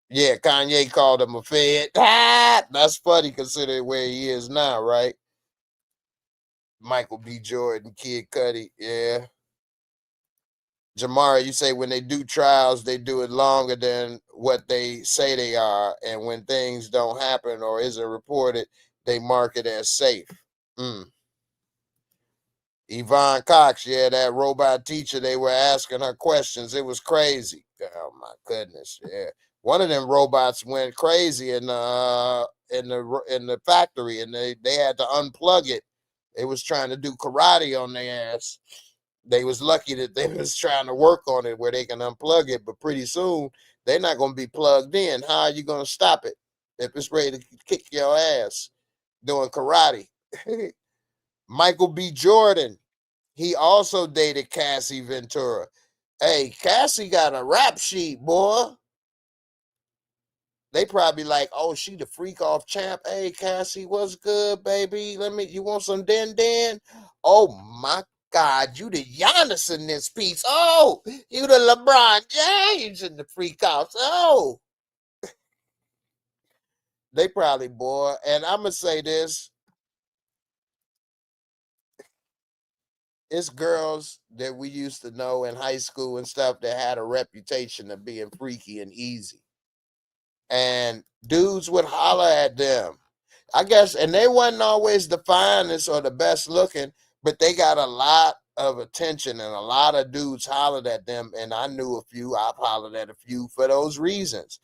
Yeah, Kanye called him a fed. That's funny considering where he is now, right? Michael B. Jordan, Kid Cudi. Yeah. Jamara, you say when they do trials, they do it longer than what they say they are. And when things don't happen or isn't reported, they mark it as safe. Yvonne Cox, yeah, that robot teacher, they were asking her questions. It was crazy. Oh my goodness, yeah. One of them robots went crazy in the factory, and they had to unplug it. They was trying to do karate on their ass. They was lucky that they was trying to work on it where they can unplug it, but pretty soon they're not going to be plugged in. How are you going to stop it if it's ready to kick your ass doing karate? Michael B. Jordan, he also dated Cassie Ventura. Hey, Cassie got a rap sheet, boy. They probably like, oh, she the freak off champ. Hey, Cassie, what's good, baby? You want some den? Oh my God, you the Giannis in this piece. Oh, you the LeBron James in the freak offs. Oh, they probably, boy. And I'm gonna say this: it's girls that we used to know in high school and stuff that had a reputation of being freaky and easy, and dudes would holler at them. I guess, and they wasn't always the finest or the best looking, but they got a lot of attention, and a lot of dudes hollered at them. And I knew a few. I've hollered at a few for those reasons.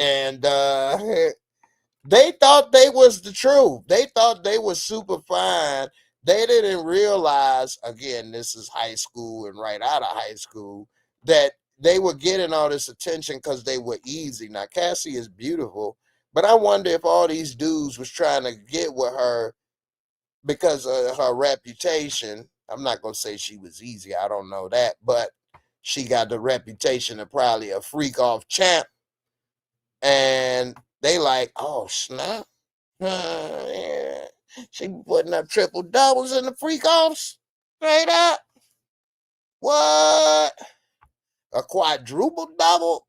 And they thought they was the truth. They thought they was super fine. They didn't realize, again, this is high school and right out of high school, that they were getting all this attention because they were easy. Now, Cassie is beautiful, but I wonder if all these dudes was trying to get with her because of her reputation. I'm not going to say she was easy. I don't know that, but she got the reputation of probably a freak off champ. And they like, oh, snap. Yeah. She putting up triple doubles in the freak offs. Straight up. What? A quadruple double?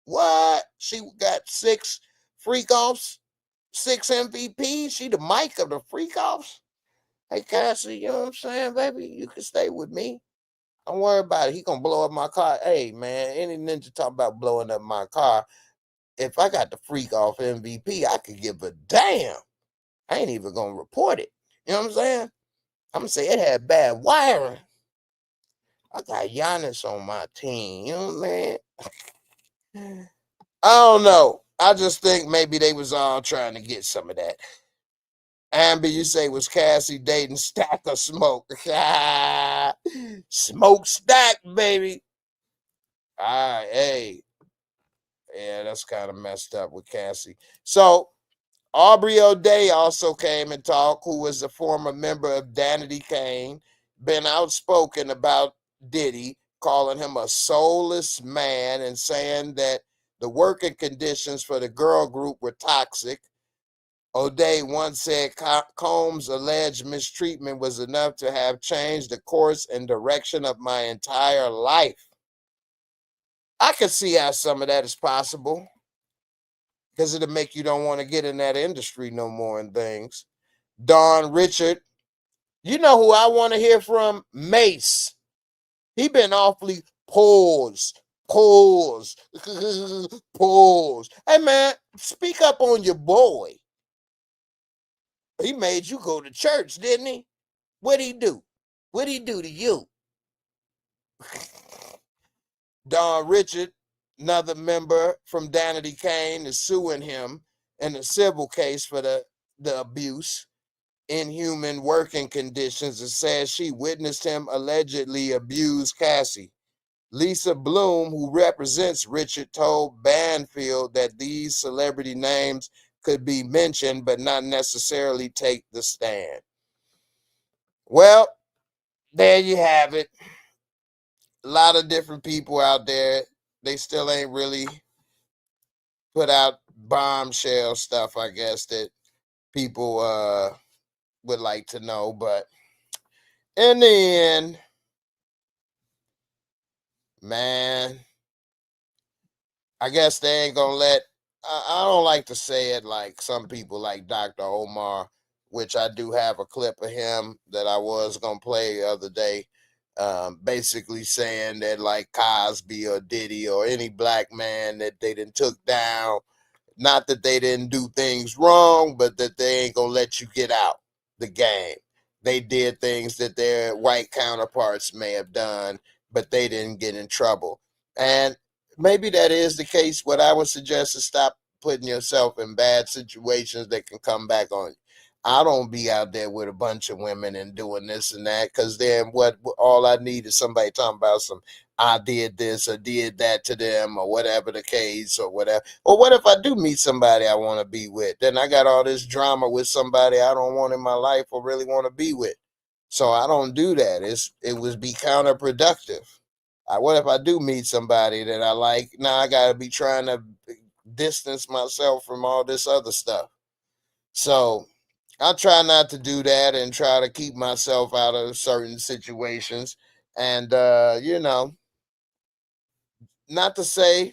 What? She got 6 freak offs, 6 MVPs. She the Mike of the freak offs. Hey, Cassie, you know what I'm saying, baby? You can stay with me. Don't worry about it. He gonna blow up my car. Hey, man, any ninja talk about blowing up my car. If I got the freak off MVP, I could give a damn. I ain't even gonna report it. You know what I'm saying? I'm gonna say it had bad wiring. I got Giannis on my team. You know what I mean? I don't know. I just think maybe they was all trying to get some of that. Amber, you say was Cassie dating Stack or Smoke? Smoke Stack, baby. All right, hey. Yeah, that's kind of messed up with Cassie. So Aubrey O'Day also came and talked, who was a former member of Danity Kane, been outspoken about Diddy, calling him a soulless man and saying that the working conditions for the girl group were toxic. O'Day once said Combs' alleged mistreatment was enough to have changed the course and direction of my entire life. I could see how some of that is possible, because it'll make you don't want to get in that industry no more and things. Don Richard, you know who I want to hear from? Mace. He been awfully pause. Hey, man, speak up on your boy. He made you go to church, didn't he? What'd he do? What'd he do to you? Don Richard, another member from Danity Kane, is suing him in a civil case for the abuse, inhuman working conditions, and says she witnessed him allegedly abuse Cassie. Lisa Bloom, who represents Richard, told Banfield that these celebrity names could be mentioned but not necessarily take the stand. Well, there you have it. A lot of different people out there. They still ain't really put out bombshell stuff, I guess, that people would like to know. But in the end, man, I guess they ain't gonna let. I don't like to say it like some people, like Dr. Omar, which I do have a clip of him that I was gonna play the other day, basically saying that like Cosby or Diddy or any black man that they done took down, not that they didn't do things wrong, but that they ain't gonna let you get out the game. They did things that their white counterparts may have done, but they didn't get in trouble. And maybe that is the case. What I would suggest is stop putting yourself in bad situations that can come back on you. I don't be out there with a bunch of women and doing this and that, because then what all I need is somebody talking about some I did this or did that to them or whatever the case or whatever. Or what if I do meet somebody I want to be with? Then I got all this drama with somebody I don't want in my life or really want to be with. So I don't do that. It would be counterproductive. What if I do meet somebody that I like? Now I got to be trying to distance myself from all this other stuff. So I try not to do that and try to keep myself out of certain situations. And not to say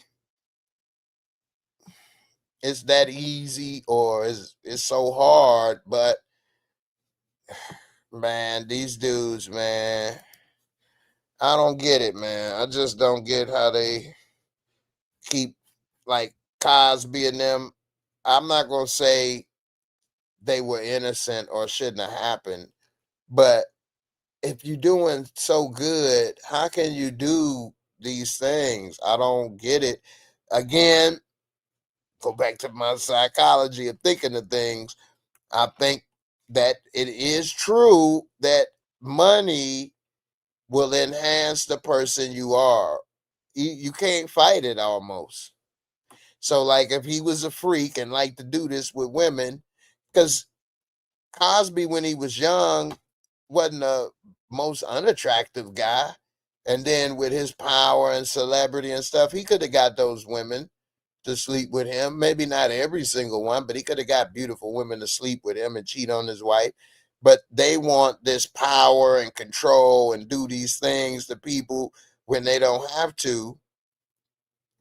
it's that easy or it's so hard, but man, these dudes, man, I don't get it, man. I just don't get how they keep like Cosby and them. I'm not gonna say they were innocent or shouldn't have happened, but if you're doing so good, how can you do these things? I don't get it. Again, go back to my psychology of thinking of things. I think that it is true that money will enhance the person you are. You can't fight it almost. So, like, if he was a freak and liked to do this with women, because Cosby, when he was young, wasn't the most unattractive guy. And then with his power and celebrity and stuff, he could have got those women to sleep with him. Maybe not every single one, but he could have got beautiful women to sleep with him and cheat on his wife. But they want this power and control and do these things to people when they don't have to.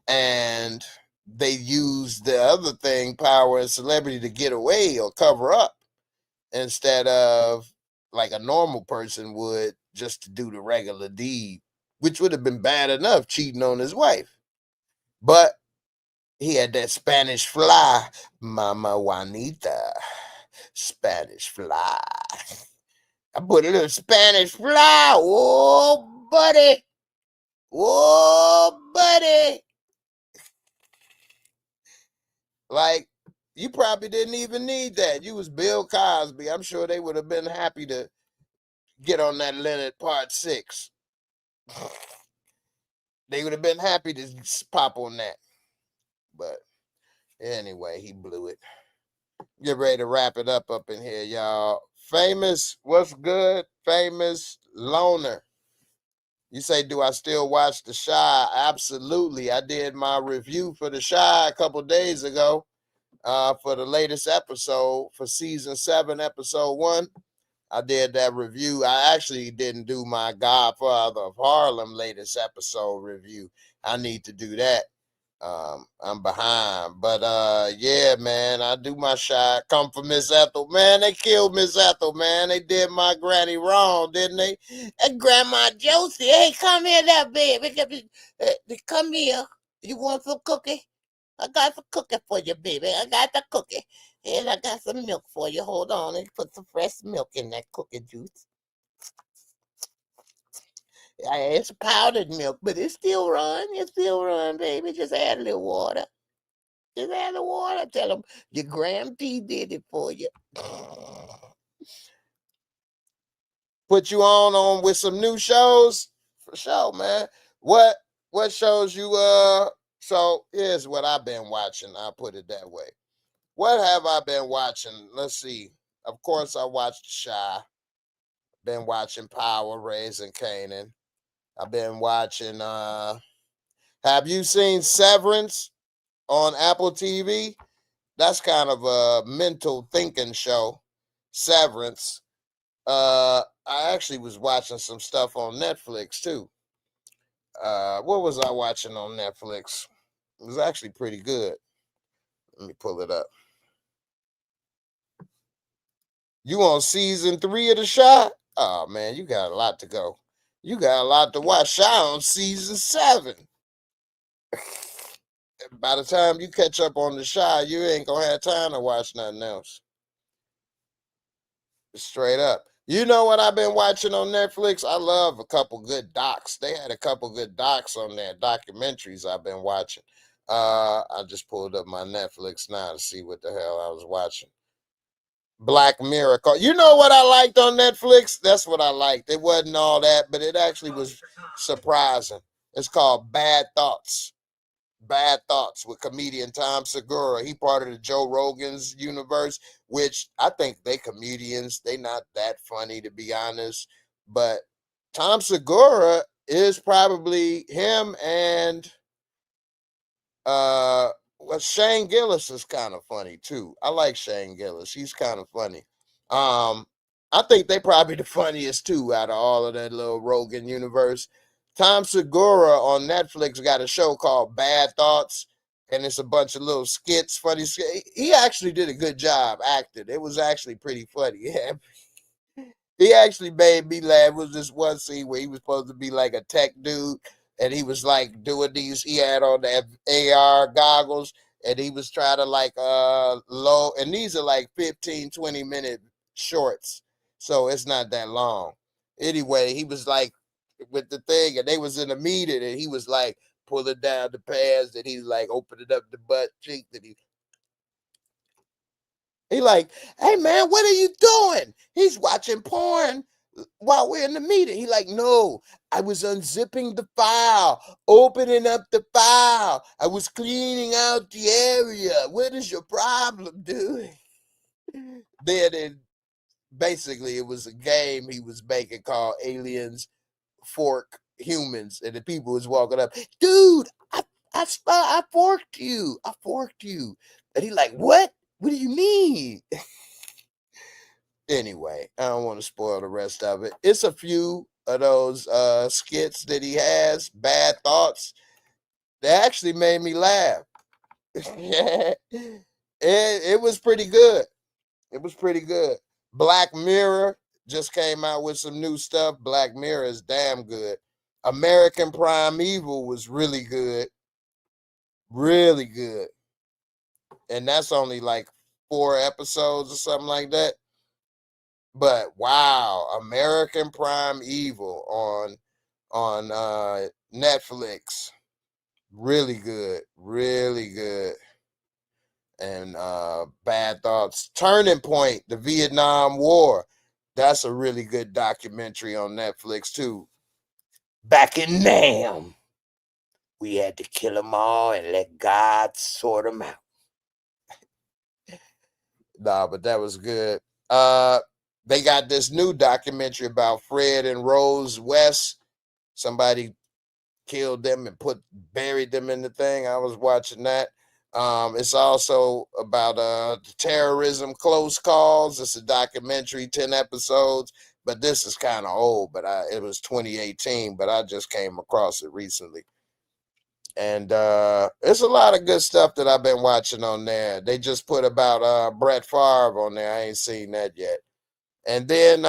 And they use the other thing, power and celebrity, to get away or cover up instead of like a normal person would just to do the regular deed, which would have been bad enough cheating on his wife. But he had that Spanish fly, Mama Juanita, Spanish fly. I put a little Spanish fly. Oh, buddy. Oh, buddy. Like, you probably didn't even need that. You was Bill Cosby. I'm sure they would have been happy to get on that Leonard Part 6. They would have been happy to pop on that. But anyway, he blew it. Get ready to wrap it up in here, y'all. Famous, what's good? Famous loner. You say, do I still watch The Chi? Absolutely. I did my review for The Chi a couple days ago for the latest episode for season 7, episode 1. I did that review. I actually didn't do my Godfather of Harlem latest episode review. I need to do that. I'm behind. But yeah, man, I do my shot. Come for Miss Ethel. Man, they killed Miss Ethel, man. They did my granny wrong, didn't they? And Grandma Josie, hey, come here there, baby. Come here. You want some cookie? I got some cookie for you, baby. I got the cookie. And I got some milk for you. Hold on and put some fresh milk in that cookie juice. Yeah, it's powdered milk, but it still run. It still run, baby. Just add a little water. Just add the water. Tell them your Gram P did it for you. Put you on with some new shows for sure, man. What shows you so here's what I've been watching. I'll put it that way. What have I been watching? Let's see. Of course, I watched The Chi. Been watching Power, Raising Canaan. I've been watching have you seen Severance on Apple TV? That's kind of a mental thinking show. Severance. I actually was watching some stuff on Netflix too. What was I watching on Netflix? It was actually pretty good. Let me pull it up. You on season 3 of The Chi? Oh man, you got a lot to go. You got a lot to watch. Chi on season 7. By the time you catch up on The Chi, you ain't gonna have time to watch nothing else. Straight up. You know what I've been watching on Netflix? I love a couple good docs. They had a couple good docs on there, documentaries I've been watching. I just pulled up my Netflix now to see what the hell I was watching. Black Mirror. You know what I liked on Netflix? That's what I liked. It wasn't all that, but it actually was surprising. It's called Bad Thoughts. Bad Thoughts with comedian Tom Segura. He part of the Joe Rogan's universe, which I think they comedians. They not that funny, to be honest. But Tom Segura is probably him and But Shane Gillis is kind of funny too. I like Shane Gillis. He's kind of funny. I think they probably the funniest too out of all of that little Rogan universe. Tom Segura on Netflix got a show called Bad Thoughts, and it's a bunch of little skits, funny skits. He actually did a good job acting. It was actually pretty funny. Yeah, he actually made me laugh. It was this one scene where he was supposed to be like a tech dude, and he was like doing these. He had on the AR goggles, and he was trying to like low. And these are like 15-20 minute shorts, so it's not that long. Anyway, he was like with the thing, and they was in a meeting, and he was like pulling down the pants, and he's like opening up the butt cheek, and he like, hey man, what are you doing? He's watching porn while we're in the meeting. He like, no, I was unzipping the file, opening up the file. I was cleaning out the area. What is your problem, dude? Then basically it was a game he was making called Aliens Fork Humans, and the people was walking up, dude, I forked you. I forked you. And he like, what? What do you mean? Anyway, I don't want to spoil the rest of it. It's a few of those skits that he has, Bad Thoughts, that actually made me laugh. Yeah. It was pretty good. It was pretty good. Black Mirror just came out with some new stuff. Black Mirror is damn good. American Prime Evil was really good. Really good. And that's only like 4 episodes or something like that. But wow, American Prime Evil on Netflix. Really good. Really good. And Bad Thoughts. Turning Point, the Vietnam War. That's a really good documentary on Netflix too. Back in Nam, we had to kill them all and let God sort them out. Nah, but that was good. They got this new documentary about Fred and Rose West. Somebody killed them and buried them in the thing. I was watching that. It's also about terrorism close calls. It's a documentary, 10 episodes, but this is kind of old, but it was 2018, but I just came across it recently. And it's a lot of good stuff that I've been watching on there. They just put about Brett Favre on there. I ain't seen that yet. And then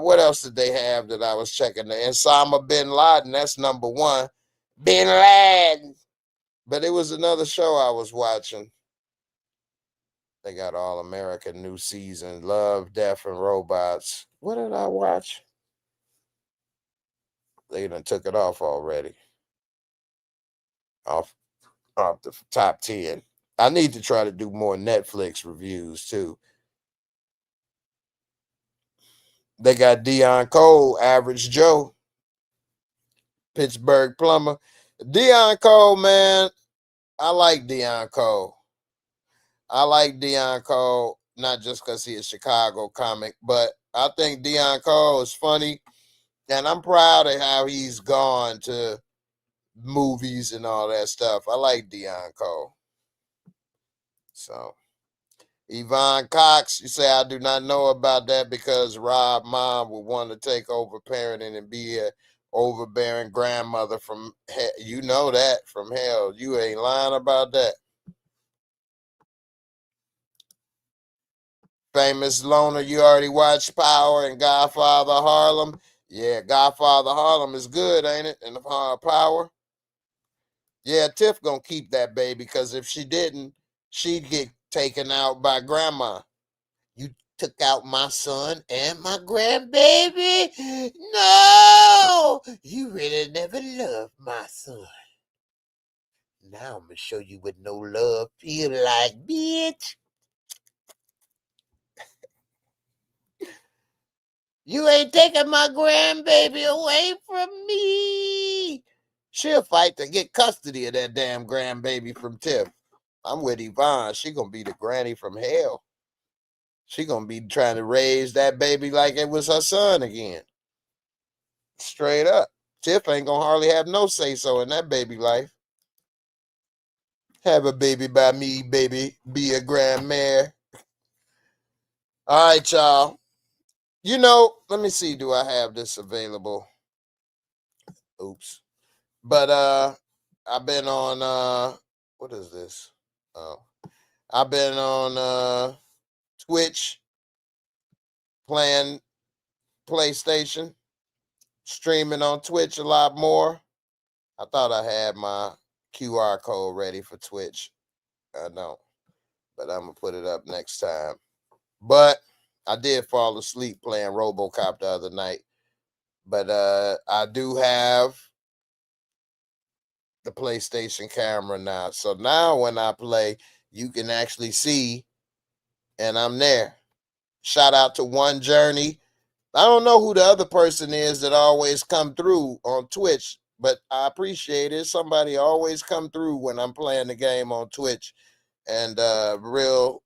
what else did they have that I was checking? The Osama bin Laden, that's number 1. Bin Laden. But it was another show I was watching. They got All American new season, Love, Death, and Robots. What did I watch? They done took it off already. Off the top 10. I need to try to do more Netflix reviews too. They got Deion Cole, Average Joe, Pittsburgh Plumber. Deion Cole, man, I like Deion Cole. I like Deion Cole, not just because he's a Chicago comic, but I think Deion Cole is funny, and I'm proud of how he's gone to movies and all that stuff. I like Deion Cole. So, Yvonne Cox, you say I do not know about that because Rob mom would want to take over parenting and be a overbearing grandmother from hell. You know that from hell. You ain't lying about that. Famous Loner, you already watched Power and Godfather Harlem. Yeah, Godfather Harlem is good, ain't it? And Power. Yeah, Tiff gonna keep that baby because if she didn't, she'd get taken out by grandma. You took out my son and my grandbaby? No! You really never loved my son. Now I'm gonna show you what no love feel like, bitch. You ain't taking my grandbaby away from me. She'll fight to get custody of that damn grandbaby from Tiff. I'm with Yvonne. She gonna be the granny from hell. She gonna be trying to raise that baby like it was her son again. Straight up. Tiff ain't gonna hardly have no say-so in that baby life. Have a baby by me, baby. Be a grandmare. All right, y'all. Let me see. Do I have this available? Oops. But I've been on what is this? Oh. I've been on Twitch playing PlayStation, streaming on Twitch a lot more. I thought I had my QR code ready for Twitch. I don't, but I'm gonna put it up next time. But I did fall asleep playing RoboCop the other night. But I do have the PlayStation camera now. So now when I play, you can actually see, and I'm there. Shout out to One Journey. I don't know who the other person is that always come through on Twitch, but I appreciate it. Somebody always come through when I'm playing the game on Twitch, and real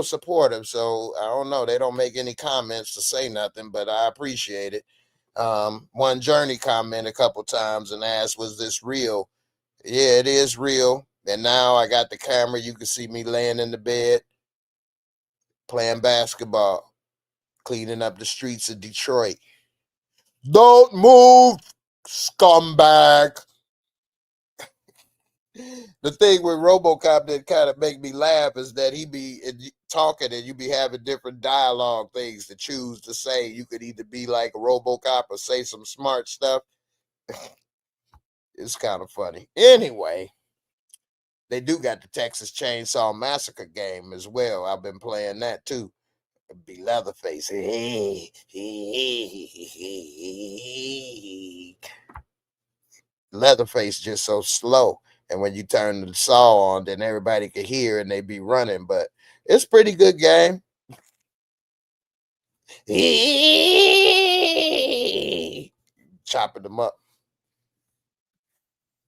supportive. So I don't know. They don't make any comments to say nothing, but I appreciate it. One Journey comment a couple times and asked, "Was this real?" Yeah, it is real. And now I got the camera. You can see me laying in the bed playing basketball, cleaning up the streets of Detroit. Don't move, scumbag. The thing with RoboCop that kind of make me laugh is that he be talking and you be having different dialogue things to choose to say. You could either be like a RoboCop or say some smart stuff. It's kind of funny. Anyway, they do got the Texas Chainsaw Massacre game as well. I've been playing that too. Be Leatherface. Leatherface just so slow. And when you turn the saw on, then everybody can hear and they be running. But it's a pretty good game. Chopping them up.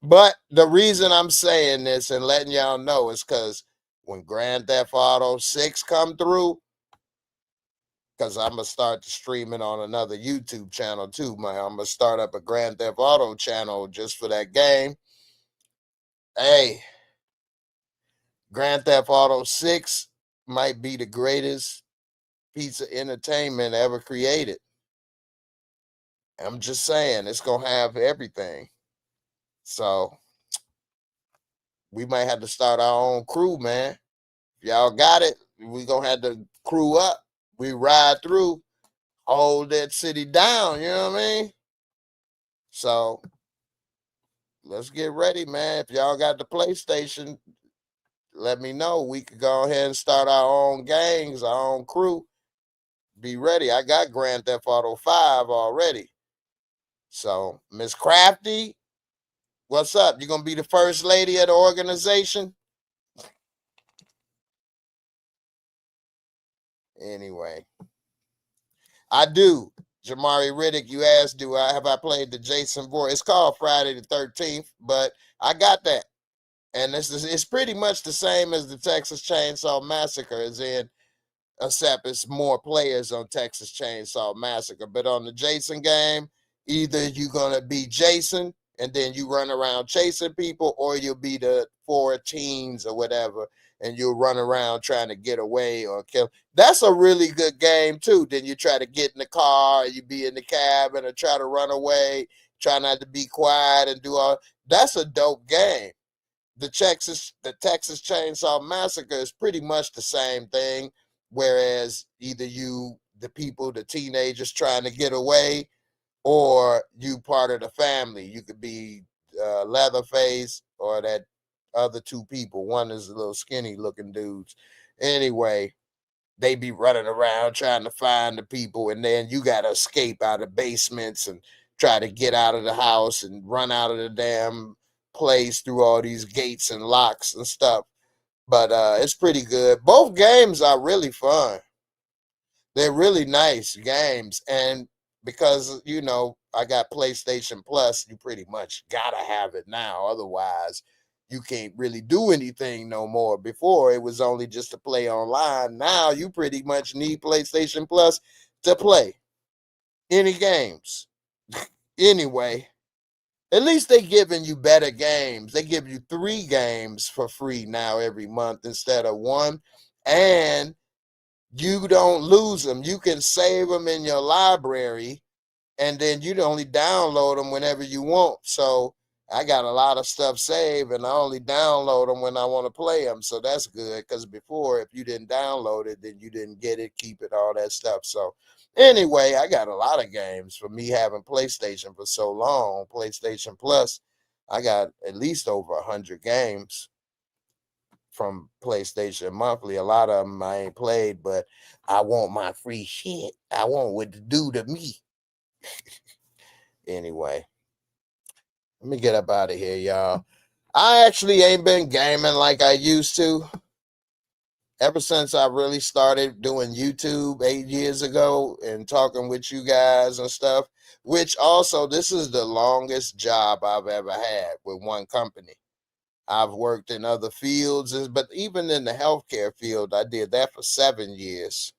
But the reason I'm saying this and letting y'all know is because when Grand Theft Auto 6 come through, because I'm going to start streaming on another YouTube channel too. I'm going to start up a Grand Theft Auto channel just for that game. Hey, Grand Theft Auto 6 might be the greatest piece of entertainment ever created. I'm just saying, it's going to have everything. So we might have to start our own crew, man. If y'all got it, we going to have to crew up. We ride through, hold that city down, you know what I mean? So let's get ready, man. If y'all got the PlayStation, let me know. We could go ahead and start our own gangs, our own crew. Be ready. I got Grand Theft Auto 5 already. So, Miss Crafty, what's up? You gonna be the first lady of the organization? Anyway, I do. Jamari Riddick, you asked, have I played the Jason Voorhees? It's called Friday the 13th, but I got that. And it's pretty much the same as the Texas Chainsaw Massacre, as in, except it's more players on Texas Chainsaw Massacre. But on the Jason game, either you're gonna be Jason and then you run around chasing people, or you'll be the 4 teens or whatever, and you'll run around trying to get away or kill. That's a really good game too. Then you try to get in the car, you be in the cabin, or try to run away, try not to be quiet and do all. That's a dope game. The Texas Chainsaw Massacre is pretty much the same thing, whereas either the teenagers trying to get away, or you part of the family. You could be Leatherface or that other two people. One is a little skinny looking dudes. Anyway, they be running around trying to find the people, and then you got to escape out of basements and try to get out of the house and run out of the damn place through all these gates and locks and stuff. But it's pretty good. Both games are really fun. They're really nice games. And because, I got PlayStation Plus, you pretty much got to have it now. Otherwise, you can't really do anything no more. Before, it was only just to play online. Now, you pretty much need PlayStation Plus to play any games. Anyway, At least they giving you better games. They give you 3 games for free now every month instead of 1. And you don't lose them. You can save them in your library, and then you only download them whenever you want. So I got a lot of stuff saved, and I only download them when I want to play them. So that's good, because before, if you didn't download it, then you didn't get it, keep it, all that stuff. So anyway, I got a lot of games for me having PlayStation for so long. PlayStation Plus, I got at least over 100 games from PlayStation Monthly. A lot of them I ain't played, but I want my free shit. I want what to do to me. Anyway, let me get up out of here, y'all. I actually ain't been gaming like I used to ever since I really started doing YouTube 8 years ago and talking with you guys and stuff, which also, this is the longest job I've ever had with one company. I've worked in other fields, but even in the healthcare field, I did that for 7 years.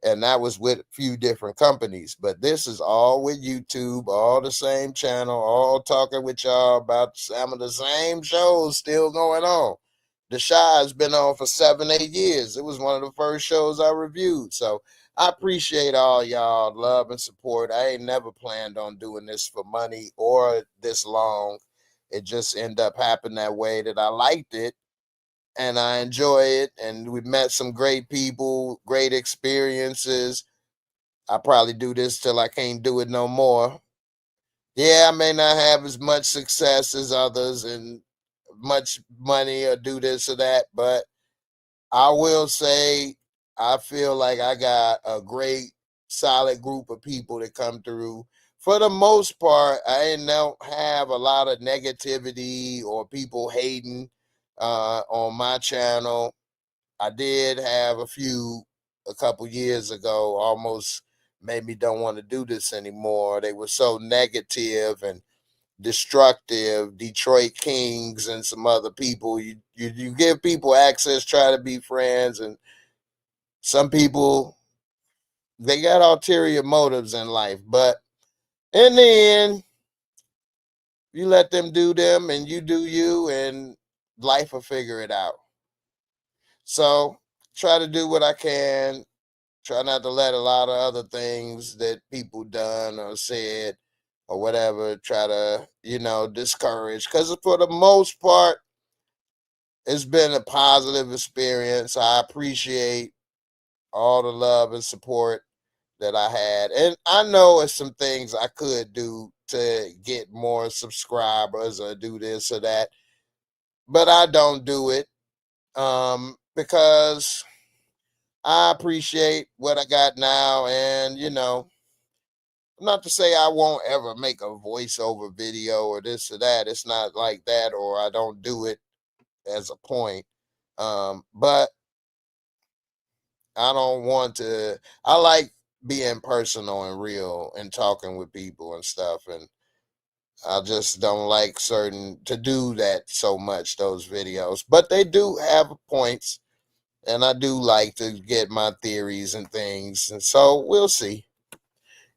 And that was with a few different companies. But this is all with YouTube, all the same channel, all talking with y'all about some of the same shows still going on. The Shy has been on for 7, 8 years. It was one of the first shows I reviewed. So I appreciate all y'all love and support. I ain't never planned on doing this for money or this long. It just ended up happening that way, that I liked it and I enjoy it. And we met some great people, great experiences. I probably do this till I can't do it no more. Yeah, I may not have as much success as others and much money or do this or that, but I will say I feel like I got a great, solid group of people that come through. For the most part, I don't have a lot of negativity or people hating on my channel. I did have a couple years ago, almost made me don't want to do this anymore. They were so negative and destructive. Detroit Kings and some other people. You give people access, try to be friends, and some people, they got ulterior motives in life. But in the end, you let them do them and you do you, and life will figure it out. So try to do what I can. Try not to let a lot of other things that people done or said or whatever try to, discourage. Because for the most part, it's been a positive experience. I appreciate all the love and support that I had. And I know it's some things I could do to get more subscribers or do this or that, but I don't do it because I appreciate what I got now. And, not to say I won't ever make a voiceover video or this or that. It's not like that, or I don't do it as a point. But I don't want to. I like being personal and real and talking with people and stuff. And I just don't like to do that so much, those videos. But they do have points. And I do like to get my theories and things. And so we'll see.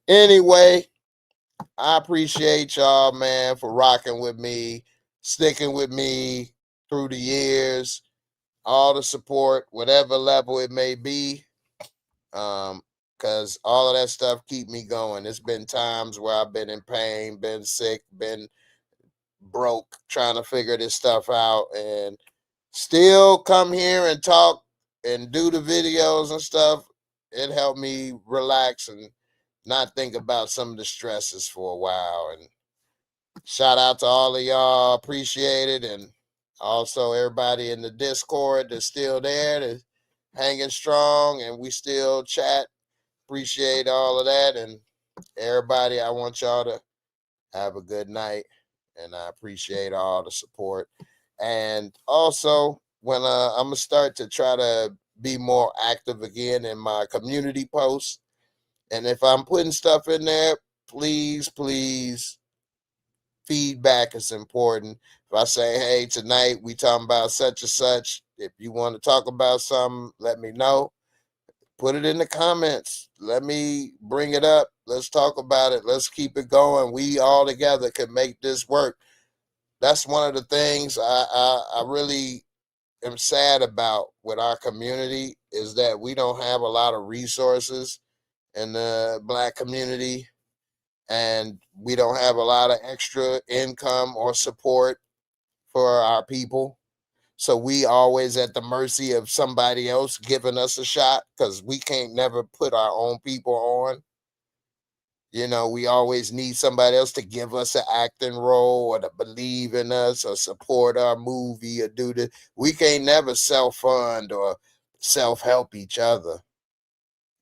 Anyway, I appreciate y'all, man, for rocking with me, sticking with me through the years, all the support, whatever level it may be. Because all of that stuff keep me going. There's been times where I've been in pain, been sick, been broke, trying to figure this stuff out, and still come here and talk and do the videos and stuff. It helped me relax and not think about some of the stresses for a while. And shout out to all of y'all. Appreciate it. And also everybody in the Discord that's still there, that's hanging strong, and we still chat. Appreciate all of that. And everybody, I want y'all to have a good night. And I appreciate all the support. And also, when I'm gonna start to try to be more active again in my community posts. And if I'm putting stuff in there, please, feedback is important. If I say, hey, tonight we talking about such and such, if you want to talk about something, let me know. Put it in the comments. Let me bring it up. Let's talk about it. Let's keep it going. We all together can make this work. That's one of the things I really am sad about with our community is that we don't have a lot of resources in the Black community, and we don't have a lot of extra income or support for our people. So we always at the mercy of somebody else giving us a shot because we can't never put our own people on. You know, we always need somebody else to give us an acting role or to believe in us or support our movie or do the. We can't never self-fund or self-help each other.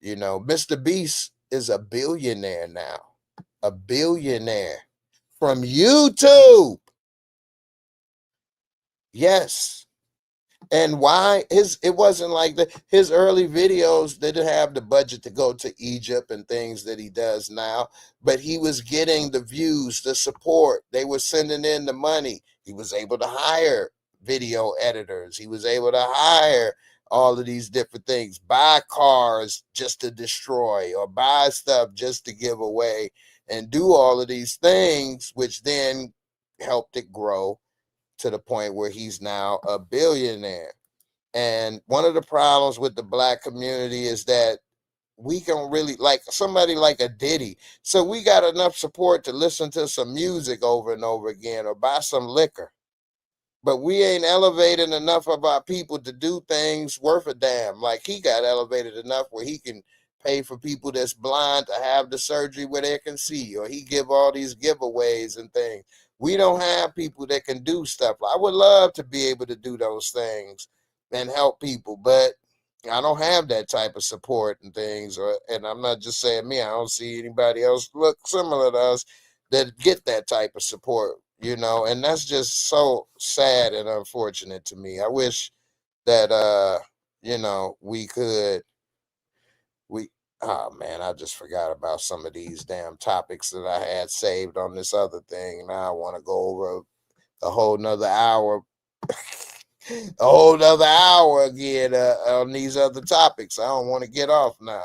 You know, Mr. Beast is a billionaire now. A billionaire from YouTube. Yes. And why it wasn't like his early videos didn't have the budget to go to Egypt and things that he does now, but he was getting the views, the support. They were sending in the money. He was able to hire video editors. He was able to hire all of these different things, buy cars just to destroy or buy stuff just to give away and do all of these things, which then helped it grow to the point where he's now a billionaire. And one of the problems with the Black community is that we can really like somebody like a Diddy. So we got enough support to listen to some music over and over again or buy some liquor. But we ain't elevating enough of our people to do things worth a damn. Like he got elevated enough where he can pay for people that's blind to have the surgery where they can see, or he give all these giveaways and things. We don't have people that can do stuff. I would love to be able to do those things and help people, but I don't have that type of support and things. And I'm not just saying me. I don't see anybody else look similar to us that get that type of support, you know, and that's just so sad and unfortunate to me. I wish that you know, we oh man, I just forgot about some of these damn topics that I had saved on this other thing. Now I want to go over a whole nother hour a whole nother hour again on these other topics. I don't want to get off now.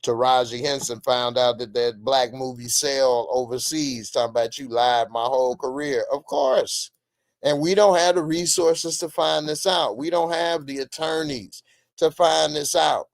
Taraji Henson found out that that Black movie sale overseas. Talking about you lied my whole career. Of course. And we don't have the resources to find this out. We don't have the attorneys to find this out.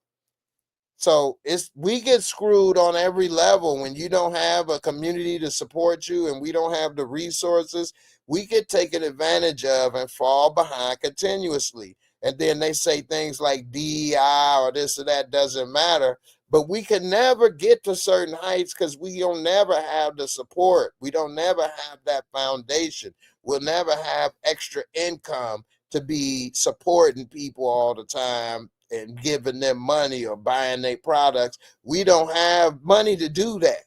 So we get screwed on every level when you don't have a community to support you and we don't have the resources. We get taken advantage of and fall behind continuously. And then they say things like DEI or this or that doesn't matter. But we can never get to certain heights because we don't never have the support. We don't never have that foundation. We'll never have extra income to be supporting people all the time and giving them money or buying their products. We don't have money to do that.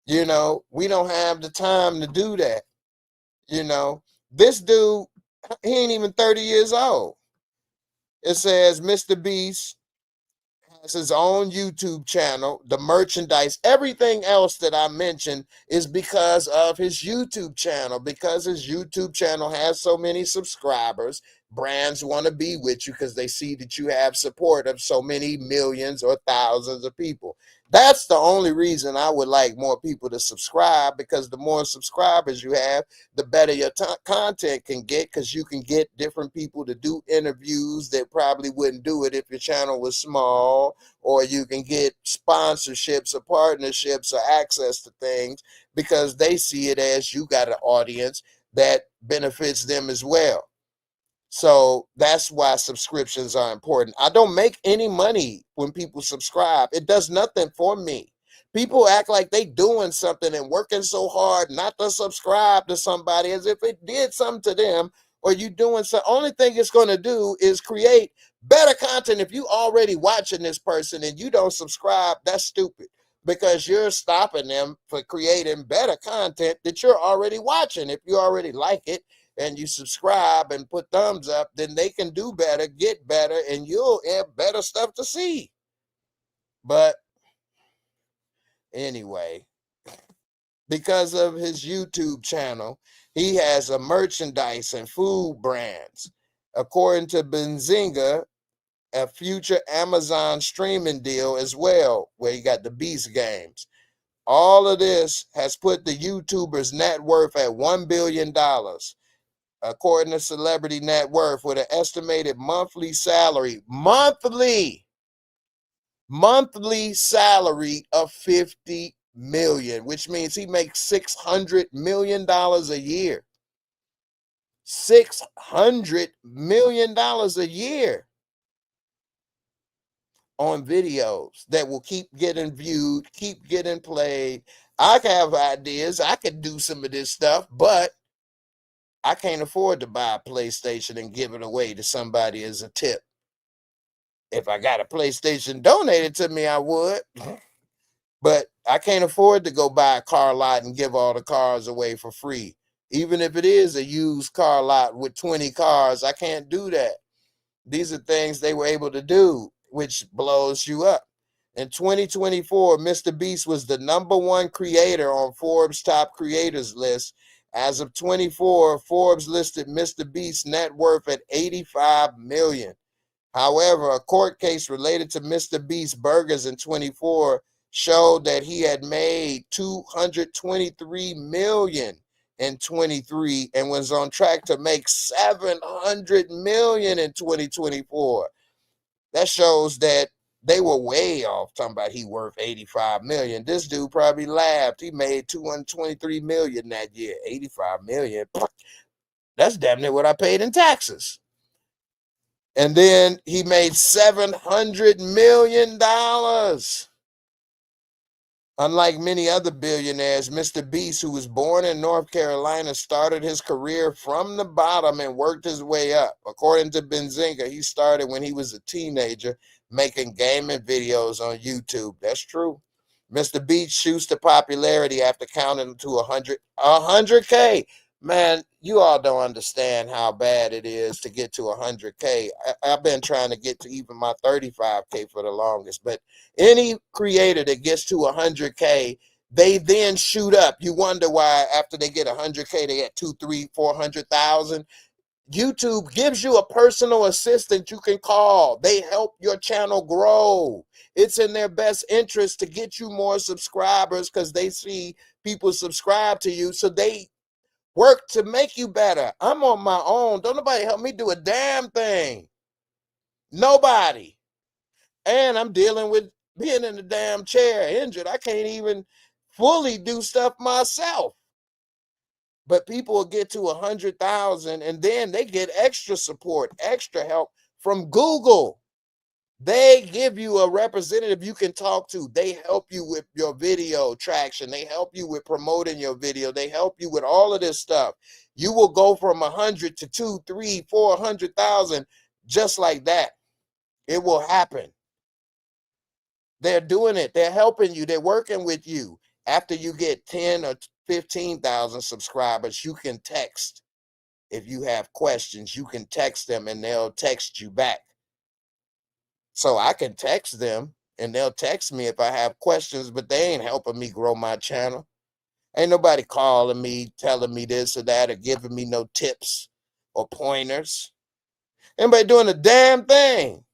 You know, we don't have the time to do that. You know, this dude, he ain't even 30 years old. It says Mr. Beast has his own YouTube channel, the merchandise, everything else that I mentioned is because of his YouTube channel. Because his YouTube channel has so many subscribers, brands want to be with you because they see that you have support of so many millions or thousands of people. That's the only reason I would like more people to subscribe, because the more subscribers you have, the better your content can get, because you can get different people to do interviews that probably wouldn't do it if your channel was small, or you can get sponsorships or partnerships or access to things because they see it as you got an audience that benefits them as well. So that's why subscriptions are important. I don't make any money when people subscribe. It does nothing for me. People act like they doing something and working so hard not to subscribe to somebody as if it did something to them, or you doing something. Only thing it's going to do is create better content. If you already watching this person and you don't subscribe, that's stupid, because you're stopping them for creating better content that you're already watching. If you already like it and you subscribe and put thumbs up, then they can do better, get better, and you'll have better stuff to see. But anyway, because of his YouTube channel, he has a merchandise and food brands. According to Benzinga, a future Amazon streaming deal as well, where you got the Beast games. All of this has put the YouTuber's net worth at $1 billion, according to Celebrity Net Worth, with an estimated monthly salary of $50 million, which means he makes $600 million a year. $600 million a year on videos that will keep getting viewed, keep getting played. I have ideas. I could do some of this stuff, but I can't afford to buy a PlayStation and give it away to somebody as a tip. If I got a PlayStation donated to me, I would. But I can't afford to go buy a car lot and give all the cars away for free. Even if it is a used car lot with 20 cars, I can't do that. These are things they were able to do, which blows you up. In 2024, Mr. Beast was the #1 creator on Forbes' top creators list. As of 24, Forbes listed Mr. Beast's net worth at $85 million. However, a court case related to Mr. Beast's burgers in 24 showed that he had made $223 million in 23 and was on track to make $700 million in 2024. That shows that they were way off talking about he worth $85 million. This dude probably laughed. He made $223 million that year. $85 million. That's damn near what I paid in taxes. And then he made $700 million. Unlike many other billionaires, Mr. Beast, who was born in North Carolina, started his career from the bottom and worked his way up. According to Benzinga, he started when he was a teenager making gaming videos on YouTube. That's true. Mr. Beast shoots to popularity after counting to 100K. Man, you all don't understand how bad it is to get to 100K. I've been trying to get to even my 35K for the longest, but any creator that gets to 100K, they then shoot up. You wonder why after they get 100K, they get 2, 3, 400,000. YouTube gives you a personal assistant you can call. They help your channel grow. It's in their best interest to get you more subscribers because they see people subscribe to you, so they work to make you better. I'm on my own. Don't nobody help me do a damn thing. Nobody. And I'm dealing with being in the damn chair, injured. I can't even fully do stuff myself. But people will get to 100,000 and then they get extra support, extra help from Google. They give you a representative you can talk to. They help you with your video traction. They help you with promoting your video. They help you with all of this stuff. You will go from 100 to 2, 3, 400,000 just like that. It will happen. They're doing it. They're helping you. They're working with you. After you get 10 or 15,000 subscribers, you can text. If you have questions, you can text them and they'll text you back. So I can text them and they'll text me if I have questions, but they ain't helping me grow my channel. Ain't nobody calling me, telling me this or that, or giving me no tips or pointers. Anybody doing a damn thing.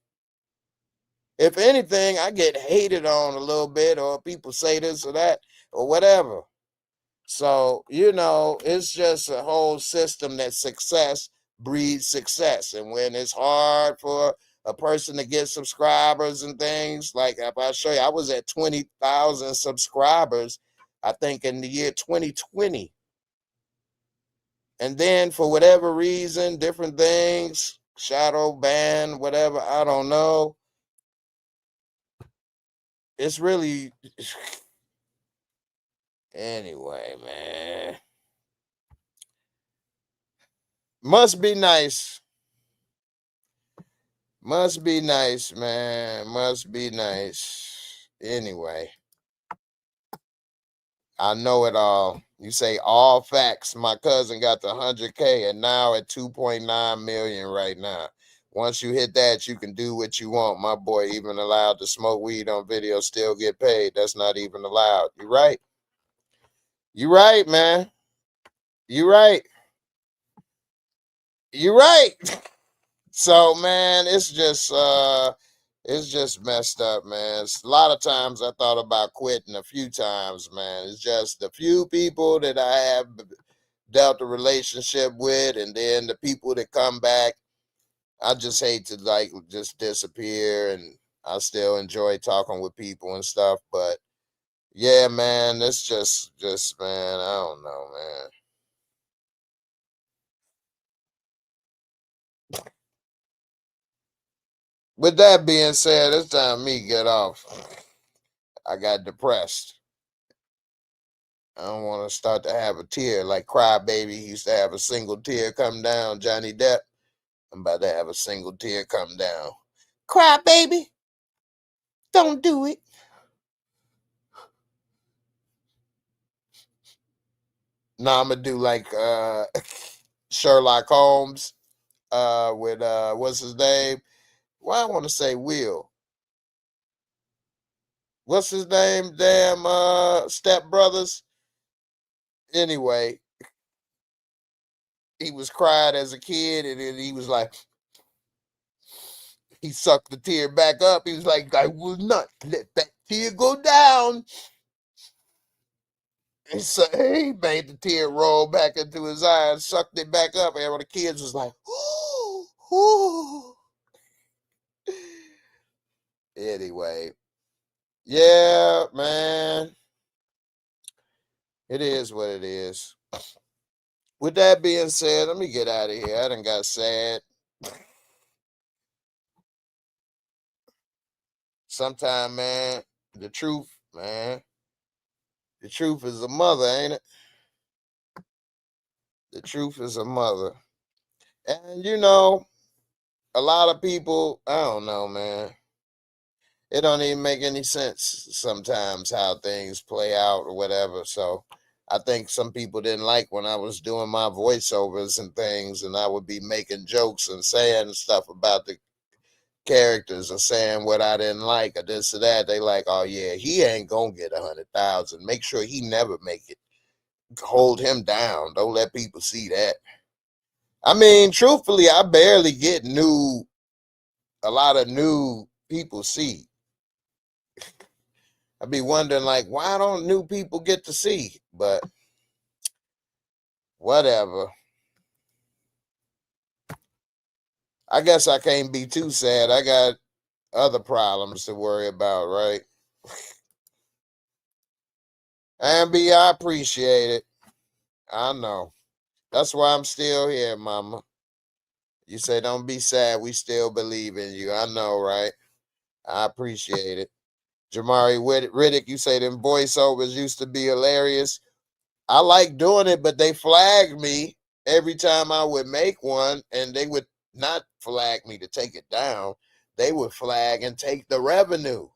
If anything, I get hated on a little bit, or people say this or that, or whatever. So, it's just a whole system that success breeds success. And when it's hard for a person to get subscribers and things, like if I show you, I was at 20,000 subscribers, I think in the year 2020. And then for whatever reason, different things, shadow ban, whatever, I don't know. It's really, anyway, man. Must be nice. Must be nice, man. Must be nice. Anyway, I know it all. You say all facts. My cousin got the 100K and now at 2.9 million right now. Once you hit that, you can do what you want. My boy even allowed to smoke weed on video, still get paid. That's not even allowed. You right. You right, man. You right. You right. So man, it's just messed up, man. A lot of times I thought about quitting a few times, man. It's just the few people that I have dealt a relationship with, and then the people that come back. I just hate to like just disappear, and I still enjoy talking with people and stuff, but yeah, man, it's just man, I don't know, man. With that being said, it's time me get off. I got depressed. I don't want to start to have a tear like Cry Baby used to have a single tear come down. Johnny Depp, I'm about to have a single tear come down. Cry Baby, don't do it. Now I'm gonna do like Sherlock Holmes with what's his name? Well, I want to say Will. What's his name? Damn Step Brothers. Anyway, he was cried as a kid, and then he was like, he sucked the tear back up. He was like, I will not let that tear go down. And so he made the tear roll back into his eye and sucked it back up. And one of the kids was like, ooh, ooh. Anyway, yeah, man, it is what it is. With that being said, let me get out of here. I done got sad. Sometime, man, the truth, man, the truth is a mother, ain't it? The truth is a mother. And you know, a lot of people, I don't know, man. It don't even make any sense sometimes how things play out or whatever. So I think some people didn't like when I was doing my voiceovers and things, and I would be making jokes and saying stuff about the characters or saying what I didn't like or this or that. They like, oh yeah, he ain't gonna get 100,000. Make sure he never make it. Hold him down. Don't let people see that. I mean, truthfully, I barely get a lot of new people see. I'd be wondering, like, why don't new people get to see? But whatever. I guess I can't be too sad. I got other problems to worry about, right? And B, I appreciate it. I know. That's why I'm still here, mama. You say don't be sad. We still believe in you. I know, right? I appreciate it. Jamari Riddick, you say them voiceovers used to be hilarious. I like doing it, but they flagged me every time I would make one, and they would not flag me to take it down. They would flag and take the revenue.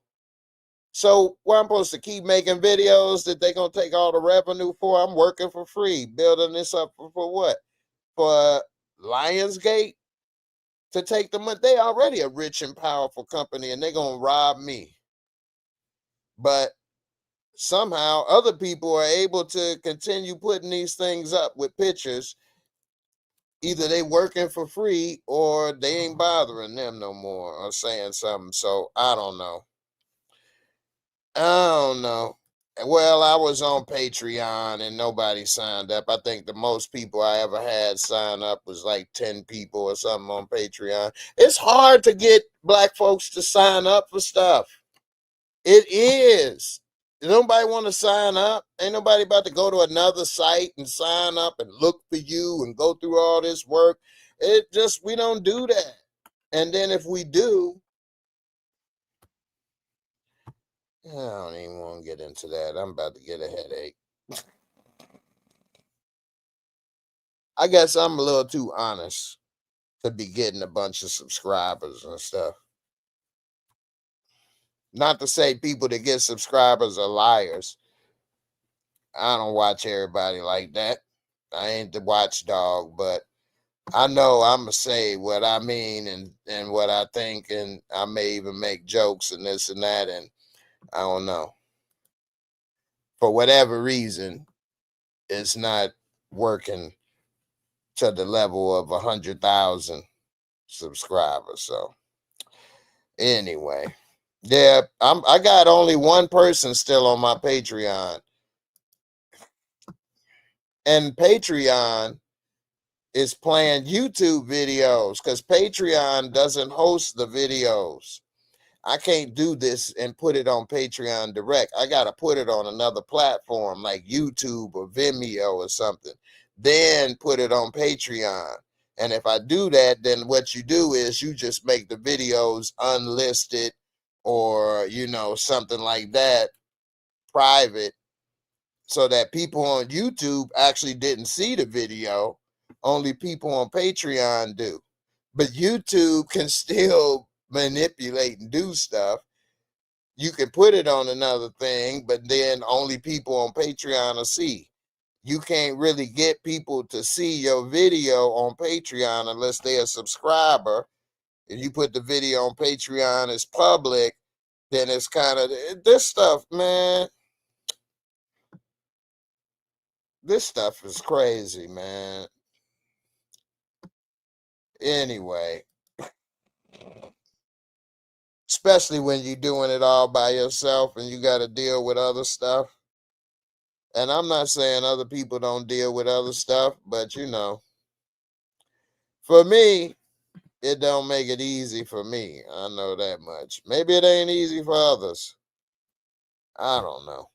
So what I'm supposed to keep making videos that they gonna take all the revenue for? I'm working for free, building this up for what? For Lionsgate to take the money. They already a rich and powerful company, and they're gonna rob me. But somehow other people are able to continue putting these things up with pictures. Either they working for free or they ain't bothering them no more or saying something. So I don't know. I don't know. Well, I was on Patreon and nobody signed up. I think the most people I ever had sign up was like 10 people or something on Patreon. It's hard to get black folks to sign up for stuff. It is. Nobody want to sign up. Ain't nobody about to go to another site and sign up and look for you and go through all this work. It just, we don't do that. And then if we do, I don't even want to get into that. I'm about to get a headache. I guess I'm a little too honest to be getting a bunch of subscribers and stuff. Not to say people that get subscribers are liars. I don't watch everybody like that. I ain't the watchdog, but I know I'm gonna say what I mean and what I think, and I may even make jokes and this and that, and I don't know. For whatever reason, it's not working to the level of 100,000 subscribers. So anyway, yeah, I got only one person still on my Patreon. And Patreon is playing YouTube videos because Patreon doesn't host the videos. I can't do this and put it on Patreon direct. I got to put it on another platform like YouTube or Vimeo or something, then put it on Patreon. And if I do that, then what you do is you just make the videos unlisted or, something like that, private, so that people on YouTube actually didn't see the video. Only people on Patreon do. But YouTube can still manipulate and do stuff. You can put it on another thing, but then only people on Patreon will see. You can't really get people to see your video on Patreon unless they're a subscriber. If you put the video on Patreon as public, then it's kind of this stuff, man. This stuff is crazy, man. Anyway, especially when you're doing it all by yourself and you got to deal with other stuff. And I'm not saying other people don't deal with other stuff, but for me, it don't make it easy for me. I know that much. Maybe it ain't easy for others. I don't know.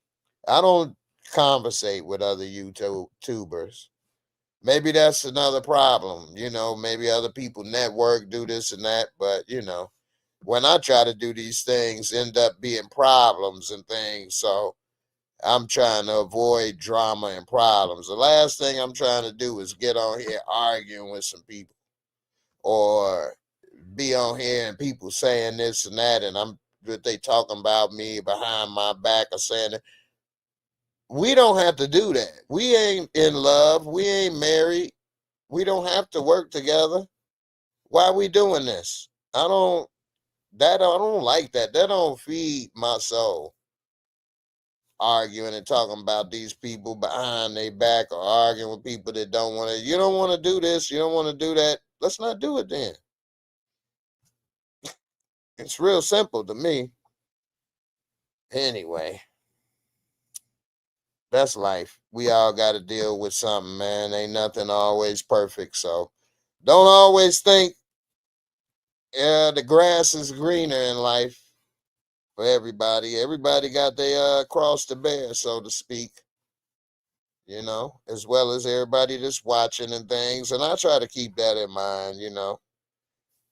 I don't conversate with other YouTubers. Maybe that's another problem. Maybe other people network, do this and that. But, when I try to do these things, end up being problems and things. So I'm trying to avoid drama and problems. The last thing I'm trying to do is get on here arguing with some people or be on here and people saying this and that, and they talking about me behind my back or saying it. We don't have to do that. We ain't in love. We ain't married. We don't have to work together. Why are we doing this? I don't like that. That don't feed my soul. Arguing and talking about these people behind their back or arguing with people that don't want to. You don't want to do this. You don't want to do that. Let's not do it then. It's real simple to me. Anyway, that's life. We all got to deal with something, man. Ain't nothing always perfect. So don't always think the grass is greener in life for everybody. Everybody got their cross to bear, so to speak, as well as everybody that's watching and things. And I try to keep that in mind,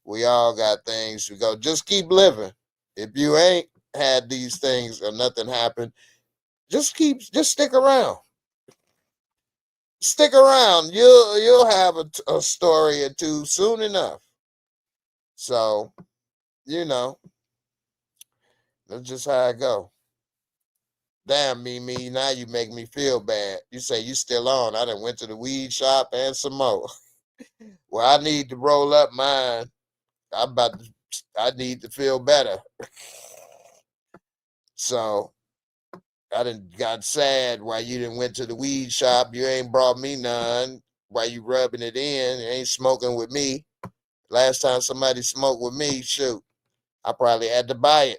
We all got things to go. Just keep living. If you ain't had these things or nothing happened, just stick around. Stick around. You'll have a story or two soon enough. So, that's just how I go. Damn, Mimi, now you make me feel bad. You say you still on. I done went to the weed shop and some more. Well, I need to roll up mine. I need to feel better. So I done got sad while you done went to the weed shop. You ain't brought me none. While you rubbing it in, you ain't smoking with me. Last time somebody smoked with me, shoot, I probably had to buy it.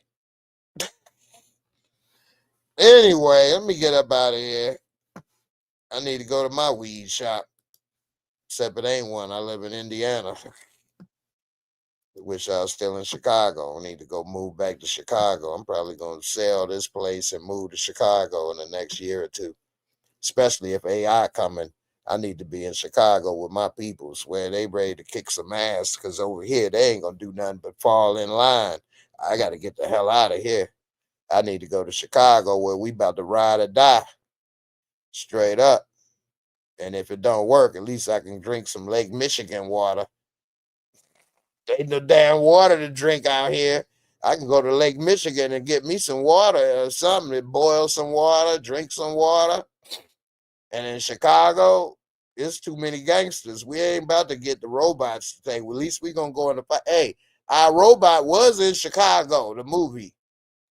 Anyway, let me get up out of here. I need to go to my weed shop. Except it ain't one. I live in Indiana. Wish I was still in Chicago. I need to go move back to Chicago. I'm probably going to sell this place and move to Chicago in the next year or two. Especially if AI coming. I need to be in Chicago with my peoples where they ready to kick some ass, because over here they ain't going to do nothing but fall in line. I got to get the hell out of here. I need to go to Chicago where we about to ride or die. Straight up. And if it don't work, at least I can drink some Lake Michigan water. Ain't no damn water to drink out here. I can go to Lake Michigan and get me some water or something. Boil some water, drink some water. And in Chicago, it's too many gangsters. We ain't about to get the robots to think. Well, at least we going to go in the fight. Hey, our robot was in Chicago, the movie.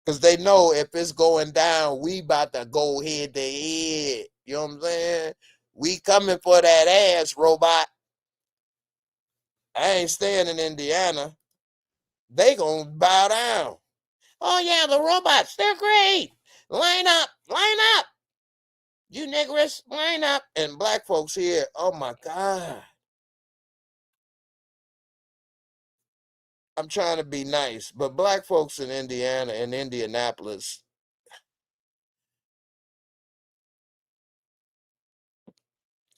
Because they know if it's going down, we about to go head to head. You know what I'm saying? We coming for that ass, robot. I ain't staying in Indiana. They gonna bow down. Oh yeah, the robots, they're great. Line up, line up. You niggers, line up. And black folks here, oh my God. I'm trying to be nice, but black folks in Indiana and Indianapolis,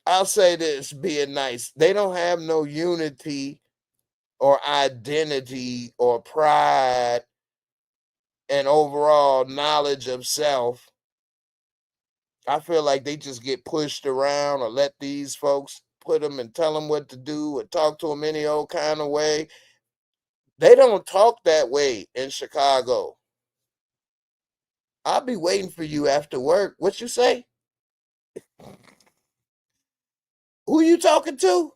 I'll say this being nice, they don't have no unity or identity or pride and overall knowledge of self. I feel like they just get pushed around or let these folks put them and tell them what to do or talk to them any old kind of way. They don't talk that way in Chicago. I'll be waiting for you after work. What you say? Who you talking to?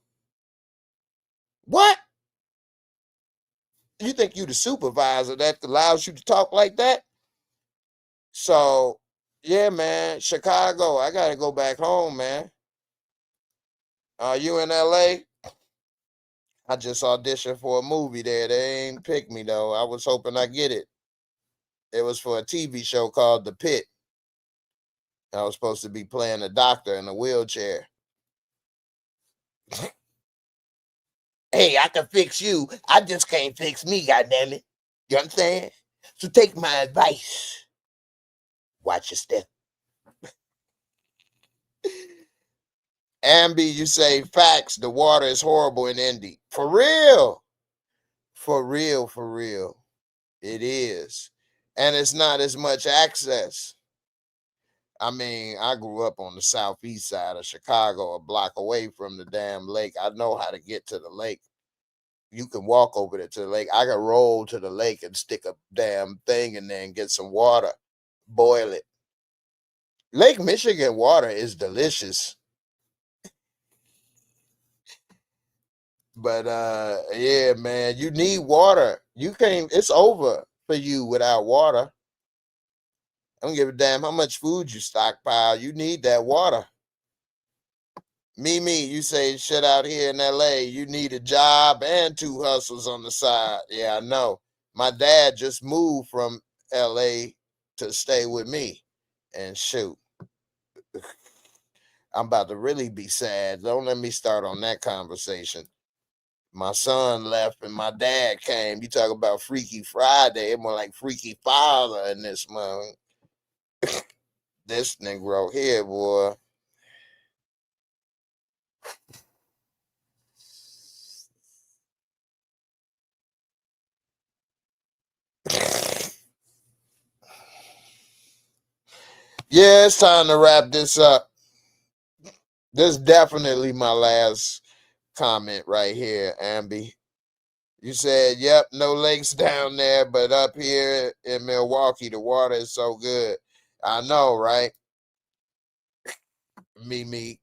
What? You think you the supervisor that allows you to talk like that? So, yeah, man, Chicago, I gotta go back home, man. Are you in LA? I just auditioned for a movie there. They ain't picked me though. I was hoping I get it. It was for a TV show called The Pit. I was supposed to be playing a doctor in a wheelchair. Hey, I can fix you. I just can't fix me, goddammit. You understand? So take my advice. Watch your step. Ambi, you say facts. The water is horrible in Indy. For real. For real, for real. It is. And it's not as much access. I mean, I grew up on the southeast side of Chicago, a block away from the damn lake. I know how to get to the lake. You can walk over there to the lake. I can roll to the lake and stick a damn thing in there and get some water, boil it. Lake Michigan water is delicious. But yeah, man, you need water. You can't, it's over for you without water. I don't give a damn how much food you stockpile. You need that water. Mimi, you say shit out here in LA. You need a job and two hustles on the side. Yeah, I know. My dad just moved from LA to stay with me. And shoot, I'm about to really be sad. Don't let me start on that conversation. My son left and my dad came. You talk about Freaky Friday. It's more like Freaky Father in this month. This Negro here, boy. Yeah, it's time to wrap this up. This is definitely my last comment right here, Ambi. You said, yep, no lakes down there, but up here in Milwaukee, the water is so good. I know, right? Me,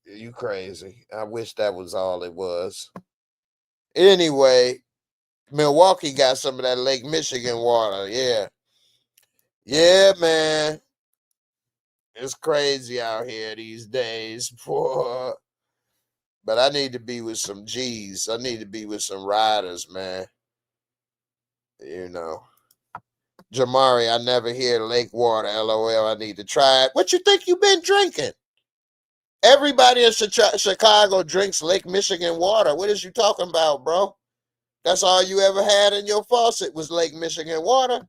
you crazy. I wish that was all it was. Anyway, Milwaukee got some of that Lake Michigan water. Yeah. Yeah, man. It's crazy out here these days, boy. But I need to be with some G's. I need to be with some riders, man. You know. Jamari, I never hear lake water. LOL. I need to try it. What you think you been drinking? Everybody in Chicago drinks Lake Michigan water. What is you talking about, bro? That's all you ever had in your faucet was Lake Michigan water.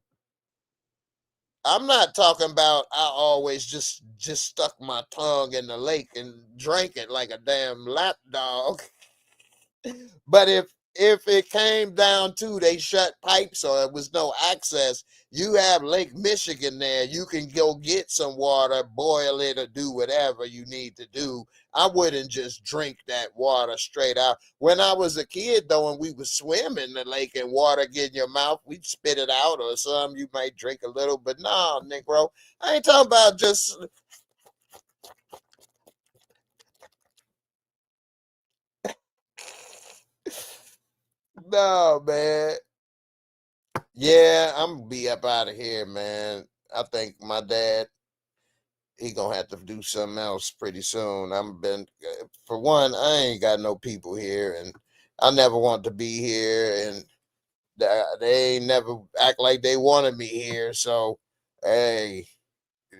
I'm not talking about I always just stuck my tongue in the lake and drank it like a damn lap dog. But if it came down to they shut pipes or there was no access, you have Lake Michigan there. You can go get some water, boil it, or do whatever you need to do. I wouldn't just drink that water straight out. When I was a kid, though, and we would swim in the lake and water get in your mouth, we'd spit it out, or some you might drink a little. But no, Negro, I ain't talking about just. No, man. Yeah, I'm gonna be up out of here, man. I think my dad, he gonna have to do something else pretty soon. I'm been For one, I ain't got no people here, and I never want to be here, and they ain't never act like they wanted me here. So, hey,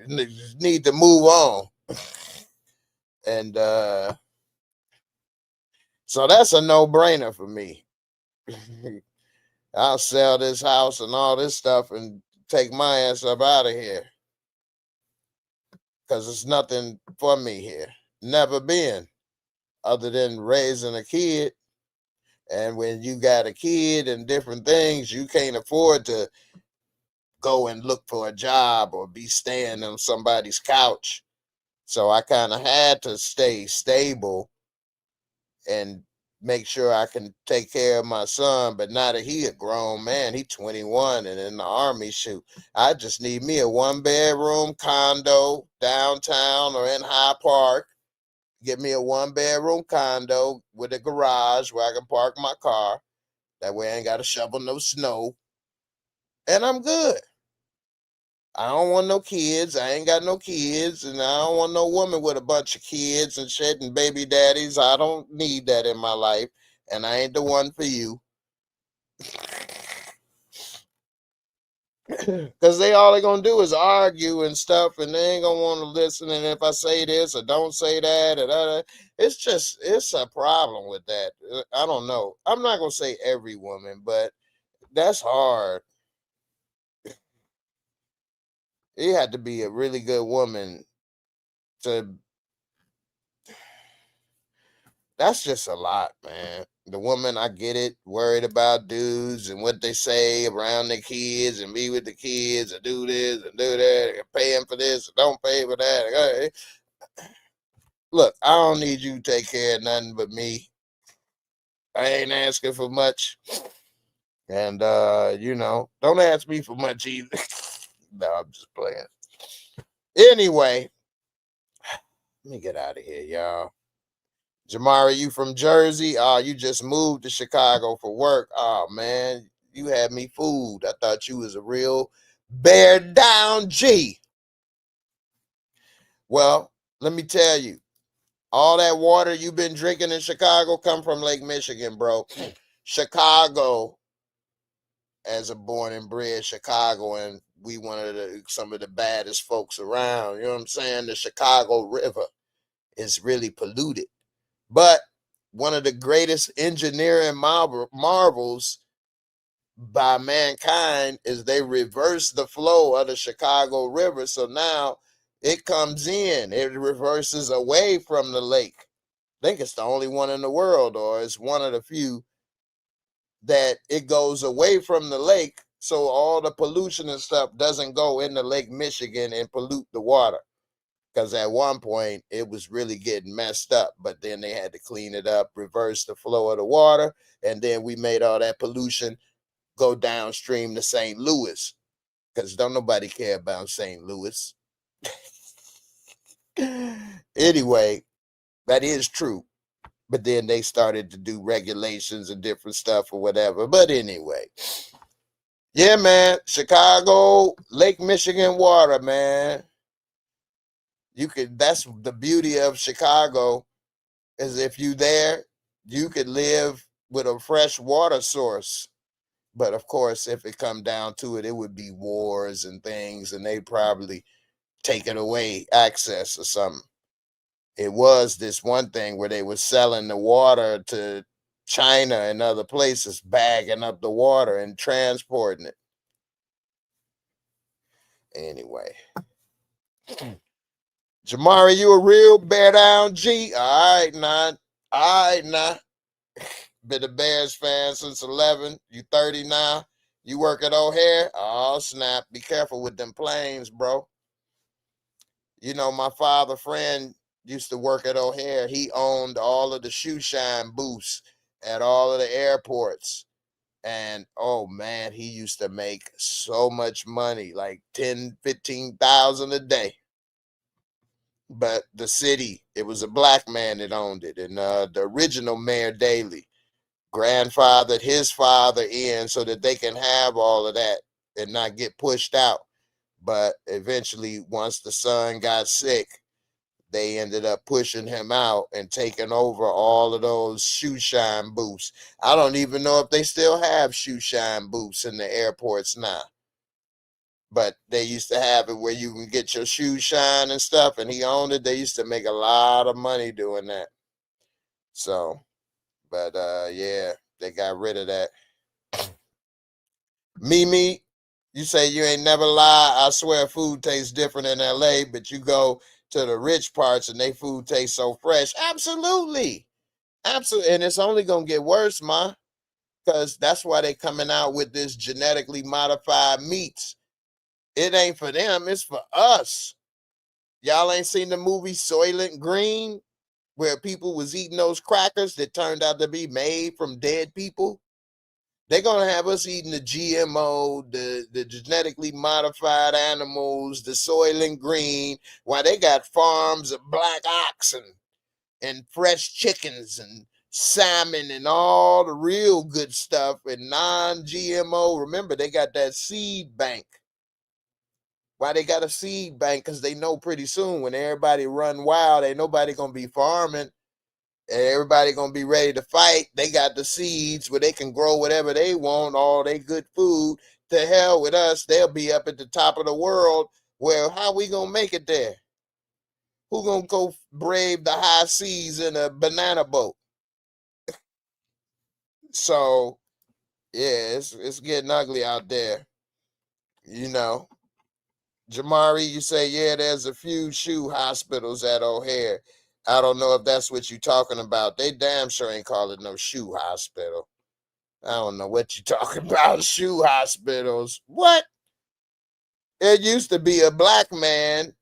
need to move on. And so that's a no-brainer for me. I'll sell this house and all this stuff and take my ass up out of here because it's nothing for me here. Never been, other than raising a kid. And when you got a kid and different things, you can't afford to go and look for a job or be staying on somebody's couch. So I kind of had to stay stable and make sure I can take care of my son. But now that he a grown man, he 21 and in the army, shoot, I just need me a 1-bedroom condo downtown or in High Park. Get me a 1-bedroom condo with a garage where I can park my car. That way I ain't got to shovel no snow. And I'm good. I don't want no kids. I ain't got no kids. And I don't want no woman with a bunch of kids and shit and baby daddies. I don't need that in my life. And I ain't the one for you. Because all they're going to do is argue and stuff. And they ain't going to want to listen. And if I say this or don't say that, it's a problem with that. I don't know. I'm not going to say every woman, but that's hard. It had to be a really good woman to. That's just a lot, man. The woman, I get it, worried about dudes and what they say around their kids and be with the kids and do this and do that and pay them for this and don't pay for that. Look, I don't need you to take care of nothing but me. I ain't asking for much. And, don't ask me for much either. No, I'm just playing. Anyway, let me get out of here, y'all. Jamari, you from Jersey? You just moved to Chicago for work. Oh, man, you had me fooled. I thought you was a real bear down G. Well, let me tell you, all that water you've been drinking in Chicago come from Lake Michigan, bro. Chicago, as a born and bred Chicagoan, we one of some of the baddest folks around. You know what I'm saying? The Chicago River is really polluted. But one of the greatest engineering marvels by mankind is they reverse the flow of the Chicago River. So now it comes in, it reverses away from the lake. I think it's the only one in the world, or it's one of the few that it goes away from the lake. So all the pollution and stuff doesn't go into Lake Michigan and pollute the water. Because at one point it was really getting messed up, but then they had to clean it up, reverse the flow of the water, and then we made all that pollution go downstream to St. Louis, because don't nobody care about St. Louis. Anyway, that is true, but then they started to do regulations and different stuff or whatever. But anyway, yeah, man, Chicago, Lake Michigan water, man. That's the beauty of Chicago, is if you there, you could live with a fresh water source. But of course, if it come down to it, it would be wars and things, and they probably take it away access or something. It was this one thing where they were selling the water to China and other places, bagging up the water and transporting it. Anyway. Jamari, you a real bear down G. All right, nah. Been a Bears fan since 11. You 30 now. You work at O'Hare? Oh, snap. Be careful with them planes, bro. You know, my father friend used to work at O'Hare. He owned all of the shoe shine booths at all of the airports. And, oh, man, he used to make so much money, like 10, 15,000 a day. But the city, it was a black man that owned it. And the original Mayor Daley grandfathered his father in so that they can have all of that and not get pushed out. But eventually, once the son got sick, they ended up pushing him out and taking over all of those shoe shine booths. I don't even know if they still have shoe shine booths in the airports now. But they used to have it where you can get your shoes shine and stuff, and he owned it. They used to make a lot of money doing that. So, but yeah, they got rid of that. Mimi, you say you ain't never lied. I swear food tastes different in LA, but you go to the rich parts and they food tastes so fresh. Absolutely. Absolutely. And it's only gonna get worse, ma, because that's why they coming out with this genetically modified meats. It ain't for them, it's for us. Y'all ain't seen the movie Soylent Green, where people was eating those crackers that turned out to be made from dead people? They're gonna have us eating the GMO, the genetically modified animals, the Soylent Green, while they got farms of black oxen and fresh chickens and salmon and all the real good stuff and non-GMO. Remember, they got that seed bank. Why they got a seed bank? Because they know pretty soon when everybody run wild, ain't nobody gonna be farming and everybody gonna be ready to fight. They got the seeds where they can grow whatever they want, all they good food. To hell with us, they'll be up at the top of the world. Well, how we gonna make it there? Who gonna go brave the high seas in a banana boat? So yeah, it's getting ugly out there. You know, Jamari, you say yeah, there's a few shoe hospitals at O'Hare. I don't know if that's what you're talking about. They damn sure ain't calling no shoe hospital. I don't know what you're talking about. Shoe hospitals. What? It used to be a black man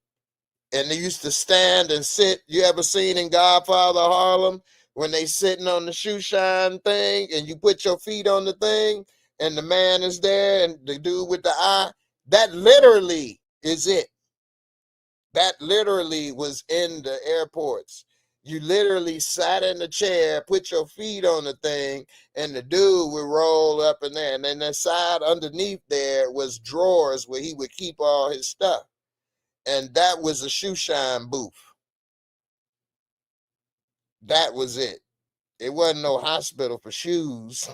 and they used to stand and sit. You ever seen in Godfather Harlem when they sitting on the shoe shine thing and you put your feet on the thing and the man is there and the dude with the eye? That literally is it. That literally was in the airports. You literally sat in the chair, put your feet on the thing, and the dude would roll up in there. And then the side underneath there was drawers where he would keep all his stuff. And that was a shoe shine booth. That was it. It wasn't no hospital for shoes.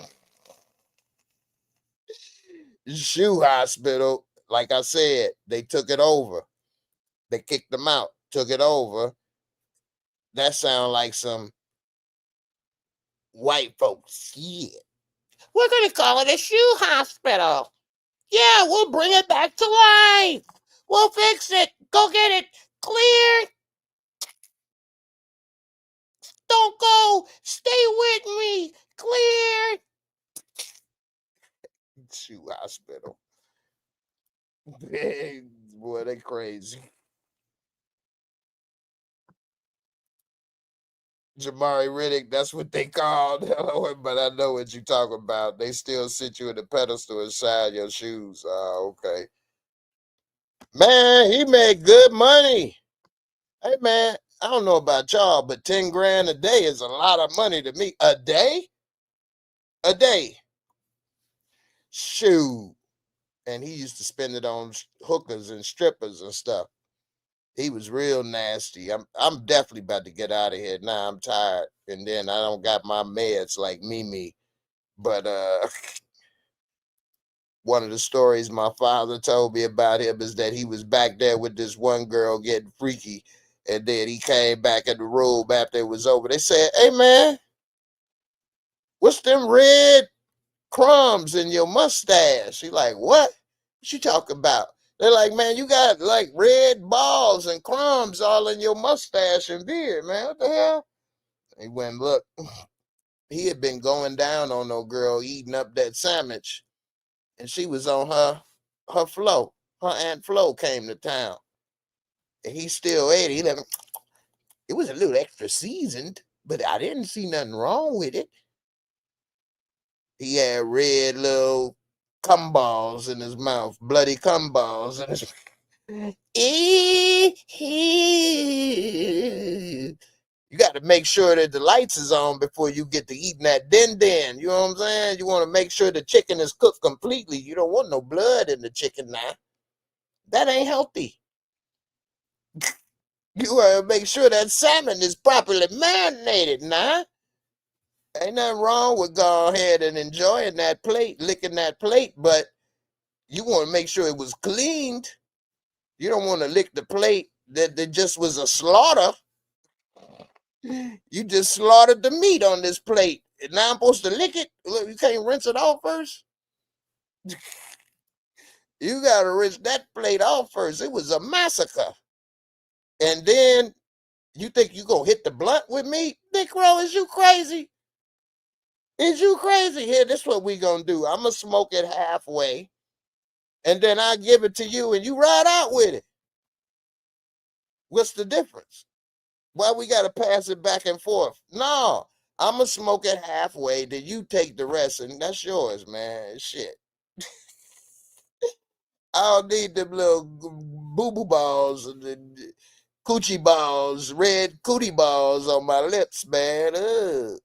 Shoe hospital, like I said, they took it over. They kicked them out, took it over. That sound like some white folks. Yeah. We're going to call it a shoe hospital. Yeah, we'll bring it back to life. We'll fix it. Go get it. Clear. Don't go. Stay with me. Clear. Shoe hospital. Boy, they crazy. Jamari Riddick, that's what they called. But I know what you're talking about. They still sit you in the pedestal and shine your shoes. Okay. Man, he made good money. Hey, man, I don't know about y'all, but 10 grand a day is a lot of money to me. A day? A day. Shoot. And he used to spend it on hookers and strippers and stuff. He was real nasty. I'm definitely about to get out of here now. I'm tired. And then I don't got my meds like Mimi. But one of the stories my father told me about him is that he was back there with this one girl getting freaky. And then he came back in the room after it was over. They said, hey, man, what's them red crumbs in your mustache? He like, what? What you talking about? They're like, man, you got like red balls and crumbs all in your mustache and beard, man. What the hell? He went and looked. He had been going down on no girl eating up that sandwich. And she was on her Flo. Her Aunt Flo came to town. And he still ate it. He like, it was a little extra seasoned, but I didn't see nothing wrong with it. He had red little cum balls in his mouth, bloody cum balls in his. You got to make sure that the lights is on before you get to eating that din. You know what I'm saying? You want to make sure the chicken is cooked completely. You don't want no blood in the chicken now. That ain't healthy. You want to make sure that salmon is properly marinated now. Ain't nothing wrong with going ahead and enjoying that plate, licking that plate, but you want to make sure it was cleaned. You don't want to lick the plate that just was a slaughter. You just slaughtered the meat on this plate. And now I'm supposed to lick it? Look, you can't rinse it off first? You got to rinse that plate off first. It was a massacre. And then you think you going to hit the blunt with me? Big Crow, is you crazy? Is you crazy? Here, this is what we going to do. I'm going to smoke it halfway. And then I give it to you and you ride out with it. What's the difference? Why we got to pass it back and forth? No, I'm going to smoke it halfway. Then you take the rest and that's yours, man. Shit. I don't need them little boo-boo balls and the coochie balls, red cootie balls on my lips, man. Ugh.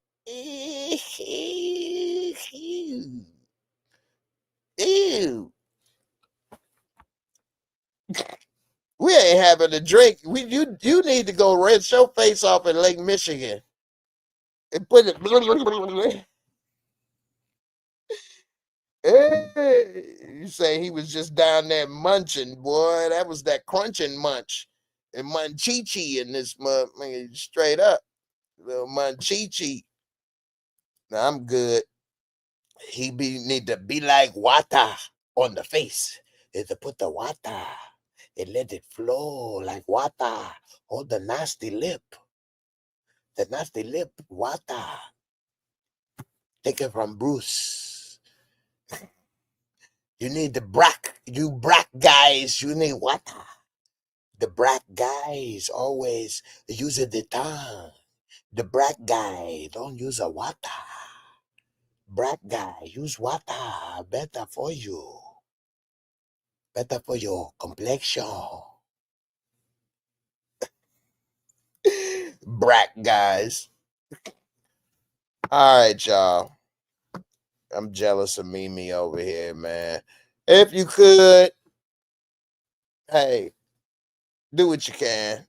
Ew. We ain't having a drink. You need to go rinse your face off in Lake Michigan and put it. Hey, you say he was just down there munching, boy. That was that crunching munch and munchichi in this month, straight up. Little munchichi. Now I'm good. Need to be like water on the face. Is to put the water and let it flow like water on the nasty lip. The nasty lip water. Take it from Bruce. You need the brack. You brack guys, you need water. The brack guys always using the tongue. The brack guy don't use a water. Brack guy use water. Better for you. Better for your complexion. Brack guys. All right, y'all. I'm jealous of Mimi over here, man. If you could, hey, do what you can.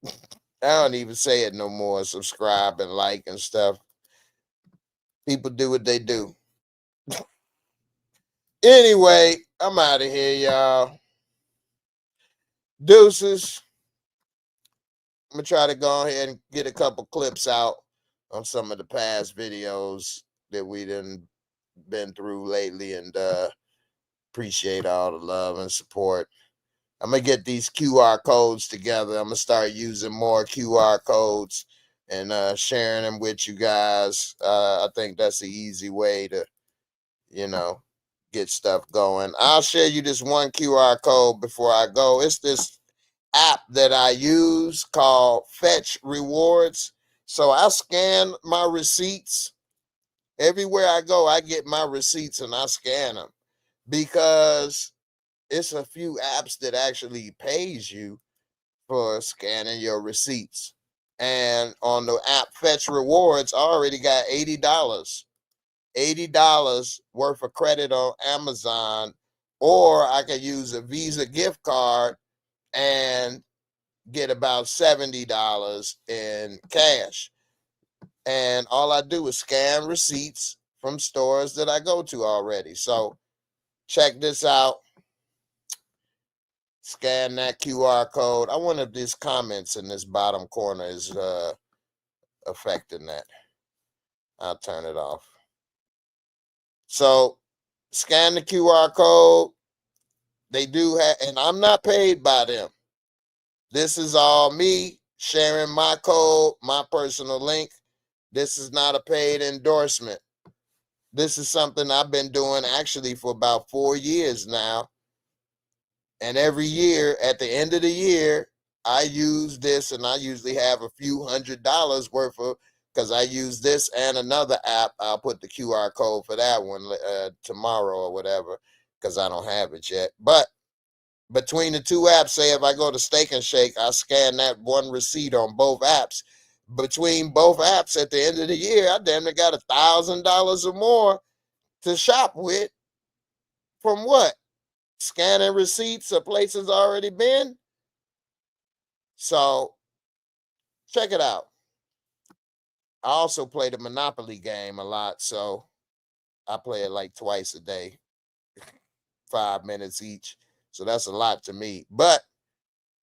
I don't even say it no more. Subscribe and like and stuff. People do what they do. Anyway, I'm out of here, y'all. Deuces. I'm gonna try to go ahead and get a couple clips out on some of the past videos that we done been through lately, and appreciate all the love and support. I'm gonna get these QR codes together. I'm gonna start using more QR codes and sharing them with you guys. I think that's the easy way to, get stuff going. I'll share you this one QR code before I go. It's this app that I use called Fetch Rewards. So I scan my receipts. Everywhere I go, I get my receipts and I scan them because it's a few apps that actually pays you for scanning your receipts. And on the app Fetch Rewards, I already got $80. $80 worth of credit on Amazon, or I could use a Visa gift card and get about $70 in cash. And all I do is scan receipts from stores that I go to already. So check this out. Scan that QR code. I wonder if these comments in this bottom corner is affecting that. I'll turn it off. So scan the QR code. They do have, and I'm not paid by them. This is all me sharing my code, my personal link. This is not a paid endorsement. This is something I've been doing actually for about 4 years now. And every year, at the end of the year, I use this, and I usually have a few $100s worth of, because I use this and another app. I'll put the QR code for that one tomorrow or whatever, because I don't have it yet. But between the two apps, say if I go to Steak and Shake, I scan that one receipt on both apps. Between both apps at the end of the year, I damn near got $1,000 or more to shop with. From what? Scanning receipts of places already been. So check it out. I also play the Monopoly game a lot, so I play it like twice a day, 5 minutes each. So that's a lot to me. But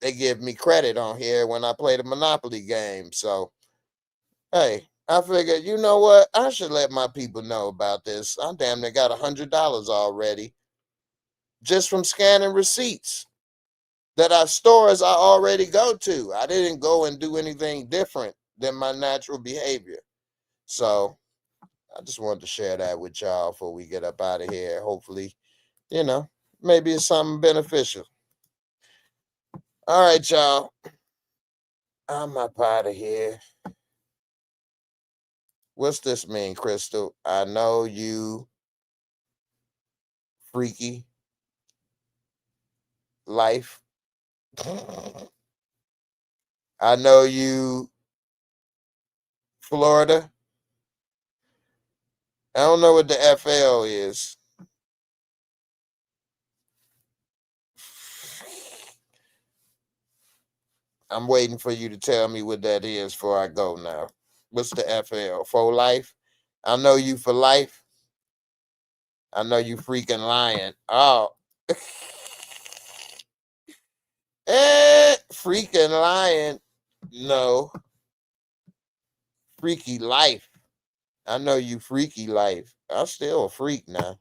they give me credit on here when I play the Monopoly game. So, hey, I figured, you know what? I should let my people know about this. I damn near got $100 already just from scanning receipts that are stores I already go to. I didn't go and do anything different than my natural behavior. So I just wanted to share that with y'all before we get up out of here. Hopefully, maybe it's something beneficial. All right, y'all. I'm up out of here. What's this mean, Crystal? I know you freaky life. I know you Florida. I don't know what the FL is. I'm waiting for you to tell me what that is before I go now. What's the FL? For life? I know you for life. I know you freaking lying. Oh. Freaking lying. No. Freaky life. I know you freaky life. I'm still a freak now.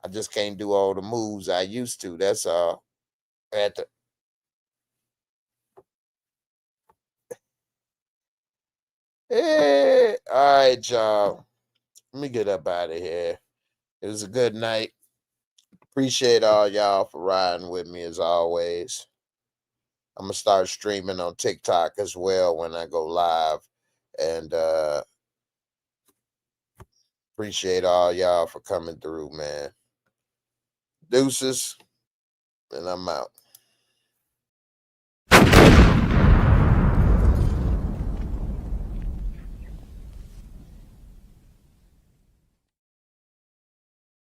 I just can't do all the moves I used to. That's all. At the, all right, y'all. Let me get up out of here. It was a good night. Appreciate all y'all for riding with me as always. I'm gonna start streaming on TikTok as well when I go live. And appreciate all y'all for coming through, man. Deuces, and I'm out.